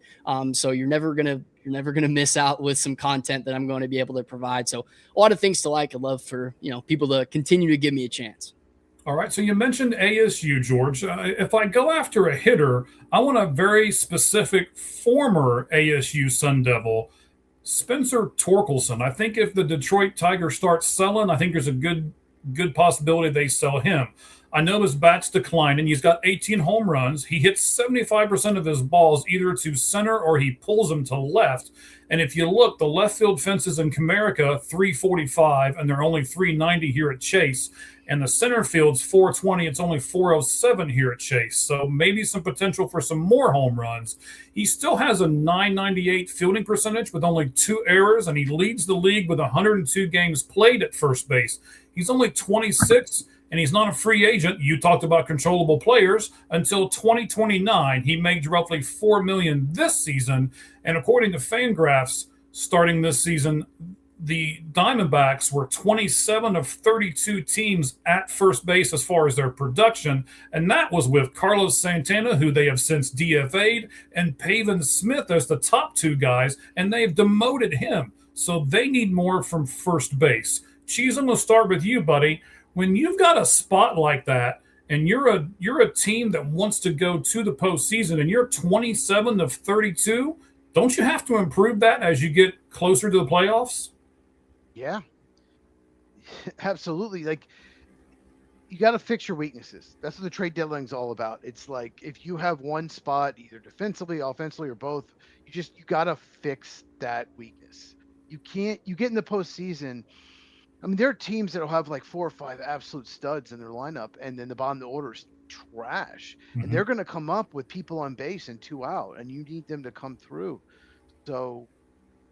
So you're never going to miss out with some content that I'm going to be able to provide. So a lot of things to like. I'd love for, people to continue to give me a chance. All right, so you mentioned ASU, George. If I go after a hitter, I want a very specific former ASU Sun Devil, Spencer Torkelson. I think if the Detroit Tigers start selling, I think there's a good possibility they sell him. I know his bat's declining. He's got 18 home runs. He hits 75% of his balls either to center or he pulls them to left. And if you look, the left field fences in Comerica, 345, and they're only 390 here at Chase. And the center field's 420. It's only 407 here at Chase. So maybe some potential for some more home runs. He still has a 998 fielding percentage with only 2 errors, and he leads the league with 102 games played at first base. He's only 26, and he's not a free agent. You talked about controllable players until 2029. He made roughly $4 million this season. And according to Fangraphs, starting this season, the Diamondbacks were 27 of 32 teams at first base as far as their production, and that was with Carlos Santana, who they have since DFA'd, and Pavin Smith as the top 2 guys, and they've demoted him. So they need more from first base. Cheez, I'm going to start with you, buddy. When you've got a spot like that, and you're a team that wants to go to the postseason, and you're 27 of 32, don't you have to improve that as you get closer to the playoffs? Yeah, absolutely. Like, you got to fix your weaknesses. That's what the trade deadline is all about. It's like, if you have one spot, either defensively, offensively, or both, you got to fix that weakness. You get in the postseason. I mean, there are teams that will have like 4 or 5 absolute studs in their lineup, and then the bottom of the order is trash. Mm-hmm. And they're going to come up with people on base and 2 out, and you need them to come through. So,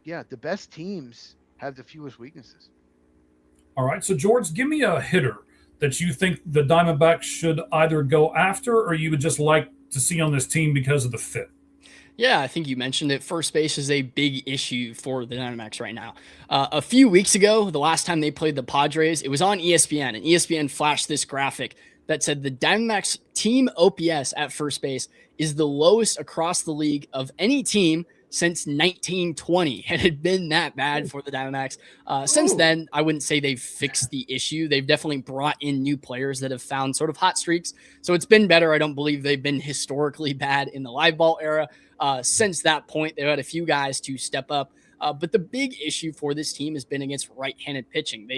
yeah, the best teams have the fewest weaknesses. All right. So, George, give me a hitter that you think the Diamondbacks should either go after or you would just like to see on this team because of the fit. Yeah, I think you mentioned it. First base is a big issue for the Diamondbacks right now. A few weeks ago, the last time they played the Padres, it was on ESPN, and ESPN flashed this graphic that said the Diamondbacks team OPS at first base is the lowest across the league of any team since 1920. It had been that bad for the Diamondbacks. Since then, I wouldn't say they've fixed the issue. They've definitely brought in new players that have found sort of hot streaks. So it's been better. I don't believe they've been historically bad in the live ball era. Since that point, they've had a few guys to step up. But the big issue for this team has been against right-handed pitching.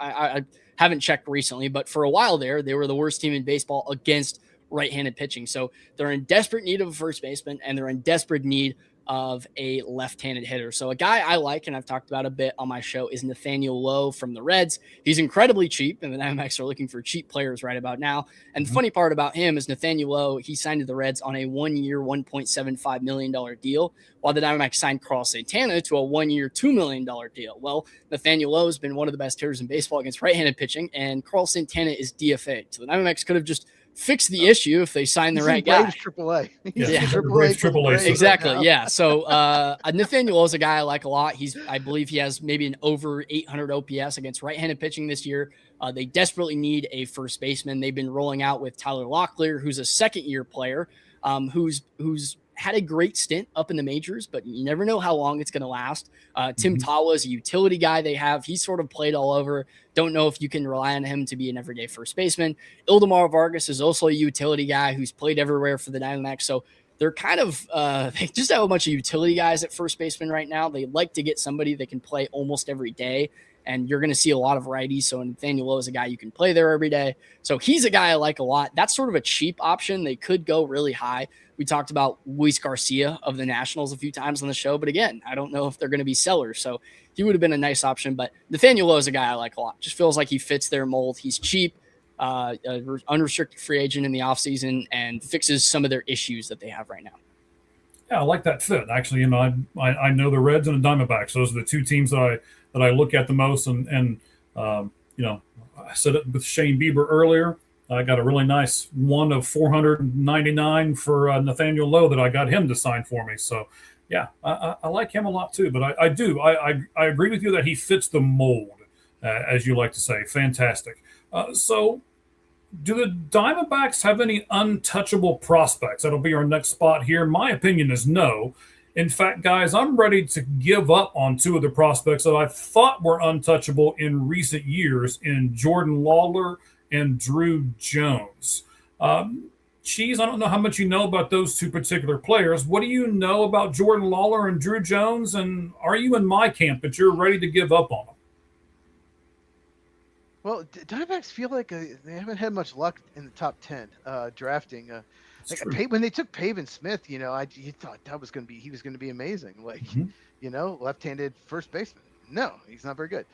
I haven't checked recently, but for a while there, they were the worst team in baseball against right-handed pitching. So they're in desperate need of a first baseman, and they're in desperate need of a left-handed hitter. So a guy I like, and I've talked about a bit on my show, is Nathaniel Lowe from the Reds. He's incredibly cheap, and the Diamondbacks are looking for cheap players right about now. And the funny part about him is Nathaniel Lowe, he signed to the Reds on a 1-year, $1.75 million deal, while the Diamondbacks signed Carlos Santana to a 1-year, $2 million deal. Well, Nathaniel Lowe has been one of the best hitters in baseball against right-handed pitching, and Carlos Santana is DFA'd. So the Diamondbacks could have just fix the issue if they sign the right guy. AAA. AAA. Exactly. Right, yeah. So Nathaniel is a guy I like a lot. I believe he has maybe an over 800 OPS against right-handed pitching this year. They desperately need a first baseman. They've been rolling out with Tyler Locklear, who's a second-year player, who's had a great stint up in the majors, but you never know how long it's going to last. Tim Tawa is a utility guy they have. He's sort of played all over. Don't know if you can rely on him to be an everyday first baseman. Ildemar Vargas is also a utility guy who's played everywhere for the Diamondbacks. So they're kind of they just have a bunch of utility guys at first baseman right now. They like to get somebody that can play almost every day, and you're going to see a lot of righties. So Nathaniel Lowe is a guy you can play there every day. So he's a guy I like a lot. That's sort of a cheap option. They could go really high. We talked about Luis Garcia of the Nationals a few times on the show, but again, I don't know if they're going to be sellers. So he would have been a nice option, but Nathaniel Lowe is a guy I like a lot. Just feels like he fits their mold. He's cheap, unrestricted free agent in the offseason, and fixes some of their issues that they have right now. Yeah, I like that fit. Actually, I know the Reds and the Diamondbacks. Those are the two teams that I look at the most. And I said it with Shane Bieber earlier. I got a really nice one of 499 for Nathaniel Lowe that I got him to sign for me. So, yeah, I like him a lot too. But I agree with you that he fits the mold, as you like to say. Fantastic. So, do the Diamondbacks have any untouchable prospects? That'll be our next spot here. My opinion is no. In fact, guys, I'm ready to give up on two of the prospects that I thought were untouchable in recent years in Jordan Lawler and Drew Jones. Cheez, I don't know how much you know about those two particular players. What do you know about Jordan Lawler and Drew Jones? And are you in my camp that you're ready to give up on them? Well, Diamondbacks feel like they haven't had much luck in the top 10 drafting. When they took Pavin Smith, you thought he was going to be amazing. Left-handed first baseman. No, he's not very good.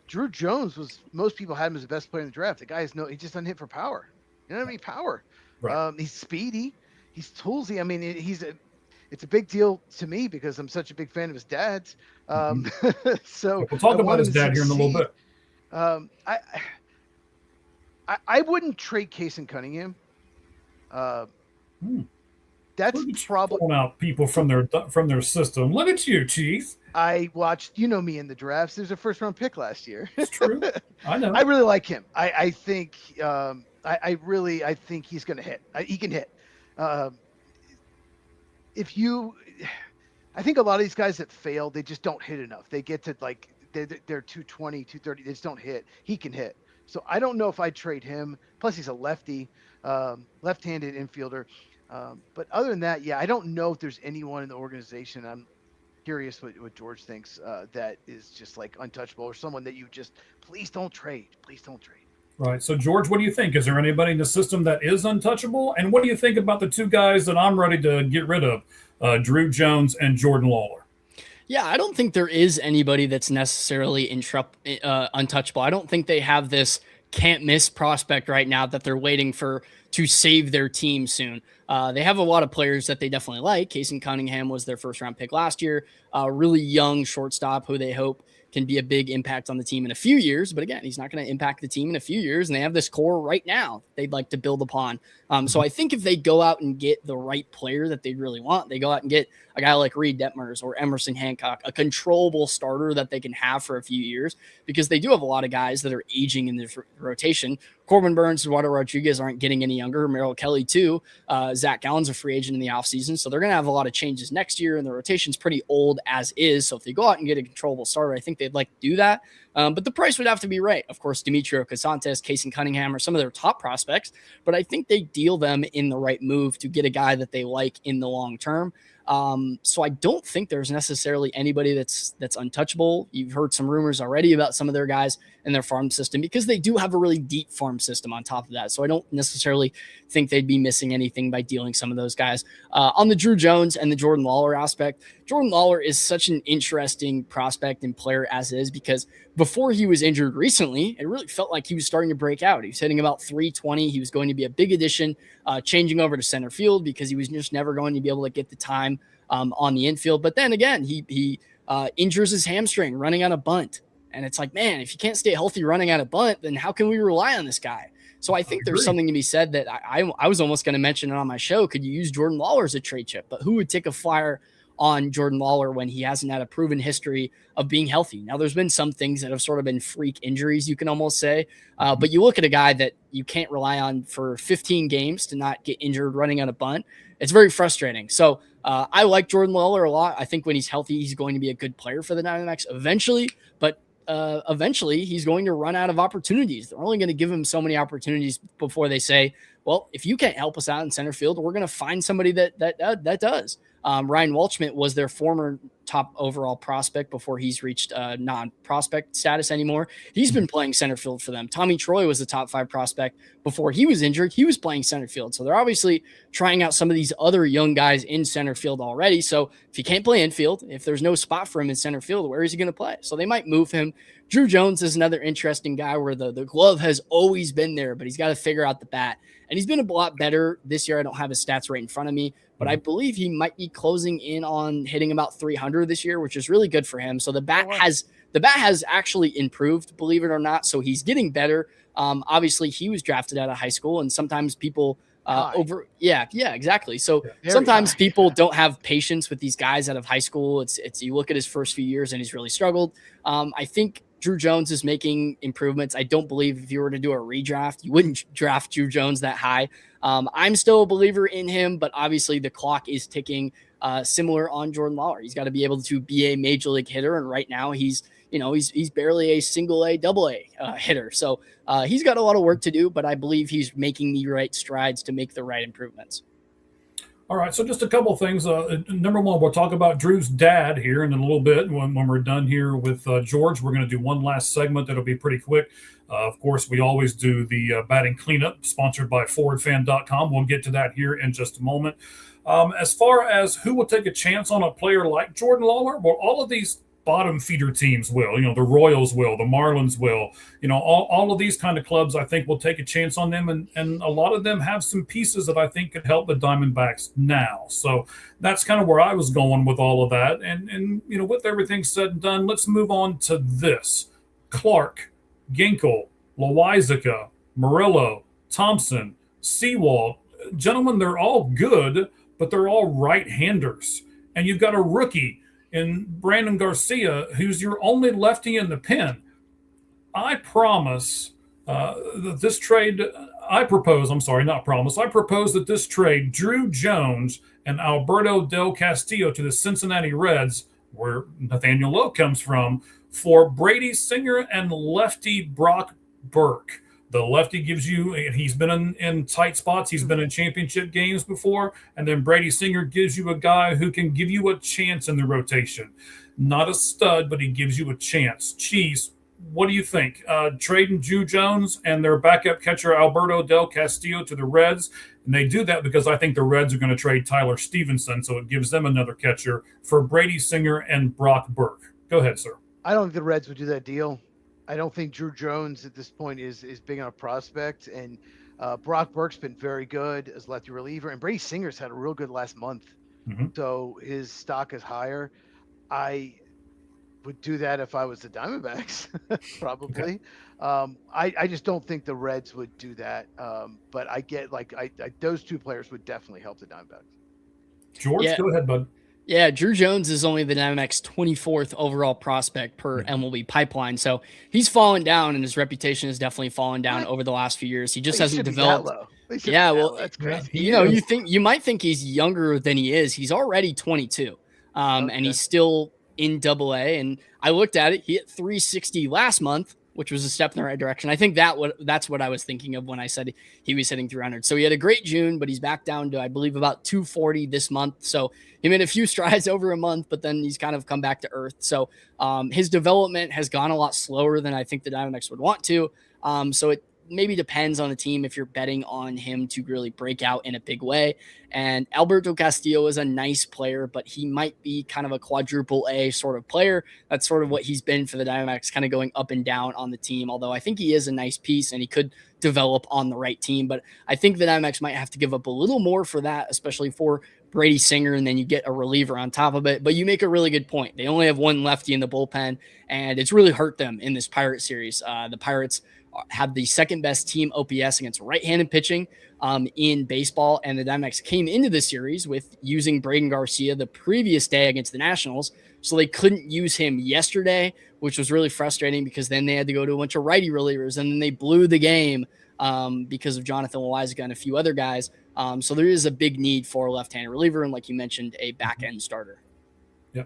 Drew Jones most people had him as the best player in the draft. The guy he just doesn't hit for power. You don't have any power. Right. He's speedy. He's toolsy. I mean, it's a big deal to me because I'm such a big fan of his dad's. So we'll talk about his dad here in a little bit. I wouldn't trade Case and Cunningham. That's probably pulling out people from their system. Look at you, Cheez. I watched, me in the drafts. There's a first round pick last year. It's true. I know. I really like him. I think I think he's going to hit. He can hit. I think a lot of these guys that fail, they just don't hit enough. They get to they're 220, 230. They just don't hit. He can hit. So I don't know if I'd trade him. Plus he's a lefty, left-handed infielder. But other than that, I don't know if there's anyone in the organization. I'm curious what George thinks that is just untouchable, or someone that you just please don't trade. Please don't trade. Right. So George, what do you think? Is there anybody in the system that is untouchable? And what do you think about the two guys that I'm ready to get rid of, Drew Jones and Jordan Lawler? Yeah, I don't think there is anybody that's necessarily untouchable. I don't think they have this can't miss prospect right now that they're waiting for to save their team soon. They have a lot of players that they definitely like. Case and Cunningham was their first round pick last year. Really young shortstop who they hope can be a big impact on the team in a few years. But again, he's not going to impact the team in a few years. And they have this core right now they'd like to build upon. So I think if they go out and get the right player that they really want, they go out and get a guy like Reed Detmers or Emerson Hancock, a controllable starter that they can have for a few years, because they do have a lot of guys that are aging in this rotation. Corbin Burns, Eduardo Rodriguez aren't getting any younger. Merrill Kelly too. Zach Gallen's a free agent in the offseason. So they're going to have a lot of changes next year, and the rotation's pretty old as is. So if they go out and get a controllable starter, I think they'd like to do that. But the price would have to be right. Of course, Demetrio Casantes, Case and Cunningham are some of their top prospects, but I think they deal them in the right move to get a guy that they like in the long term. So I don't think there's necessarily anybody that's untouchable. You've heard some rumors already about some of their guys in their farm system, because they do have a really deep farm system on top of that. So I don't necessarily think they'd be missing anything by dealing some of those guys. On the Drew Jones and the Jordan Lawler aspect, Jordan Lawler is such an interesting prospect and player as is, because before he was injured recently, it really felt like he was starting to break out. He was hitting about 320. He was going to be a big addition, changing over to center field because he was just never going to be able to get the time on the infield. But then again, he injures his hamstring running on a bunt. And it's like, man, if you can't stay healthy running on a bunt, then how can we rely on this guy? So I think there's something to be said that I was almost going to mention it on my show. Could you use Jordan Lawler as a trade chip? But who would take a flyer on Jordan Lawler when he hasn't had a proven history of being healthy? Now, there's been some things that have sort of been freak injuries, you can almost say. But you look at a guy that you can't rely on for 15 games to not get injured running on a bunt. It's very frustrating. So I like Jordan Lawler a lot. I think when he's healthy, he's going to be a good player for the Diamondbacks eventually. But eventually he's going to run out of opportunities. They're only going to give him so many opportunities before they say, well, if you can't help us out in center field, we're going to find somebody that does. Ryan Welchman was their former top overall prospect before he's reached non-prospect status anymore. He's been playing center field for them. Tommy Troy was the top 5 prospect before he was injured. He was playing center field. So they're obviously trying out some of these other young guys in center field already. So if he can't play infield, if there's no spot for him in center field, where is he going to play? So they might move him. Drew Jones is another interesting guy where the glove has always been there, but he's got to figure out the bat. And he's been a lot better this year. I don't have his stats right in front of me, but I believe he might be closing in on hitting about 300 this year, which is really good for him. So the bat has actually improved, believe it or not. So he's getting better. Obviously he was drafted out of high school, and sometimes people exactly. So sometimes people don't have patience with these guys out of high school. It's you look at his first few years and he's really struggled. I think Drew Jones is making improvements. I don't believe if you were to do a redraft, you wouldn't draft Drew Jones that high. I'm still a believer in him, but obviously the clock is ticking. Similar on Jordan Lawler. He's got to be able to be a major league hitter. And right now he's barely a single A, double A hitter. So he's got a lot of work to do, but I believe he's making the right strides to make the right improvements. All right, so just a couple of things. Number one, we'll talk about Drew's dad here in a little bit. When we're done here with George, we're going to do one last segment that'll be pretty quick. Of course, we always do the batting cleanup, sponsored by ForwardFan.com. We'll get to that here in just a moment. As far as who will take a chance on a player like Jordan Lawler, well, all of these bottom feeder teams will, the Royals will, the Marlins will, all of these kind of clubs, I think, will take a chance on them. And a lot of them have some pieces that I think could help the Diamondbacks now. So that's kind of where I was going with all of that. And with everything said and done, let's move on to this. Clark, Ginkel, Loizaga, Murillo, Thompson, Sewald. Gentlemen, they're all good, but they're all right-handers. And you've got a rookie in Brandon Garcia, who's your only lefty in the pen. I propose that this trade, Drew Jones and Alberto Del Castillo to the Cincinnati Reds, where Nathaniel Lowe comes from, for Brady Singer and lefty Brock Burke. The lefty gives you, he's been in tight spots. He's been in championship games before. And then Brady Singer gives you a guy who can give you a chance in the rotation. Not a stud, but he gives you a chance. Cheez, what do you think? Trading Drew Jones and their backup catcher Alberto Del Castillo to the Reds. And they do that because I think the Reds are going to trade Tyler Stevenson, so it gives them another catcher for Brady Singer and Brock Burke. Go ahead, sir. I don't think the Reds would do that deal. I don't think Drew Jones at this point is big on a prospect, and Brock Burke's been very good as lefty reliever, and Brady Singer's had a real good last month, so his stock is higher. I would do that if I was the Diamondbacks, probably. Okay. I just don't think the Reds would do that, but I get those two players would definitely help the Diamondbacks. George, go ahead, bud. Yeah, Drew Jones is only the Diamondbacks' 24th overall prospect per MLB Pipeline, so he's fallen down, and his reputation has definitely fallen down over the last few years. He just hasn't developed. Yeah, well, that's crazy. You might think he's younger than he is. He's already 22, and he's still in Double-A. And I looked at it; he hit 360 last month, which was a step in the right direction. I think that's what I was thinking of when I said he was hitting 300. So he had a great June, but he's back down to, I believe, about 240 this month. So he made a few strides over a month, but then he's kind of come back to earth. So his development has gone a lot slower than I think the Diamondbacks would want to. So it maybe depends on the team if you're betting on him to really break out in a big way. And Alberto Castillo is a nice player, but he might be kind of a quadruple A sort of player. That's sort of what he's been for the Diamondbacks, kind of going up and down on the team, although I think he is a nice piece and he could develop on the right team. But I think the Diamondbacks might have to give up a little more for that, especially for Brady Singer, and then you get a reliever on top of it. But you make a really good point. They only have one lefty in the bullpen, and it's really hurt them in this Pirate series. The Pirates have the second best team OPS against right-handed pitching in baseball, and the Diamondbacks came into the series with using Braden Garcia the previous day against the Nationals, so they couldn't use him yesterday, which was really frustrating because then they had to go to a bunch of righty relievers, and then they blew the game because of Jonathan Loizaga and a few other guys. So there is a big need for a left-handed reliever, and like you mentioned, a back-end starter. Yeah.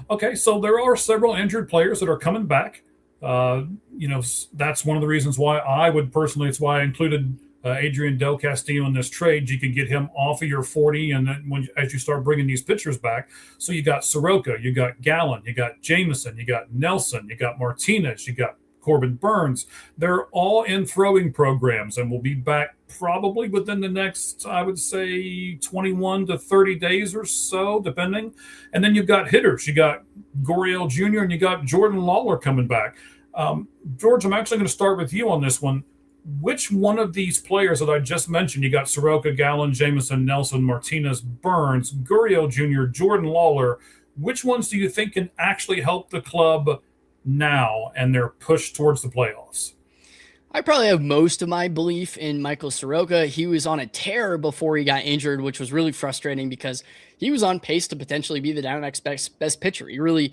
Okay, so there are several injured players that are coming back. That's one of the reasons why it's why I included Adrian Del Castillo in this trade. You can get him off of your 40, and then as you start bringing these pitchers back, so you got Soroka, you got Gallen, you got Jameson, you got Nelson, you got Martinez, you got Corbin Burns. They're all in throwing programs and will be back probably within the next, I would say, 21 to 30 days or so, depending. And then you've got hitters. You got Gurriel Jr. and you got Jordan Lawler coming back. George, I'm actually going to start with you on this one. which one of these players that I just mentioned, you got Soroka, Gallen, Jameson, Nelson, Martinez, Burns, Gurriel Jr., Jordan Lawler, which ones do you think can actually help the club now and their push towards the playoffs? I probably have most of my belief in Michael Soroka. He was on a tear before he got injured, which was really frustrating because he was on pace to potentially be the Diamondbacks' best pitcher. He really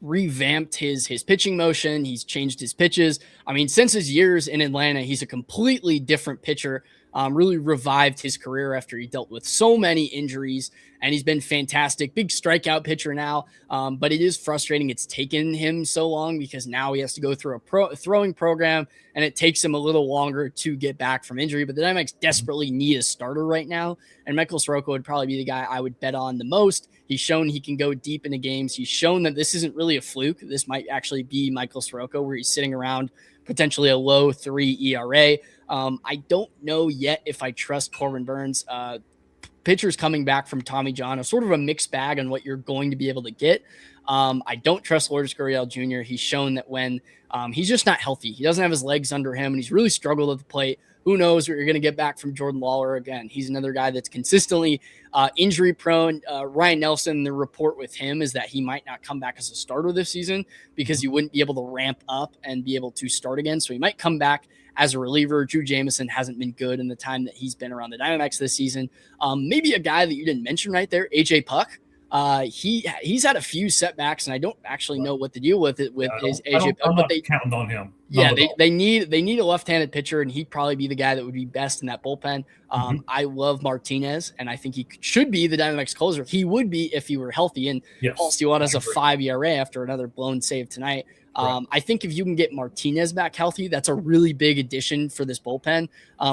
revamped his pitching motion. He's changed his pitches. I mean, since his years in Atlanta, he's a completely different pitcher. Really revived his career after he dealt with so many injuries, and he's been fantastic. Big strikeout pitcher now, but it is frustrating it's taken him so long because now he has to go through a throwing program, and it takes him a little longer to get back from injury. But the Diamondbacks desperately need a starter right now, and Michael Soroka would probably be the guy I would bet on the most. He's shown he can go deep into games. He's shown that this isn't really a fluke. This might actually be Michael Soroka, where he's sitting around potentially a low 3 ERA. I don't know yet if I trust Corbin Burns. Pitchers coming back from Tommy John are sort of a mixed bag on what you're going to be able to get. I don't trust Lourdes Gurriel Jr. He's shown that when he's just not healthy, he doesn't have his legs under him, and he's really struggled at the plate. Who knows what you're going to get back from Jordan Lawler again. He's another guy that's consistently injury prone. Ryan Nelson, the report with him is that he might not come back as a starter this season because he wouldn't be able to ramp up and be able to start again. So he might come back as a reliever. Drew Jameson hasn't been good in the time that he's been around the Diamondbacks this season. Maybe a guy that you didn't mention right there, AJ Puck. He's had a few setbacks, and I don't actually know what to deal with it with his AJ Puck. I'm not counting on him. Yeah, they need a left-handed pitcher, and he'd probably be the guy that would be best in that bullpen. I love Martinez, and I think he should be the Diamondbacks closer. He would be if he were healthy. And Paul Stewart has a 5 ERA after another blown save tonight. I think if you can get Martinez back healthy, that's a really big addition for this bullpen.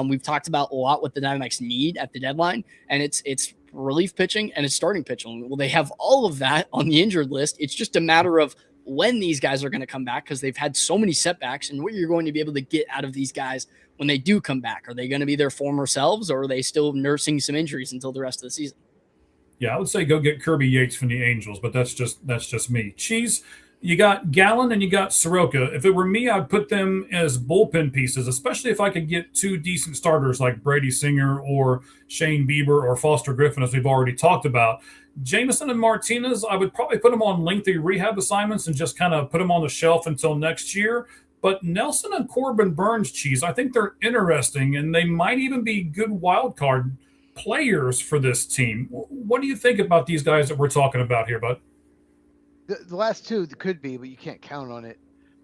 We've talked about a lot what the Diamondbacks need at the deadline, and it's relief pitching and it's starting pitching. Well, they have all of that on the injured list. It's just a matter of when these guys are going to come back because they've had so many setbacks and what you're going to be able to get out of these guys when they do come back. Are they going to be their former selves, or are they still nursing some injuries until the rest of the season? Yeah, I would say go get Kirby Yates from the Angels, but that's just me. Cheez, you got Gallen and you got Soroka. If it were me, I'd put them as bullpen pieces, especially if I could get two decent starters like Brady Singer or Shane Bieber or Foster Griffin, as we've already talked about. Jameson and Martinez, I would probably put them on lengthy rehab assignments and just kind of put them on the shelf until next year. But Nelson and Corbin Burns, Cheez, I think they're interesting, and they might even be good wild card players for this team. What do you think about these guys that we're talking about here, bud? The last two could be, but you can't count on it.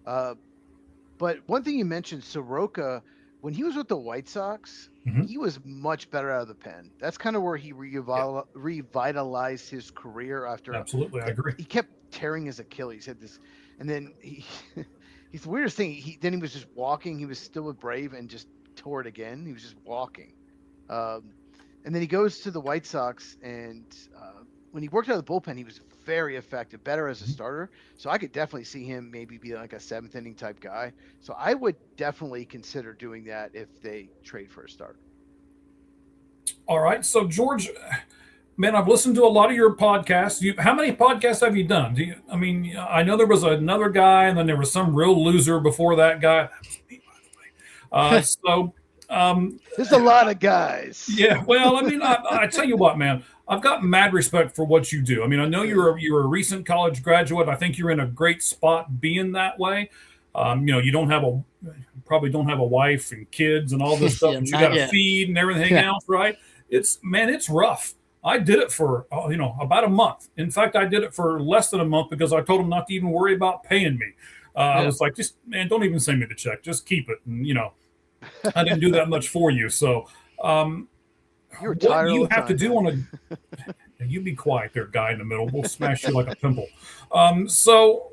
But one thing you mentioned, Soroka, when he was with the White Sox, he was much better out of the pen. That's kind of where he revitalized his career after. Absolutely, I agree. He kept tearing his Achilles. Had this, and then he's the weirdest thing. Then he was just walking. He was still with Brave and just tore it again. He was just walking. And then he goes to the White Sox, and when he worked out of the bullpen, he was very effective, better as a starter. So I could definitely see him maybe be like a seventh inning type guy. So I would definitely consider doing that if they trade for a starter. All right. So George, man, I've listened to a lot of your podcasts. How many podcasts have you done? I know there was another guy, and then there was some real loser before that guy. That was me, by the way. There's a lot of guys. Yeah. Well, I tell you what, man, I've got mad respect for what you do. I know you're a recent college graduate. I think you're in a great spot being that way. You probably don't have a wife and kids and all this stuff that you got to feed and everything else, right? It's rough. I did it for, about a month. In fact, I did it for less than a month because I told them not to even worry about paying me. I was like, don't even send me the check. Just keep it. And, I didn't do that much for you. So, what you have to do you be quiet there, guy in the middle. We'll smash you like a pimple. So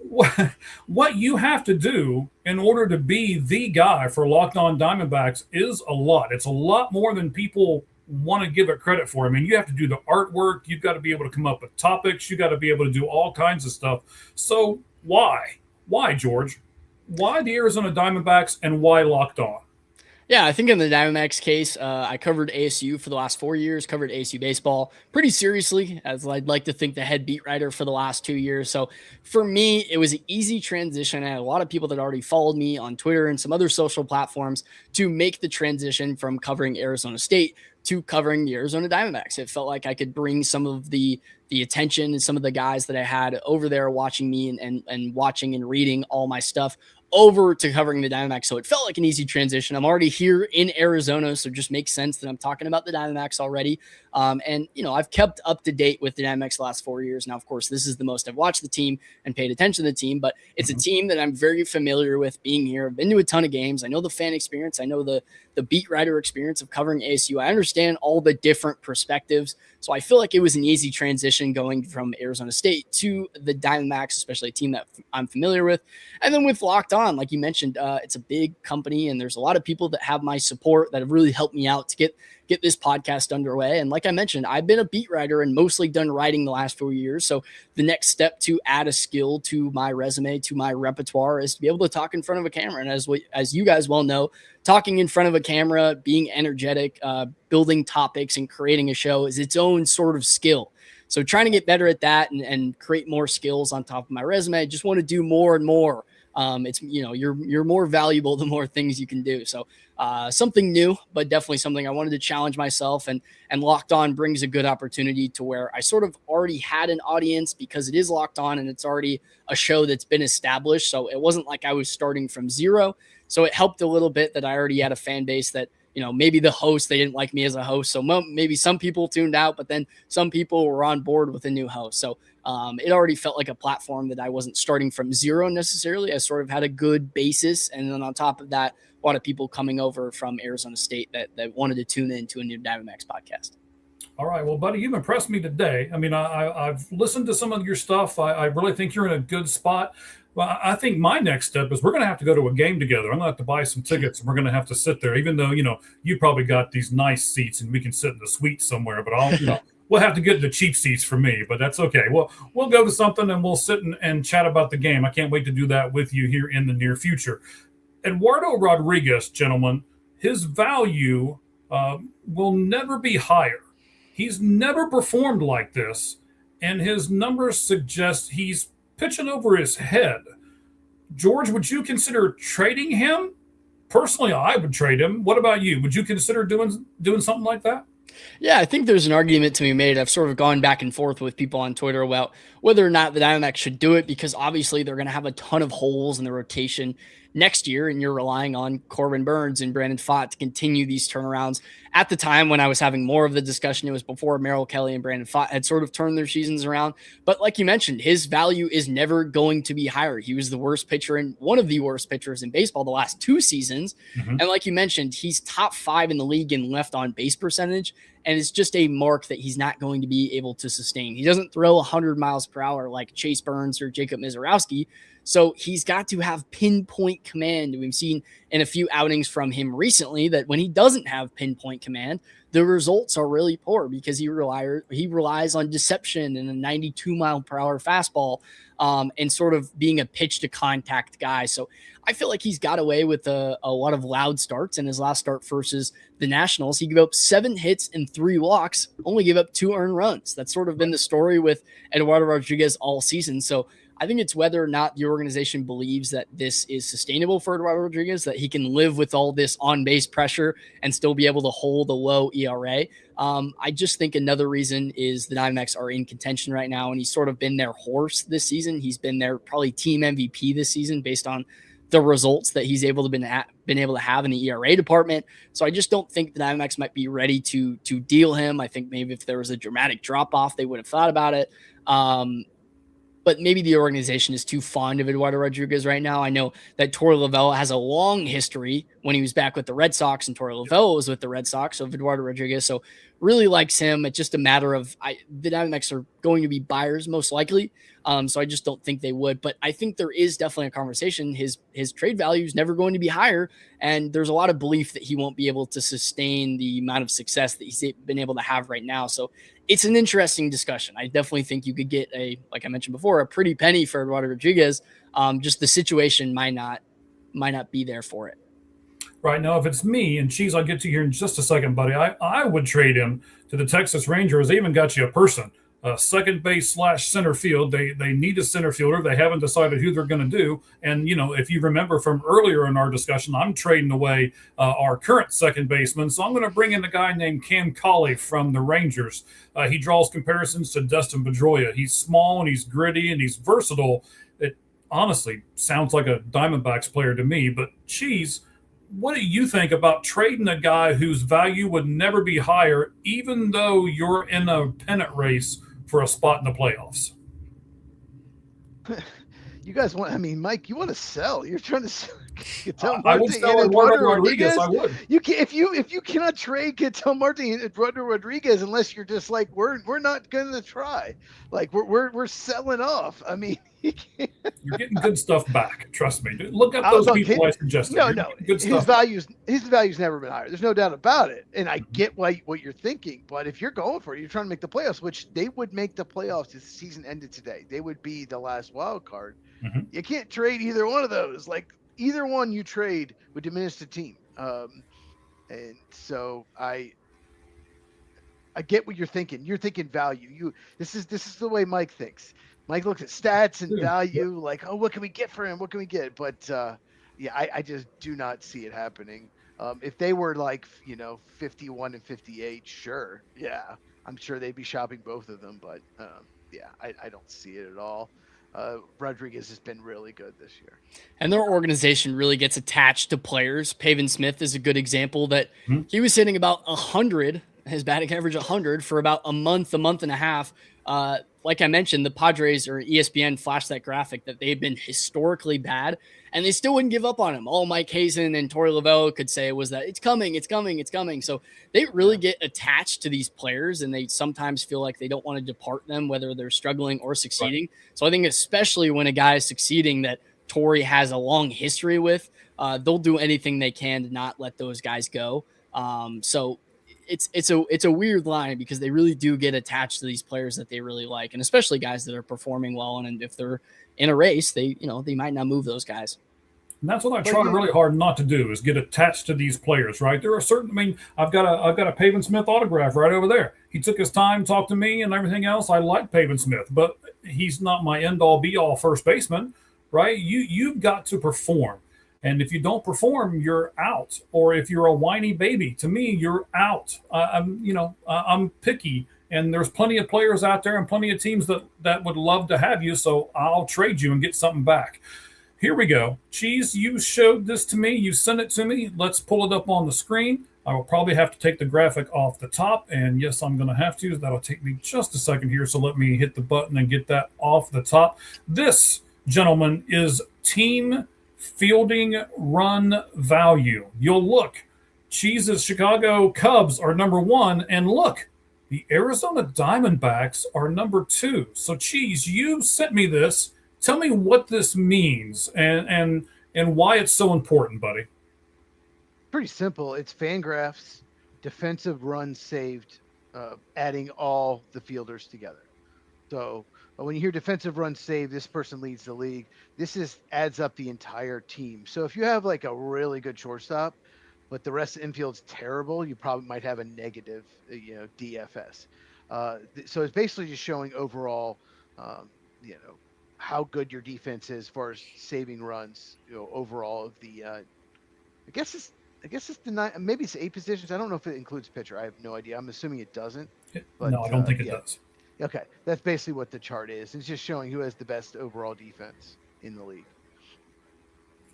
what you have to do in order to be the guy for Locked On Diamondbacks is a lot. It's a lot more than people want to give it credit for. You have to do the artwork. You've got to be able to come up with topics. You got to be able to do all kinds of stuff. So why, George? Why the Arizona Diamondbacks and why Locked On? Yeah, I think in the Diamondbacks case, I covered ASU for the last 4 years, covered ASU baseball pretty seriously, as I'd like to think the head beat writer for the last 2 years. So for me, it was an easy transition. I had a lot of people that already followed me on Twitter and some other social platforms to make the transition from covering Arizona State to covering the Arizona Diamondbacks. It felt like I could bring some of the attention and some of the guys that I had over there watching me and watching and reading all my stuff over to covering the Diamondbacks. So it felt like an easy transition. I'm already here in Arizona, so it just makes sense that I'm talking about the Diamondbacks already. And, I've kept up to date with the Diamondbacks the last 4 years. Now, of course, this is the most I've watched the team and paid attention to the team, but it's a team that I'm very familiar with being here. I've been to a ton of games. I know the fan experience. I know the beat writer experience of covering ASU. I understand all the different perspectives. So I feel like it was an easy transition going from Arizona State to the Diamondbacks, especially a team that I'm familiar with. And then with Locked On, like you mentioned, it's a big company and there's a lot of people that have my support that have really helped me out to get this podcast underway. And like I mentioned, I've been a beat writer and mostly done writing the last 4 years. So the next step to add a skill to my resume, to my repertoire, is to be able to talk in front of a camera. And as you guys well know, talking in front of a camera, being energetic, building topics and creating a show is its own sort of skill. So trying to get better at that and create more skills on top of my resume. I just want to do more and more. It's, you're more valuable the more things you can do. So something new, but definitely something I wanted to challenge myself, and Locked On brings a good opportunity to where I sort of already had an audience because it is Locked On and it's already a show that's been established. So it wasn't like I was starting from zero. So it helped a little bit that I already had a fan base that, maybe the host, they didn't like me as a host. So maybe some people tuned out, but then some people were on board with a new host. So it already felt like a platform that I wasn't starting from zero necessarily. I sort of had a good basis. And then on top of that, a lot of people coming over from Arizona State that wanted to tune in to a new Diamondbacks podcast. All right. Well, buddy, you've impressed me today. I mean, I've listened to some of your stuff. I really think you're in a good spot. Well, I think my next step is we're going to have to go to a game together. I'm going to have to buy some tickets, and we're going to have to sit there, even though, you probably got these nice seats and we can sit in the suite somewhere, but we'll have to get the cheap seats for me, but that's okay. We'll go to something and we'll sit and chat about the game. I can't wait to do that with you here in the near future. Eduardo Rodriguez, gentlemen, his value will never be higher. He's never performed like this, and his numbers suggest he's pitching over his head. George, would you consider trading him? Personally, I would trade him. What about you? Would you consider doing something like that? Yeah, I think there's an argument to be made. I've sort of gone back and forth with people on Twitter about whether or not the Diamondbacks should do it, because obviously they're going to have a ton of holes in the rotation next year, and you're relying on Corbin Burns and Brandon Pfaadt to continue these turnarounds. At the time when I was having more of the discussion, it was before Merrill Kelly and Brandon Pfaadt had sort of turned their seasons around. But like you mentioned, his value is never going to be higher. He was the worst pitcher and one of the worst pitchers in baseball the last 2 seasons. Mm-hmm. And like you mentioned, he's top 5 in the league in left on base percentage. And it's just a mark that he's not going to be able to sustain. He doesn't throw 100 miles per hour like Chase Burns or Jacob Mizorowski. So he's got to have pinpoint command. We've seen in a few outings from him recently that when he doesn't have pinpoint command, the results are really poor because he relies on deception and a 92 mile per hour fastball and sort of being a pitch to contact guy. So I feel like he's got away with a lot of loud starts. In his last start versus the Nationals, he gave up 7 hits and 3 walks, only gave up 2 earned runs. That's sort of been the story with Eduardo Rodriguez all season. So I think it's whether or not the organization believes that this is sustainable for Eduardo Rodriguez, that he can live with all this on-base pressure and still be able to hold a low ERA. I just think another reason is the Diamondbacks are in contention right now, and he's sort of been their horse this season. He's been their probably team MVP this season based on the results that he's been able to have in the ERA department. So I just don't think the Diamondbacks might be ready to deal him. I think maybe if there was a dramatic drop-off, they would have thought about it. But maybe the organization is too fond of Eduardo Rodriguez right now. I know that Torey Lovullo has a long history when he was back with the Red Sox, and Torey Lovullo was with the Red Sox, so Eduardo Rodriguez. So really likes him. It's just a matter of the Diamondbacks are going to be buyers most likely. So I just don't think they would. But I think there is definitely a conversation. His trade value is never going to be higher, and there's a lot of belief that he won't be able to sustain the amount of success that he's been able to have right now. So it's an interesting discussion. I definitely think you could get like I mentioned before, a pretty penny for Eduardo Rodriguez. Just the situation might not be there for it. Right now, if it's me, and Cheez, I'll get to you here in just a second, buddy, I would trade him to the Texas Rangers. They even got you a person, second base / center field. They need a center fielder. They haven't decided who they're going to do. And, if you remember from earlier in our discussion, I'm trading away our current second baseman. So I'm going to bring in a guy named Cam Cauley from the Rangers. He draws comparisons to Dustin Pedroia. He's small and he's gritty and he's versatile. It honestly sounds like a Diamondbacks player to me. But Cheez, what do you think about trading a guy whose value would never be higher, even though you're in a pennant race for a spot in the playoffs? You guys Mike, you want to sell. You're trying to sell Ketel Marte. I would sell Eduardo Rodriguez. I would. If you cannot trade Ketel Marte and Eduardo Rodriguez unless you're just like, we're not going to try. Like we're selling off. You're getting good stuff back. Trust me. Look up those people I suggested. No. His value's never been higher. There's no doubt about it. And I get what you're thinking, but if you're going for it, you're trying to make the playoffs, which they would make the playoffs if the season ended today. They would be the last wild card. Mm-hmm. You can't trade either one of those. Like either one you trade would diminish the team. And so I get what you're thinking. You're thinking value. This is the way Mike thinks. Mike looks at stats and value, like, oh, what can we get for him? What can we get? But I just do not see it happening. If they were like 51 and 58, sure, yeah, I'm sure they'd be shopping both of them. But I don't see it at all. Rodriguez has been really good this year. And their organization really gets attached to players. Pavin Smith is a good example that he was hitting about 100, his batting average 100 for about a month and a half. Like I mentioned, the Padres or ESPN flashed that graphic that they've been historically bad, and they still wouldn't give up on him. All Mike Hazen and Torey Lovullo could say was that it's coming. So they really get attached to these players, and they sometimes feel like they don't want to depart them, whether they're struggling or succeeding. Right. So I think especially when a guy is succeeding that Torey has a long history with, they'll do anything they can to not let those guys go. So it's a weird line because they really do get attached to these players that they really like, and especially guys that are performing well. And if they're in a race, they might not move those guys. And that's what I try really hard not to do, is get attached to these players, right? There are certain, I've got a Pavin Smith autograph right over there. He took his time, talked to me and everything else. I like Pavin Smith, but he's not my end all be all first baseman, right? You've got to perform. And if you don't perform, you're out. Or if you're a whiny baby, to me, you're out. I'm picky, and there's plenty of players out there and plenty of teams that would love to have you. So I'll trade you and get something back. Here we go. Cheez, you showed this to me. You sent it to me. Let's pull it up on the screen. I will probably have to take the graphic off the top. And yes, I'm going to have to. That'll take me just a second here. So let me hit the button and get that off the top. This, gentlemen, is team fielding run value. You'll look. Cheez's Chicago Cubs are number 1. And look, the Arizona Diamondbacks are number 2. So Cheez, you sent me this. Tell me what this means and why it's so important, buddy. Pretty simple. It's Fangraphs defensive runs saved, adding all the fielders together. So when you hear defensive runs saved, this person leads the league. This adds up the entire team. So if you have like a really good shortstop, but the rest of the infield's terrible, you probably might have a negative, DFS. So it's basically just showing overall, how good your defense is as far as saving runs, overall of the. I guess it's the 9. Maybe it's 8 positions. I don't know if it includes pitcher. I have no idea. I'm assuming it doesn't. But, no, I don't think it does. Okay, that's basically what the chart is. It's just showing who has the best overall defense in the league.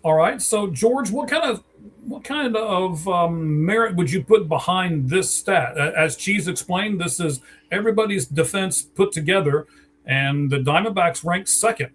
All right, so George, what kind of merit would you put behind this stat? As Cheez explained, this is everybody's defense put together, and the Diamondbacks ranked 2nd.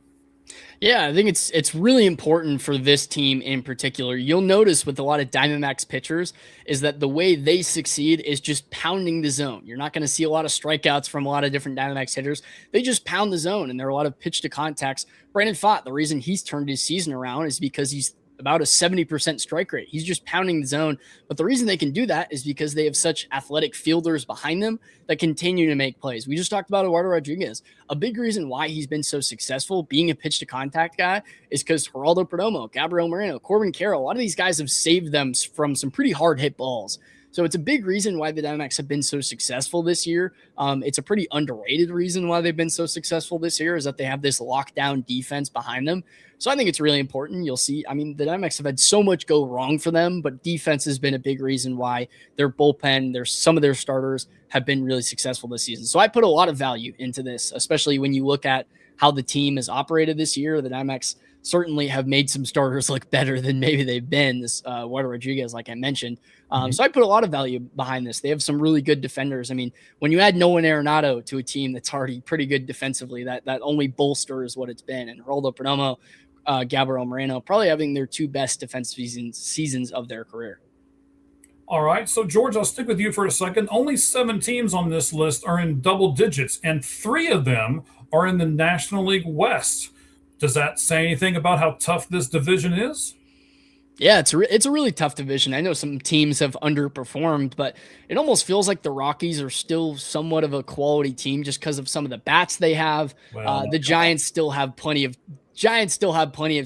Yeah, I think it's really important for this team in particular. You'll notice with a lot of Diamondbacks pitchers is that the way they succeed is just pounding the zone. You're not going to see a lot of strikeouts from a lot of different Diamondbacks hitters. They just pound the zone, and there are a lot of pitch to contacts. Brandon Pfaadt, the reason he's turned his season around is because he's about a 70% strike rate. He's just pounding the zone. But the reason they can do that is because they have such athletic fielders behind them that continue to make plays. We just talked about Eduardo Rodriguez. A big reason why he's been so successful being a pitch to contact guy is because Geraldo Perdomo, Gabriel Moreno, Corbin Carroll, a lot of these guys have saved them from some pretty hard hit balls. So it's a big reason why the Diamondbacks have been so successful this year. It's a pretty underrated reason why they've been so successful this year is that they have this lockdown defense behind them. So I think it's really important. You'll see, I mean, the Diamondbacks have had so much go wrong for them, but defense has been a big reason why their bullpen, some of their starters have been really successful this season. So I put a lot of value into this, especially when you look at how the team has operated this year. The Diamondbacks certainly have made some starters look better than maybe they've been. This Eduardo Rodriguez, like I mentioned. So I put a lot of value behind this. They have some really good defenders. I mean, when you add Nolan Arenado to a team that's already pretty good defensively, that only bolsters what it's been. And Geraldo Perdomo, Gabriel Moreno, probably having their two best defensive seasons of their career. All right. So, George, I'll stick with you for a second. Only 7 teams on this list are in double digits, and 3 of them are in the National League West. Does that say anything about how tough this division is? Yeah, it's a really tough division. I know some teams have underperformed, but it almost feels like the Rockies are still somewhat of a quality team just because of some of the bats they have. Well, the Giants still have plenty of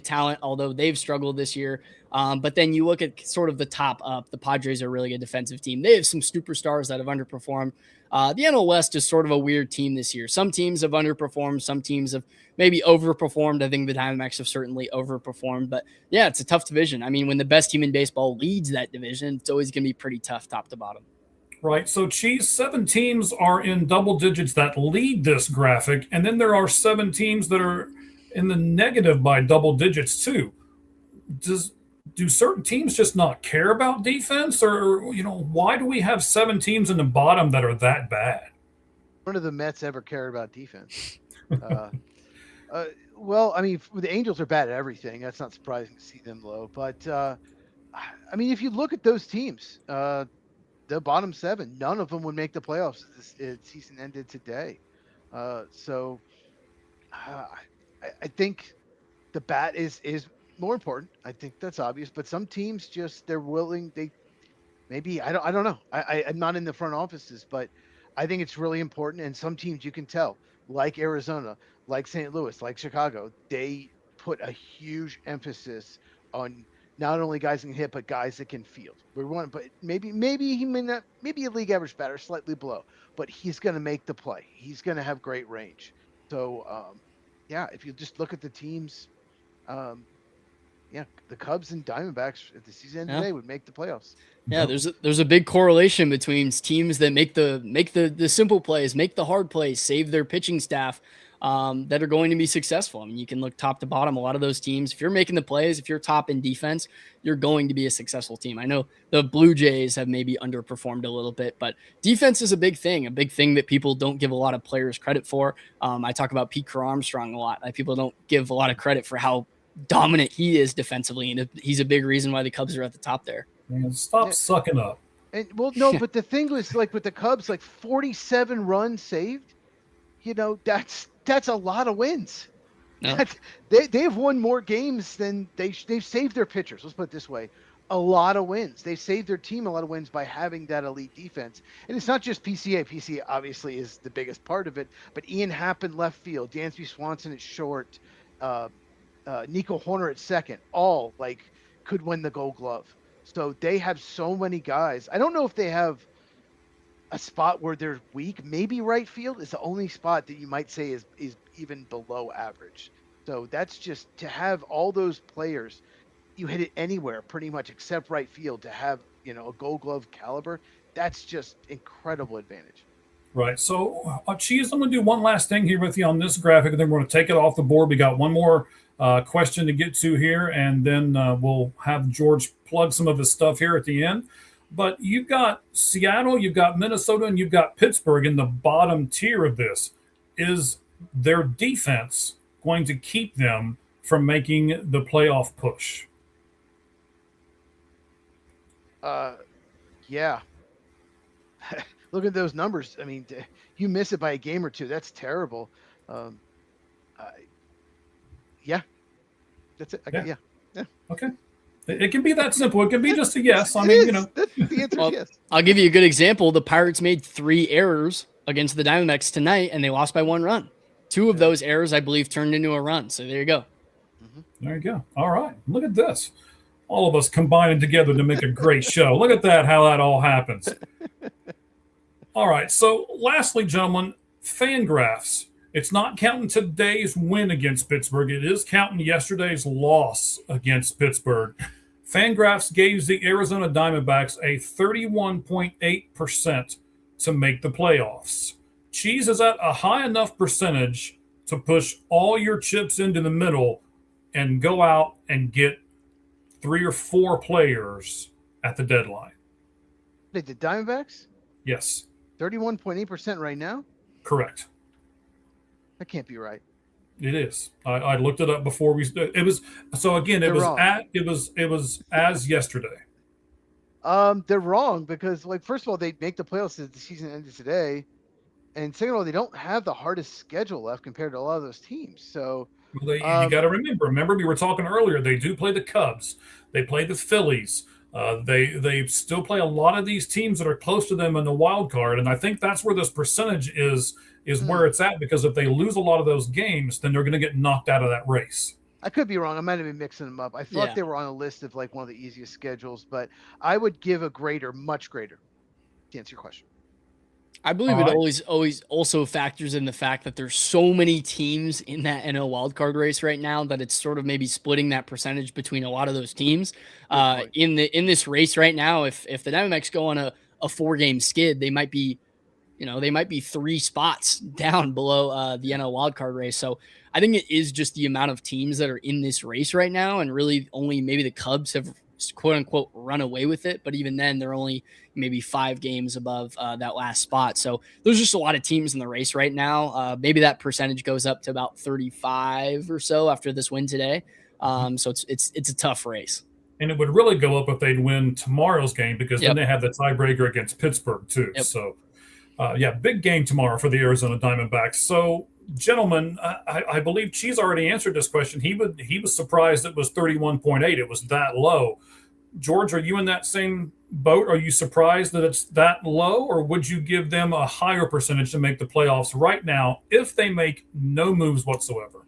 talent, although they've struggled this year. But then you look at sort of the top up. The Padres are a really good defensive team. They have some superstars that have underperformed. The NL West is sort of a weird team this year. Some teams have underperformed. Some teams have maybe overperformed. I think the Diamondbacks have certainly overperformed. But yeah, it's a tough division. I mean, when the best team in baseball leads that division, it's always going to be pretty tough top to bottom. Right. So, Cheez, 7 teams are in double digits that lead this graphic. And then there are 7 teams that are in the negative by double digits too. Do certain teams just not care about defense, or why do we have 7 teams in the bottom that are that bad? None of the Mets ever cared about defense. Well, I mean, the Angels are bad at everything. That's not surprising to see them low. But I mean, if you look at those teams, the bottom 7, none of them would make the playoffs if this season ended today. So I think the bat is more important. I think that's obvious, but some teams they're willing. I don't know. I'm not in the front offices, but I think it's really important. And some teams you can tell, like Arizona, like St. Louis, like Chicago, they put a huge emphasis on not only guys that can hit, but guys that can field. But maybe he may not. Maybe a league average batter, slightly below, but he's going to make the play. He's going to have great range. So yeah, if you just look at the teams. Yeah, the Cubs and Diamondbacks at the season today would make the playoffs. Yeah, there's a big correlation between teams that make the simple plays, make the hard plays, save their pitching staff, that are going to be successful. I mean, you can look top to bottom. A lot of those teams, if you're making the plays, if you're top in defense, you're going to be a successful team. I know the Blue Jays have maybe underperformed a little bit, but defense is a big thing that people don't give a lot of players credit for. I talk about Pete Crow Armstrong a lot. People don't give a lot of credit for how dominant he is defensively, and he's a big reason why the Cubs are at the top there. Man, stop sucking up. And no, but the thing was, like with the Cubs, like 47 runs saved, that's a lot of wins. No. They've won more games than they've saved their pitchers. Let's put it this way. A lot of wins. They've saved their team a lot of wins by having that elite defense. And it's not just PCA. PCA obviously is the biggest part of it, but Ian Happ in left field, Dansby Swanson at short, Nico Horner at second, all could win the Gold Glove. So they have so many guys. I don't know if they have a spot where they're weak. Maybe right field is the only spot that you might say is even below average. So that's just to have all those players. You hit it anywhere pretty much except right field to have, a Gold Glove caliber. That's just incredible advantage. Right. So, Cheez, I'm going to do one last thing here with you on this graphic, and then we're going to take it off the board. We got one more question to get to here, and then we'll have George plug some of his stuff here at the end. But you've got Seattle, you've got Minnesota, and you've got Pittsburgh in the bottom tier of this. Is their defense going to keep them from making the playoff push? Yeah. Look at those numbers. I mean, you miss it by a game or two. That's terrible. Yeah. That's it. Yeah. Okay. It can be that simple. It can be just a yes. I mean, the answer is yes. I'll give you a good example. The Pirates made 3 errors against the Diamondbacks tonight, and they lost by 1 run. 2 of those errors, I believe, turned into a run. So there you go. There you go. All right. Look at this. All of us combining together to make a great show. Look at that, how that all happens. All right. So lastly, gentlemen, Fangraphs. It's not counting today's win against Pittsburgh. It is counting yesterday's loss against Pittsburgh. Fangraphs gave the Arizona Diamondbacks a 31.8% to make the playoffs. Cheez is at a high enough percentage to push all your chips into the middle and go out and get 3 or 4 players at the deadline. Wait, the Diamondbacks? Yes. 31.8% right now? Correct. That can't be right. It is. I looked it up before we. It was so again. It was as yesterday. They're wrong because, like, first of all, they make the playoffs as the season ended today, and second of all, they don't have the hardest schedule left compared to a lot of those teams. So, well, you got to remember. We were talking earlier. They do play the Cubs. They play the Phillies. They still play a lot of these teams that are close to them in the wild card, and I think that's where this percentage is where it's at, because if they lose a lot of those games, then they're going to get knocked out of that race. I could be wrong. I might have been mixing them up. I thought they were on a list of like one of the easiest schedules, but I would give a greater, much greater, to answer your question. I believe it always also factors in the fact that there's so many teams in that NL wildcard race right now that it's sort of maybe splitting that percentage between a lot of those teams. In this race right now, if the Diamondbacks go on a 4-game skid, they might be 3 spots down below the NL wildcard race. So I think it is just the amount of teams that are in this race right now, and really only maybe the Cubs have quote unquote run away with it, but even then they're only maybe 5 games above that last spot. So there's just a lot of teams in the race right now. Maybe that percentage goes up to about 35 or so after this win today. So it's a tough race. And it would really go up if they'd win tomorrow's game, because then they have the tiebreaker against Pittsburgh too. So big game tomorrow for the Arizona Diamondbacks. So, gentlemen, I believe Cheez already answered this question. He was surprised it was 31.8. It was that low. George, are you in that same boat? Are you surprised that it's that low, or would you give them a higher percentage to make the playoffs right now if they make no moves whatsoever?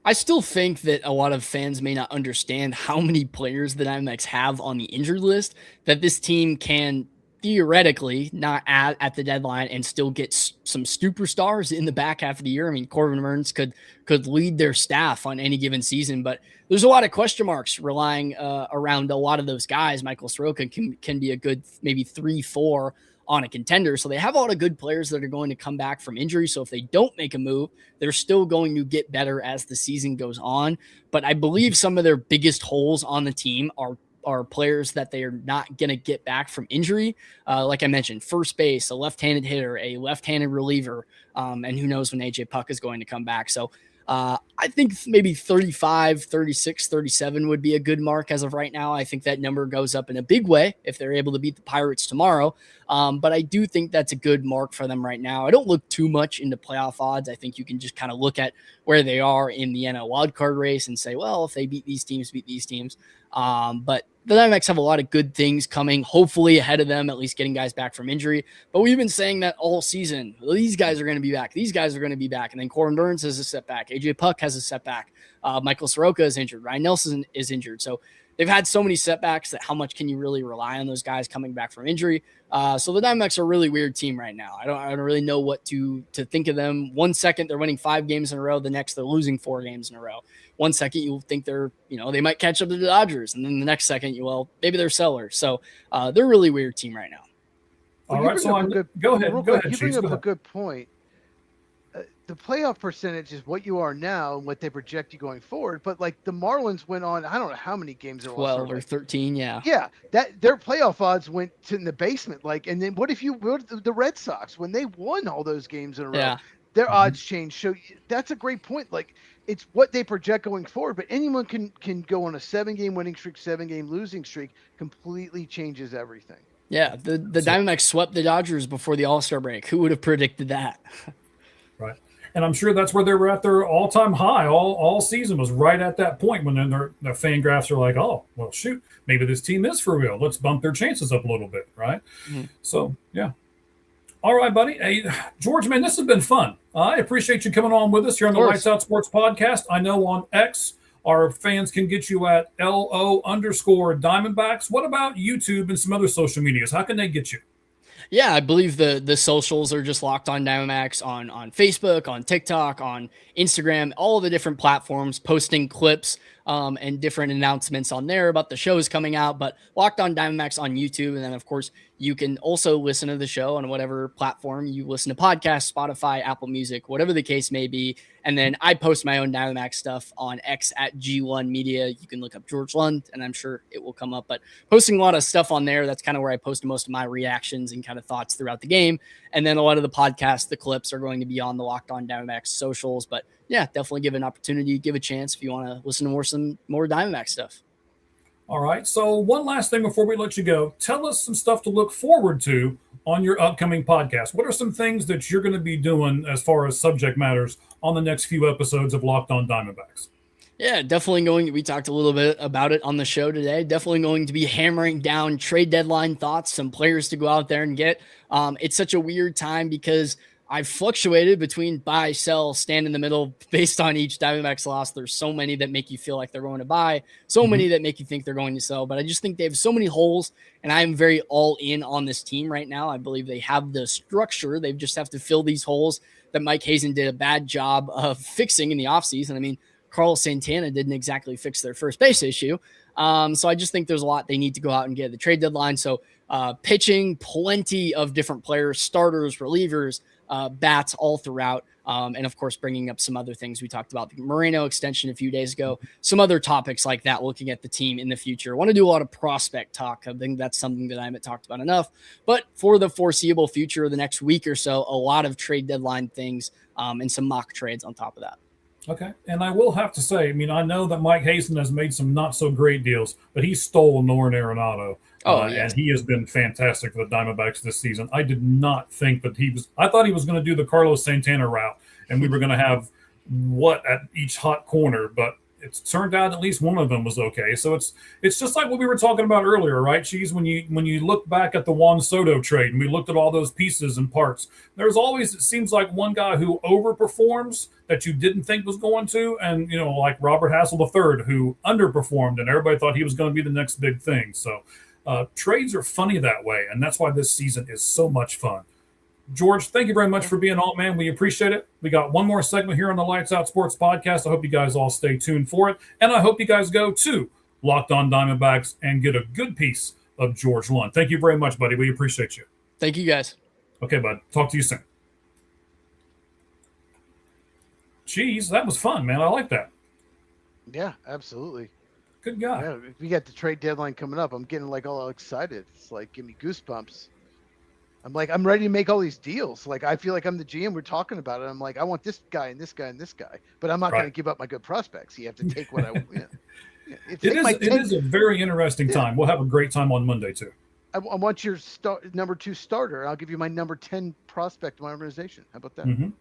I still think that a lot of fans may not understand how many players the Diamondbacks have on the injured list, that this team can theoretically not at the deadline and still get some superstars in the back half of the year. I mean, Corbin Burns could lead their staff on any given season, but there's a lot of question marks relying around a lot of those guys. Michael Soroka can be a good maybe 3-4 on a contender. So they have a lot of good players that are going to come back from injury. So if they don't make a move, they're still going to get better as the season goes on. But I believe some of their biggest holes on the team are players that they are not going to get back from injury. Like I mentioned, first base, a left-handed hitter, a left-handed reliever, and who knows when AJ Puck is going to come back. So I think maybe 35, 36, 37 would be a good mark as of right now. I think that number goes up in a big way if they're able to beat the Pirates tomorrow. But I do think that's a good mark for them right now. I don't look too much into playoff odds. I think you can just kind of look at where they are in the NL wildcard race and say, well, if they beat these teams. But the Diamondbacks have a lot of good things coming, hopefully ahead of them, at least getting guys back from injury. But we've been saying that all season. These guys are going to be back. These guys are going to be back. And then Corbin Burns has a setback. AJ Puck has a setback. Michael Soroka is injured. Ryan Nelson is injured. So they've had so many setbacks that how much can you really rely on those guys coming back from injury? So the Diamondbacks are a really weird team right now. I don't really know what to think of them. 1 second they're winning 5 games in a row. The next they're losing 4 games in a row. 1 second you'll think they're, they might catch up to the Dodgers. And then the next second, maybe they're sellers. So they're a really weird team right now. All right. So go ahead. You bring up a good point. The playoff percentage is what you are now and what they project you going forward. But like the Marlins went on, I don't know how many games there 12 or 13. Yeah. Yeah. That their playoff odds went to in the basement. And then what if the Red Sox, when they won all those games in a row, their odds changed. So that's a great point. Like it's what they project going forward, but anyone can go on a 7-game winning streak, 7-game losing streak, completely changes everything. Yeah. The Diamondbacks swept the Dodgers before the All-Star break. Who would have predicted that? Right. And I'm sure that's where they were at their all-time high all season, was right at that point when then their fan graphs are like, oh, well, shoot, maybe this team is for real. Let's bump their chances up a little bit, right? Mm-hmm. So, yeah. All right, buddy. Hey, George, man, this has been fun. I appreciate you coming on with us here on the Lights Out Sports Podcast. I know on X, our fans can get you at LO_Diamondbacks. What about YouTube and some other social medias? How can they get you? Yeah, I believe the socials are just Locked On Diamondbacks on Facebook, on TikTok, on Instagram, all the different platforms, posting clips and different announcements on there about the shows coming out. But Locked On Diamondbacks on YouTube. And then, of course, you can also listen to the show on whatever platform you listen to podcasts, Spotify, Apple Music, whatever the case may be. And then I post my own Diamondback stuff on X at G1 Media. You can look up George Lund, and I'm sure it will come up. But posting a lot of stuff on there, that's kind of where I post most of my reactions and kind of thoughts throughout the game. And then a lot of the podcasts, the clips are going to be on the Locked On Diamondbacks socials. But yeah, definitely give it an opportunity, give a chance if you want to listen to some more Diamondback stuff. All right. So one last thing before we let you go, tell us some stuff to look forward to on your upcoming podcast. What are some things that you're going to be doing as far as subject matters on the next few episodes of Locked On Diamondbacks? Yeah, definitely we talked a little bit about it on the show today. Definitely going to be hammering down trade deadline thoughts, some players to go out there and get. It's such a weird time because I've fluctuated between buy, sell, stand in the middle based on each Diamondbacks loss. There's so many that make you feel like they're going to buy, so many that make you think they're going to sell. But I just think they have so many holes, and I'm very all in on this team right now. I believe they have the structure. They just have to fill these holes that Mike Hazen did a bad job of fixing in the offseason. I mean, Carlos Santana didn't exactly fix their first base issue. So I just think there's a lot they need to go out and get at the trade deadline. So pitching, plenty of different players, starters, relievers, bats all throughout. And of course, bringing up some other things. We talked about the Moreno extension a few days ago, some other topics like that, looking at the team in the future. I want to do a lot of prospect talk. I think that's something that I haven't talked about enough, but for the foreseeable future, the next week or so, a lot of trade deadline things and some mock trades on top of that. Okay. And I will have to say, I mean, I know that Mike Hazen has made some not so great deals, but he stole Nolan Ryan. And he has been fantastic for the Diamondbacks this season. I did not think that I thought he was going to do the Carlos Santana route, and we were going to have at each hot corner, but it's turned out at least one of them was okay. So it's just like what we were talking about earlier, right, Cheez? When you look back at the Juan Soto trade and we looked at all those pieces and parts, there's always, it seems like, one guy who overperforms that you didn't think was going to, and like Robert Hassel III, who underperformed and everybody thought he was going to be the next big thing. So trades are funny that way, and that's why this season is so much fun. George, thank you very much for being on, man. We appreciate it. We got one more segment here on the Lights Out Sports Podcast. I hope you guys all stay tuned for it. And I hope you guys go to Locked On Diamondbacks and get a good piece of George Lund. Thank you very much, buddy. We appreciate you. Thank you, guys. Okay, bud. Talk to you soon. Cheez, that was fun, man. I like that. Yeah, absolutely. Good guy. Yeah, we got the trade deadline coming up. I'm getting all excited. It's like, give me goosebumps. I'm ready to make all these deals. Like, I feel like I'm the GM. We're talking about it. I'm like, I want this guy and this guy and this guy, but I'm not going to give up my good prospects. You have to take what I want. It is a very interesting time. We'll have a great time on Monday too. I want your number 2 starter. I'll give you my number 10 prospect in my organization. How about that? Mm-hmm.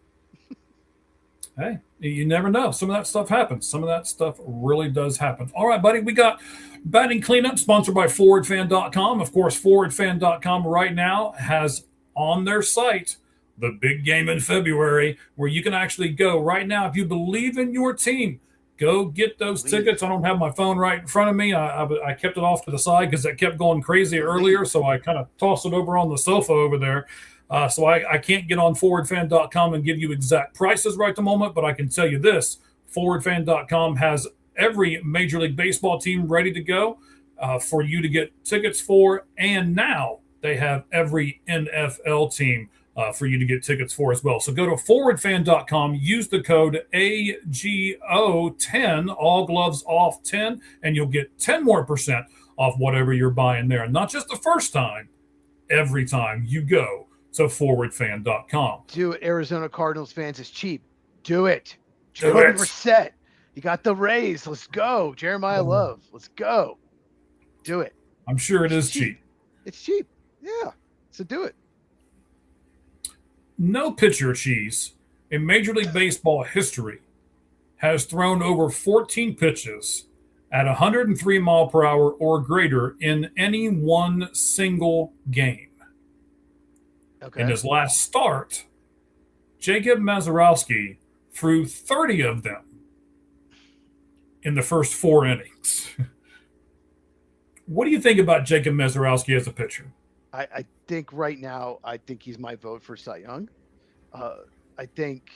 Hey, you never know. Some of that stuff happens. Some of that stuff really does happen. All right, buddy. We got Batting Cleanup, sponsored by ForwardFan.com. Of course, ForwardFan.com right now has on their site the big game in February, where you can actually go right now. If you believe in your team, go get those tickets. I don't have my phone right in front of me. I kept it off to the side because it kept going crazy earlier, so I kind of tossed it over on the sofa over there. So I can't get on ForwardFan.com and give you exact prices right at the moment, but I can tell you this. ForwardFan.com has every Major League Baseball team ready to go for you to get tickets for, and now they have every NFL team for you to get tickets for as well. So go to ForwardFan.com, use the code AGO10, all gloves off 10, and you'll get 10% more off whatever you're buying there. And not just the first time, every time you go to ForwardFan.com. Do it, Arizona Cardinals fans. It's cheap. Do it. Jacoby Brissett. You got the Rays. Let's go. Jeremiah Love. Let's go. Do it. I'm sure it is cheap. It's cheap. Yeah. So do it. No pitcher, Cheez, in Major League Baseball history has thrown over 14 pitches at 103 mile per hour or greater in any one single game. Okay. In his last start, Jacob Mazurowski threw 30 of them in the first 4 innings. What do you think about Jacob Mazurowski as a pitcher? I think right now, I think he's my vote for Cy Young. I think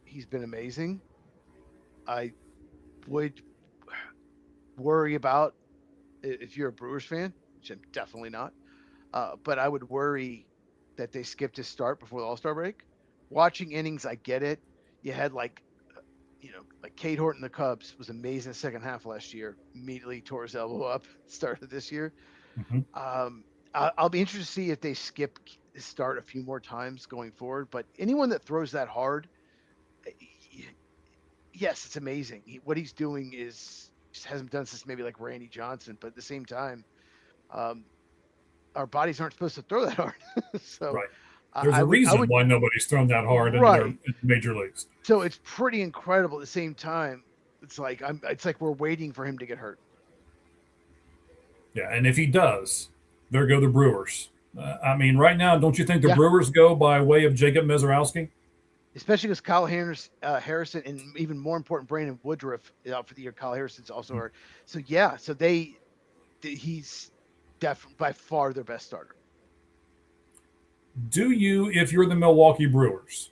he's been amazing. I would worry about, if you're a Brewers fan, which I'm definitely not, but I would worry that they skipped his start before the All-Star break. Watching innings, I get it. You had like Cade Horton, the Cubs, was amazing the second half last year. Immediately tore his elbow up, started this year. Mm-hmm. I'll be interested to see if they skip his start a few more times going forward. But anyone that throws that hard, yes, it's amazing. What he's doing just hasn't done since maybe like Randy Johnson. But at the same time, our bodies aren't supposed to throw that hard. So right. There's a reason why nobody's thrown that hard in the major leagues. So it's pretty incredible. At the same time, it's like we're waiting for him to get hurt. Yeah, and if he does, there go the Brewers. I mean, right now, don't you think the Brewers go by way of Jacob Mazurowski? Especially because Kyle Harrison, and even more important, Brandon Woodruff out for the year. Kyle Harrison's also hurt. So yeah, so he's definitely by far their best starter. Do you, if you're the Milwaukee Brewers,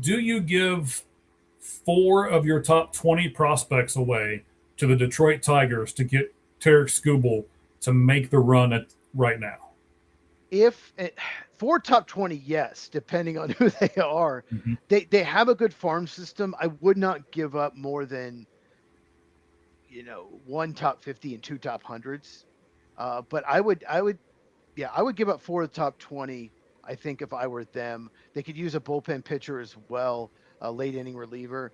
do you give 4 of your top 20 prospects away to the Detroit Tigers to get Tarek Skubal to make the run right now? If 4 top 20, yes, depending on who they are. Mm-hmm. They have a good farm system. I would not give up more than 1 top 50 and 2 top 100s. But I would give up 4 of the top 20. I think if I were them, they could use a bullpen pitcher as well, a late inning reliever.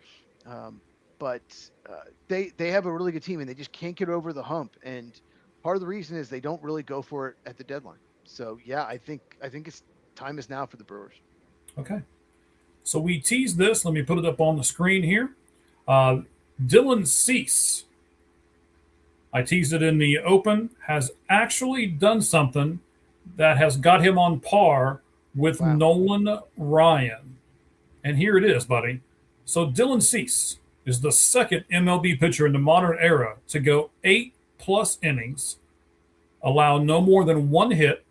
But they have a really good team, and they just can't get over the hump. And part of the reason is they don't really go for it at the deadline. So yeah, I think it's time is now for the Brewers. Okay. So we teased this. Let me put it up on the screen here. Dylan Cease, I teased it in the open, has actually done something that has got him on par with Nolan Ryan. And here it is, buddy. So Dylan Cease is the second MLB pitcher in the modern era to go 8+ innings, allow no more than 1 hit,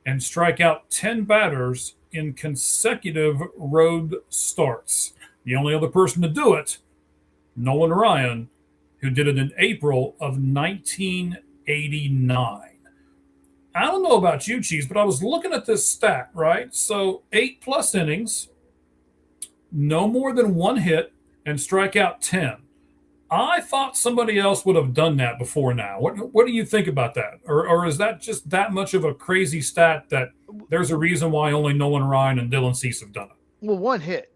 and strike out 10 batters in consecutive road starts. The only other person to do it, Nolan Ryan, who did it in April of 1989. I don't know about you, Cheez, but I was looking at this stat, right? So 8+ innings, no more than 1 hit, and strike out 10. I thought somebody else would have done that before now. What do you think about that? Or is that just that much of a crazy stat that there's a reason why only Nolan Ryan and Dylan Cease have done it? Well, 1 hit.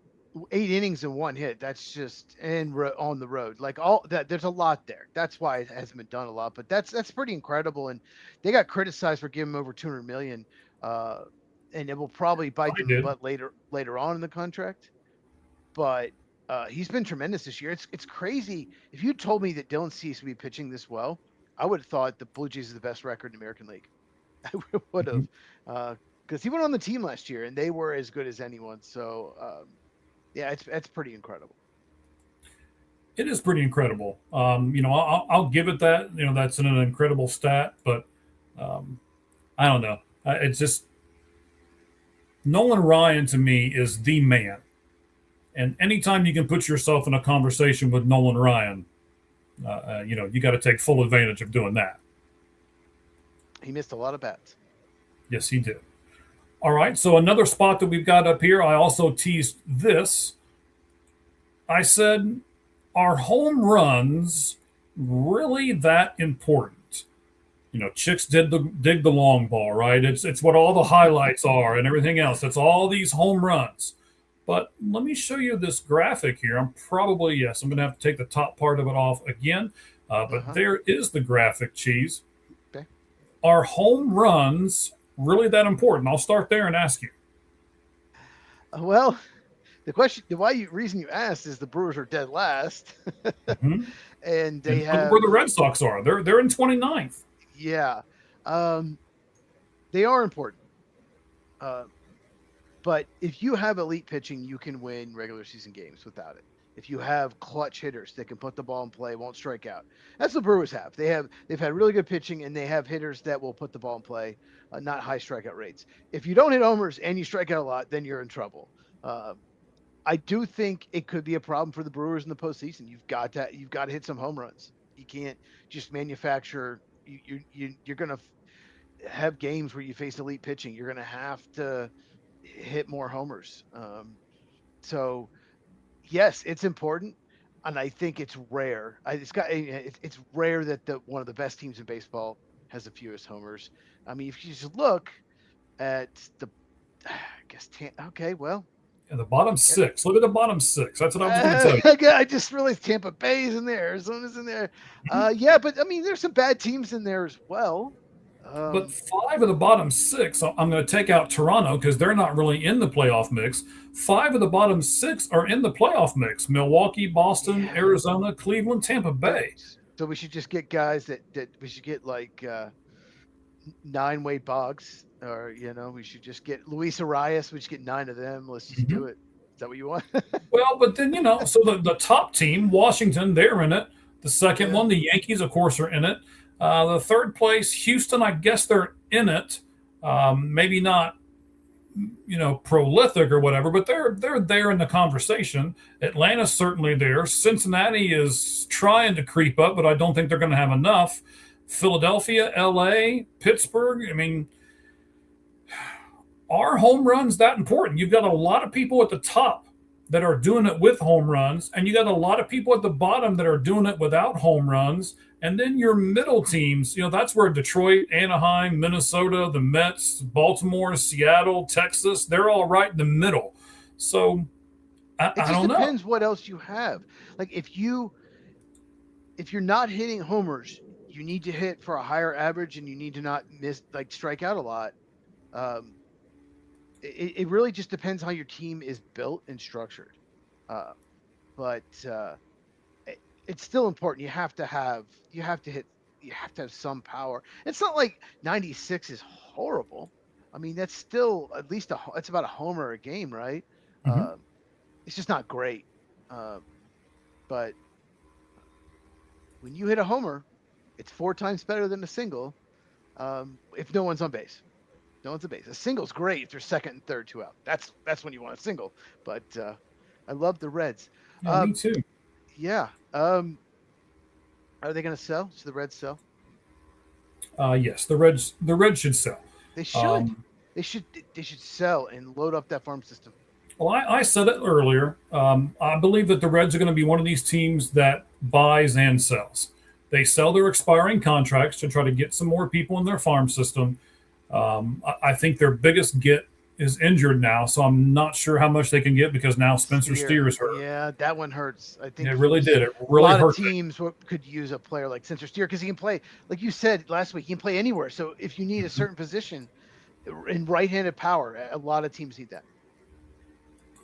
8 innings and 1 hit. That's just on the road. Like all that, there's a lot there. That's why it hasn't been done a lot. But that's pretty incredible. And they got criticized for giving him over $200 million, and it will probably bite them in the butt later on in the contract. But he's been tremendous this year. It's crazy. If you told me that Dylan Cease would be pitching this well, I would have thought the Blue Jays is the best record in the American League. I would have, because he went on the team last year and they were as good as anyone. So. Yeah, it's pretty incredible. It is pretty incredible. I'll give it that. That's an incredible stat, but I don't know. It's just Nolan Ryan to me is the man. And anytime you can put yourself in a conversation with Nolan Ryan, you got to take full advantage of doing that. He missed a lot of bats. Yes, he did. All right, so another spot that we've got up here, I also teased this. I said, are home runs really that important? Chicks dig the long ball, right? It's what all the highlights are and everything else. It's all these home runs. But let me show you this graphic here. I'm going to have to take the top part of it off again. But there is the graphic, Cheez. Okay. Are home runs really that important? I'll start there and ask you. Well, reason you asked is the Brewers are dead last, Mm-hmm. and they Look have where the Red Sox are. They're in 29th. Yeah, they are important. But if you have elite pitching, you can win regular season games without it. If you have clutch hitters that can put the ball in play, won't strike out. That's what Brewers have. They've had really good pitching, and they have hitters that will put the ball in play, not high strikeout rates. If you don't hit homers and you strike out a lot, then you're in trouble. I do think it could be a problem for the Brewers in the postseason. You've got to hit some home runs. You can't just manufacture. You're going to have games where you face elite pitching. You're going to have to hit more homers. So yes, it's important, and I think it's rare. It's rare that one of the best teams in baseball has the fewest homers. I mean, if you just look at I guess okay, well. And the bottom six. Look at the bottom six. That's what I was going to tell you. I just realized Tampa Bay is in there. Arizona's in there. Yeah, but I mean, there's some bad teams in there as well. But 5 of the bottom 6, I'm going to take out Toronto because they're not really in the playoff mix. 5 of the bottom 6 are in the playoff mix: Milwaukee, Boston, Arizona, Cleveland, Tampa Bay. So we should just get guys that we should get like 9-way Boggs, or we should just get Luis Arias. We should get 9 of them. Let's just do it. Is that what you want? Well, but then so the top team, Washington, they're in it. The second one, the Yankees, of course, are in it. The third place, Houston, I guess they're in it. Maybe not, prolific or whatever, but they're there in the conversation. Atlanta's certainly there. Cincinnati is trying to creep up, but I don't think they're going to have enough. Philadelphia, LA, Pittsburgh. I mean, are home runs that important? You've got a lot of people at the top that are doing it with home runs, and you got a lot of people at the bottom that are doing it without home runs. And then your middle teams, that's where Detroit, Anaheim, Minnesota, the Mets, Baltimore, Seattle, Texas, they're all right in the middle. So I don't know. It depends what else you have. Like if you're not hitting homers, you need to hit for a higher average, and you need to not strike out a lot. It really just depends how your team is built and structured. But it's still important. You have to have some power. It's not like 96 is horrible. I mean, that's still at least it's about a homer a game, right? Mm-hmm. It's just not great. But when you hit a homer, it's 4 times better than a single. If no one's on base. No one's on base. A single's great if you're second and third, 2 out. That's when you want a single. But I love the Reds. Yeah, me too. Yeah. Are they going to sell? Should the Reds sell? Yes, the Reds should sell. They should. They should sell and load up that farm system. Well, I said it earlier. I believe that the Reds are going to be one of these teams that buys and sells. They sell their expiring contracts to try to get some more people in their farm system. I think their biggest get is injured now, so I'm not sure how much they can get because now Spencer Steer is hurt. Yeah, that one hurts. I think it really did. It really hurt. A lot of teams could use a player like Spencer Steer because he can play, like you said last week, he can play anywhere. So if you need a certain position in right-handed power, a lot of teams need that.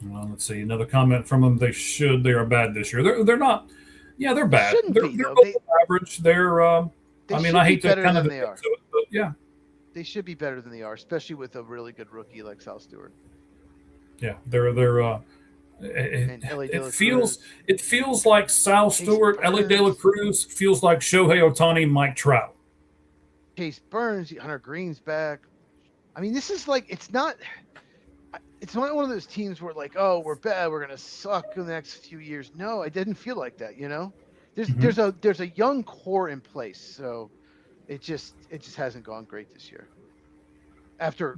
Well, let's see. Another comment from them. They are bad this year. They're not. Yeah, they're bad. They're below average. I hate to kind of admit to it, but yeah. They should be better than they are, especially with a really good rookie like Sal Stewart. Yeah, it feels like Sal Stewart, Ellie De La Cruz, feels like Shohei Ohtani, Mike Trout. Chase Burns, Hunter Green's back. I mean, this is like it's not one of those teams where like, oh, we're bad, we're gonna suck in the next few years. No, it didn't feel like that. There's a young core in place, so. It just hasn't gone great this year. After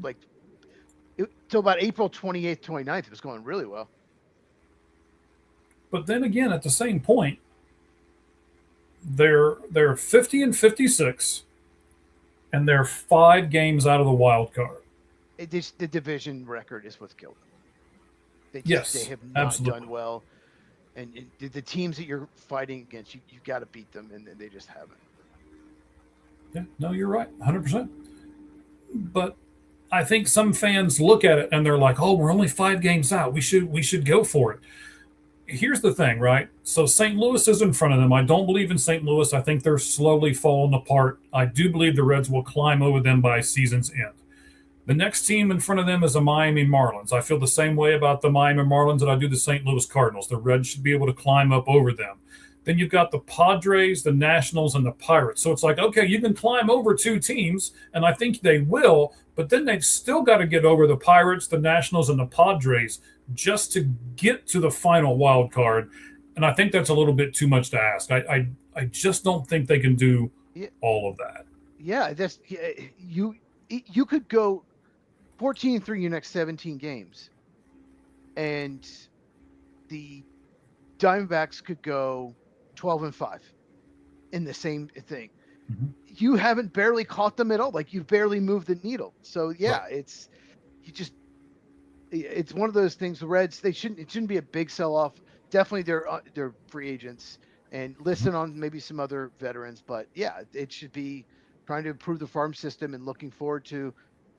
till about April 28th, 29th, it was going really well. But then again, at the same point, they're 50 and 56, and they're 5 games out of the wild card. The division record is what's killed them. They have not done well, and the teams that you're fighting against, you've got to beat them, and they just haven't. Yeah, no, you're right, 100%. But I think some fans look at it and they're like, "Oh, we're only 5 games out. We should go for it." Here's the thing, right? So St. Louis is in front of them. I don't believe in St. Louis. I think they're slowly falling apart. I do believe the Reds will climb over them by season's end. The next team in front of them is the Miami Marlins. I feel the same way about the Miami Marlins that I do the St. Louis Cardinals. The Reds should be able to climb up over them. Then you've got the Padres, the Nationals, and the Pirates. So it's like, okay, you can climb over 2 teams, and I think they will, but then they've still got to get over the Pirates, the Nationals, and the Padres just to get to the final wild card. And I think that's a little bit too much to ask. I just don't think they can do all of that. Yeah, you could go 14-3 your next 17 games, and the Diamondbacks could go 12-5 in the same thing. Mm-hmm. You haven't barely caught them at all. Like, you've barely moved the needle. So yeah, right. It's one of those things. The Reds, it shouldn't be a big sell-off. Definitely they're free agents and listen Mm-hmm. on maybe some other veterans, but yeah, it should be trying to improve the farm system and looking forward to,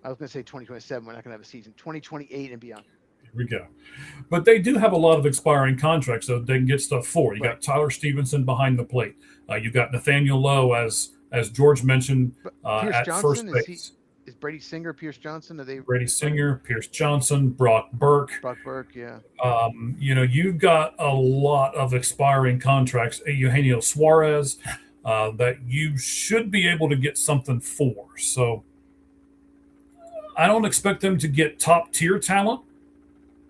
I was going to say 2027. We're not going to have a season. 2028 and beyond. Here we go. But they do have a lot of expiring contracts that they can get stuff for. You got Tyler Stevenson behind the plate. You've got Nathaniel Lowe, as George mentioned, at Johnson, first base. Is Brady Singer, Pierce Johnson? Are they Brady Singer, Pierce Johnson, Brock Burke. Yeah. You've got a lot of expiring contracts. Eugenio Suarez, that you should be able to get something for. So I don't expect them to get top tier talent,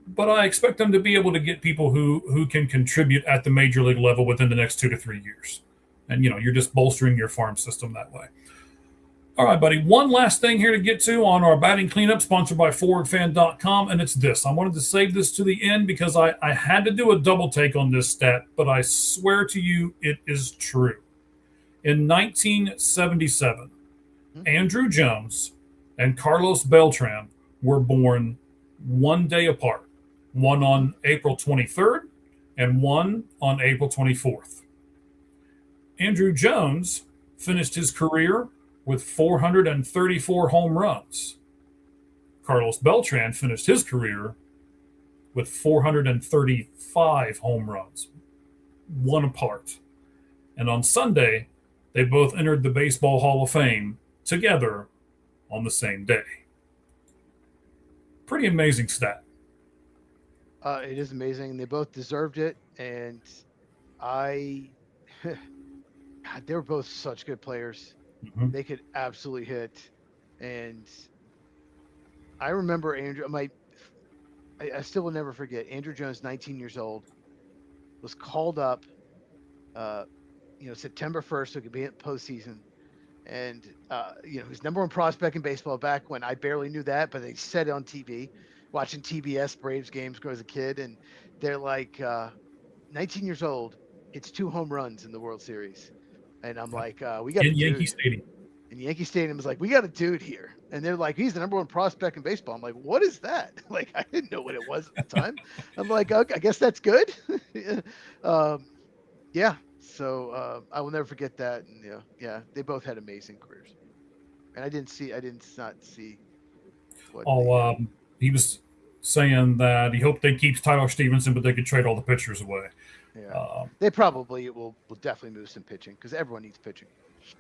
but I expect them to be able to get people who can contribute at the major league level within the next 2 to 3 years. And, you're just bolstering your farm system that way. All right, buddy. One last thing here to get to on our batting cleanup, sponsored by ForwardFan.com, and it's this. I wanted to save this to the end because I had to do a double take on this stat, but I swear to you it is true. In 1977, Andrew Jones and Carlos Beltran were born one day apart, one on April 23rd and one on April 24th. Andrew Jones finished his career with 434 home runs. Carlos Beltran finished his career with 435 home runs, one apart. And on Sunday, they both entered the Baseball Hall of Fame together on the same day. Pretty amazing stat. It is amazing. They both deserved it. And God, they were both such good players. Mm-hmm. They could absolutely hit. And I remember Andrew, I still will never forget, Andrew Jones, 19 years old, was called up, September 1st, so it could be in postseason. And, he's number 1 prospect in baseball back when I barely knew that, but they said it on TV, watching TBS Braves games as a kid. And they're like, 19 years old, hits 2 home runs in the World Series. And I'm like, we got in Yankee Stadium. And Yankee Stadium is like, we got a dude here. And they're like, he's the number 1 prospect in baseball. I'm like, what is that? Like, I didn't know what it was at the time. I'm like, okay, I guess that's good. Yeah. So I will never forget that. And they both had amazing careers. And I did not see what. He was saying that he hoped they keep Tyler Stevenson, but they could trade all the pitchers away. Yeah, they probably will definitely move some pitching because everyone needs pitching.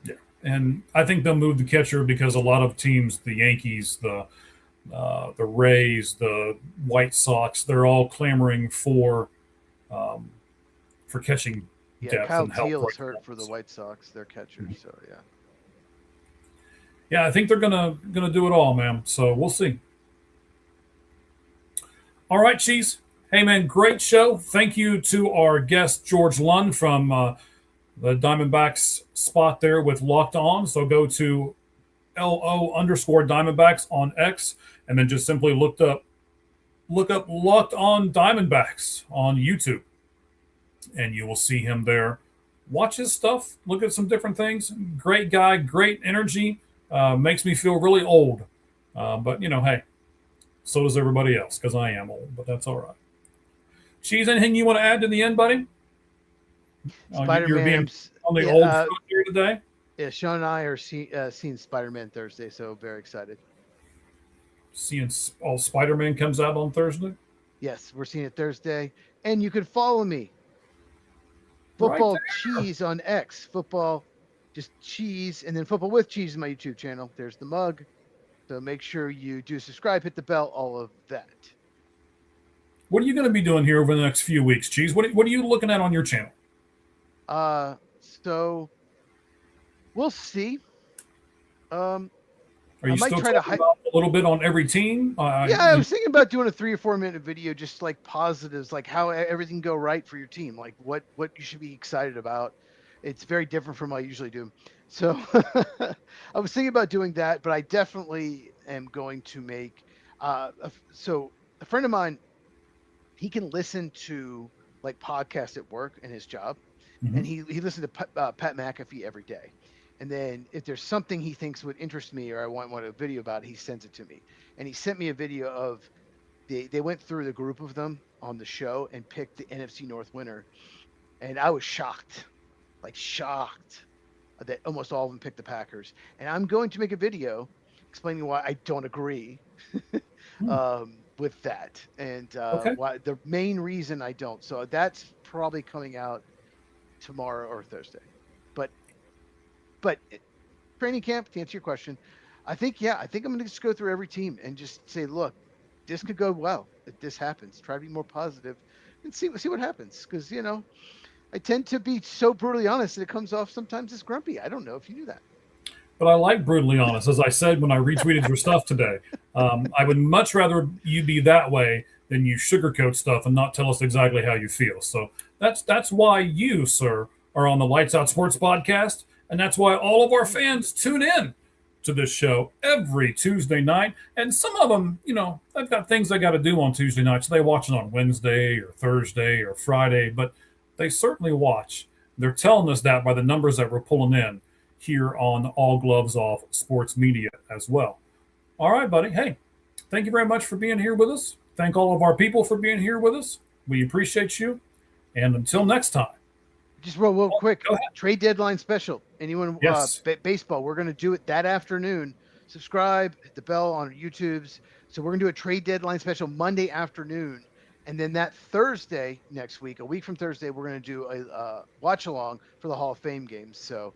Yeah, and I think they'll move the catcher because a lot of teams, the Yankees, the Rays, the White Sox, they're all clamoring for catching depth Kyle and help. Teal is hurt for the White Sox, their catcher. Mm-hmm. So yeah, I think they're gonna do it all, man. So we'll see. All right, Cheez. Hey, man, great show. Thank you to our guest, George Lund from the Diamondbacks spot there with Locked On. So go to LO_Diamondbacks on X, and then just simply look up Locked On Diamondbacks on YouTube, and you will see him there. Watch his stuff. Look at some different things. Great guy, great energy. Makes me feel really old. But, hey, so does everybody else because I am old, but that's all right. Cheez, anything you want to add to the end, buddy? You're being on the old front here today? Yeah, Sean and I are seeing Spider-Man Thursday, so very excited. Seeing all Spider-Man comes out on Thursday. Yes, we're seeing it Thursday. And you can follow me. Right Football Cheez on X. Football, just Cheez. And then Football with Cheez is my YouTube channel. There's the mug. So make sure you do subscribe, hit the bell, all of that. What are you going to be doing here over the next few weeks, Cheez? What are you looking at on your channel? So we'll see. Are you still talking about a little bit on every team? Yeah, I was thinking about doing a 3 or 4 minute video, just like positives, like how everything go right for your team, like what you should be excited about. It's very different from what I usually do. So I was thinking about doing that, but I definitely am going to make. So a friend of mine, he can listen to like podcasts at work in his job, and he listened to Pat McAfee every day. And then if there's something he thinks would interest me or I want a video about it, he sends it to me. And he sent me a video of they went through the group of them on the show and picked the NFC North winner. And I was shocked that almost all of them picked the Packers. And I'm going to make a video explaining why I don't agree with that and why the main reason I don't. So that's probably coming out tomorrow or Thursday. But training camp, to answer your question, I think I'm going to just go through every team and just say, look, this could go well if this happens. Try to be more positive and see what happens. Because, I tend to be so brutally honest that it comes off sometimes as grumpy. I don't know if you knew that. But I like brutally honest. As I said when I retweeted your stuff today, I would much rather you be that way than you sugarcoat stuff and not tell us exactly how you feel. So that's why you, sir, are on the Lights Out Sports podcast. And that's why all of our fans tune in to this show every Tuesday night. And some of them, they've got things they got to do on Tuesday night. So they watch it on Wednesday or Thursday or Friday. But they certainly watch. They're telling us that by the numbers that we're pulling in here on All Gloves Off Sports Media as well. All right, buddy. Hey, thank you very much for being here with us. Thank all of our people for being here with us. We appreciate you. And until next time. Just real quick, trade deadline special. Anyone, yes. Baseball, we're going to do it that afternoon. Subscribe, hit the bell on YouTube's. So we're going to do a trade deadline special Monday afternoon. And then that Thursday next week, a week from Thursday, we're going to do a watch along for the Hall of Fame games. So,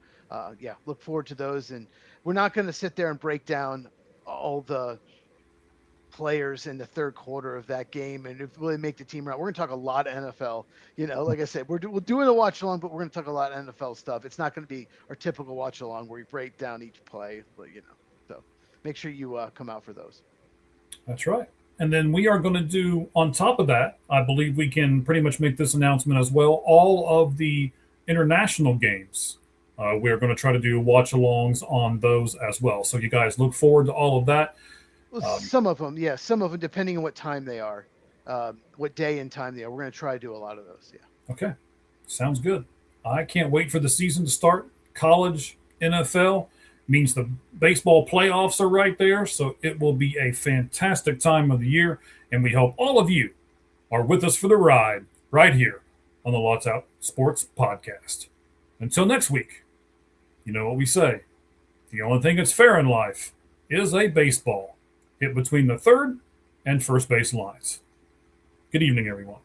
look forward to those. And we're not going to sit there and break down all the players in the third quarter of that game and if really make the team right. We're going to talk a lot of NFL. Like I said, we're doing a watch along, but we're going to talk a lot of NFL stuff. It's not going to be our typical watch along where we break down each play, so make sure you come out for those. That's right. And then we are going to do, on top of that, I believe we can pretty much make this announcement as well, all of the international games. We're going to try to do watch-alongs on those as well. So you guys look forward to all of that. Well, some of them, yeah. Some of them, depending on what time they are, what day and time they are. We're going to try to do a lot of those, yeah. Okay. Sounds good. I can't wait for the season to start. College, NFL, means the baseball playoffs are right there. So it will be a fantastic time of the year. And we hope all of you are with us for the ride right here on the Lights Out Sports Podcast. Until next week, you know what we say. The only thing that's fair in life is a baseball hit between the third and first base lines. Good evening, everyone.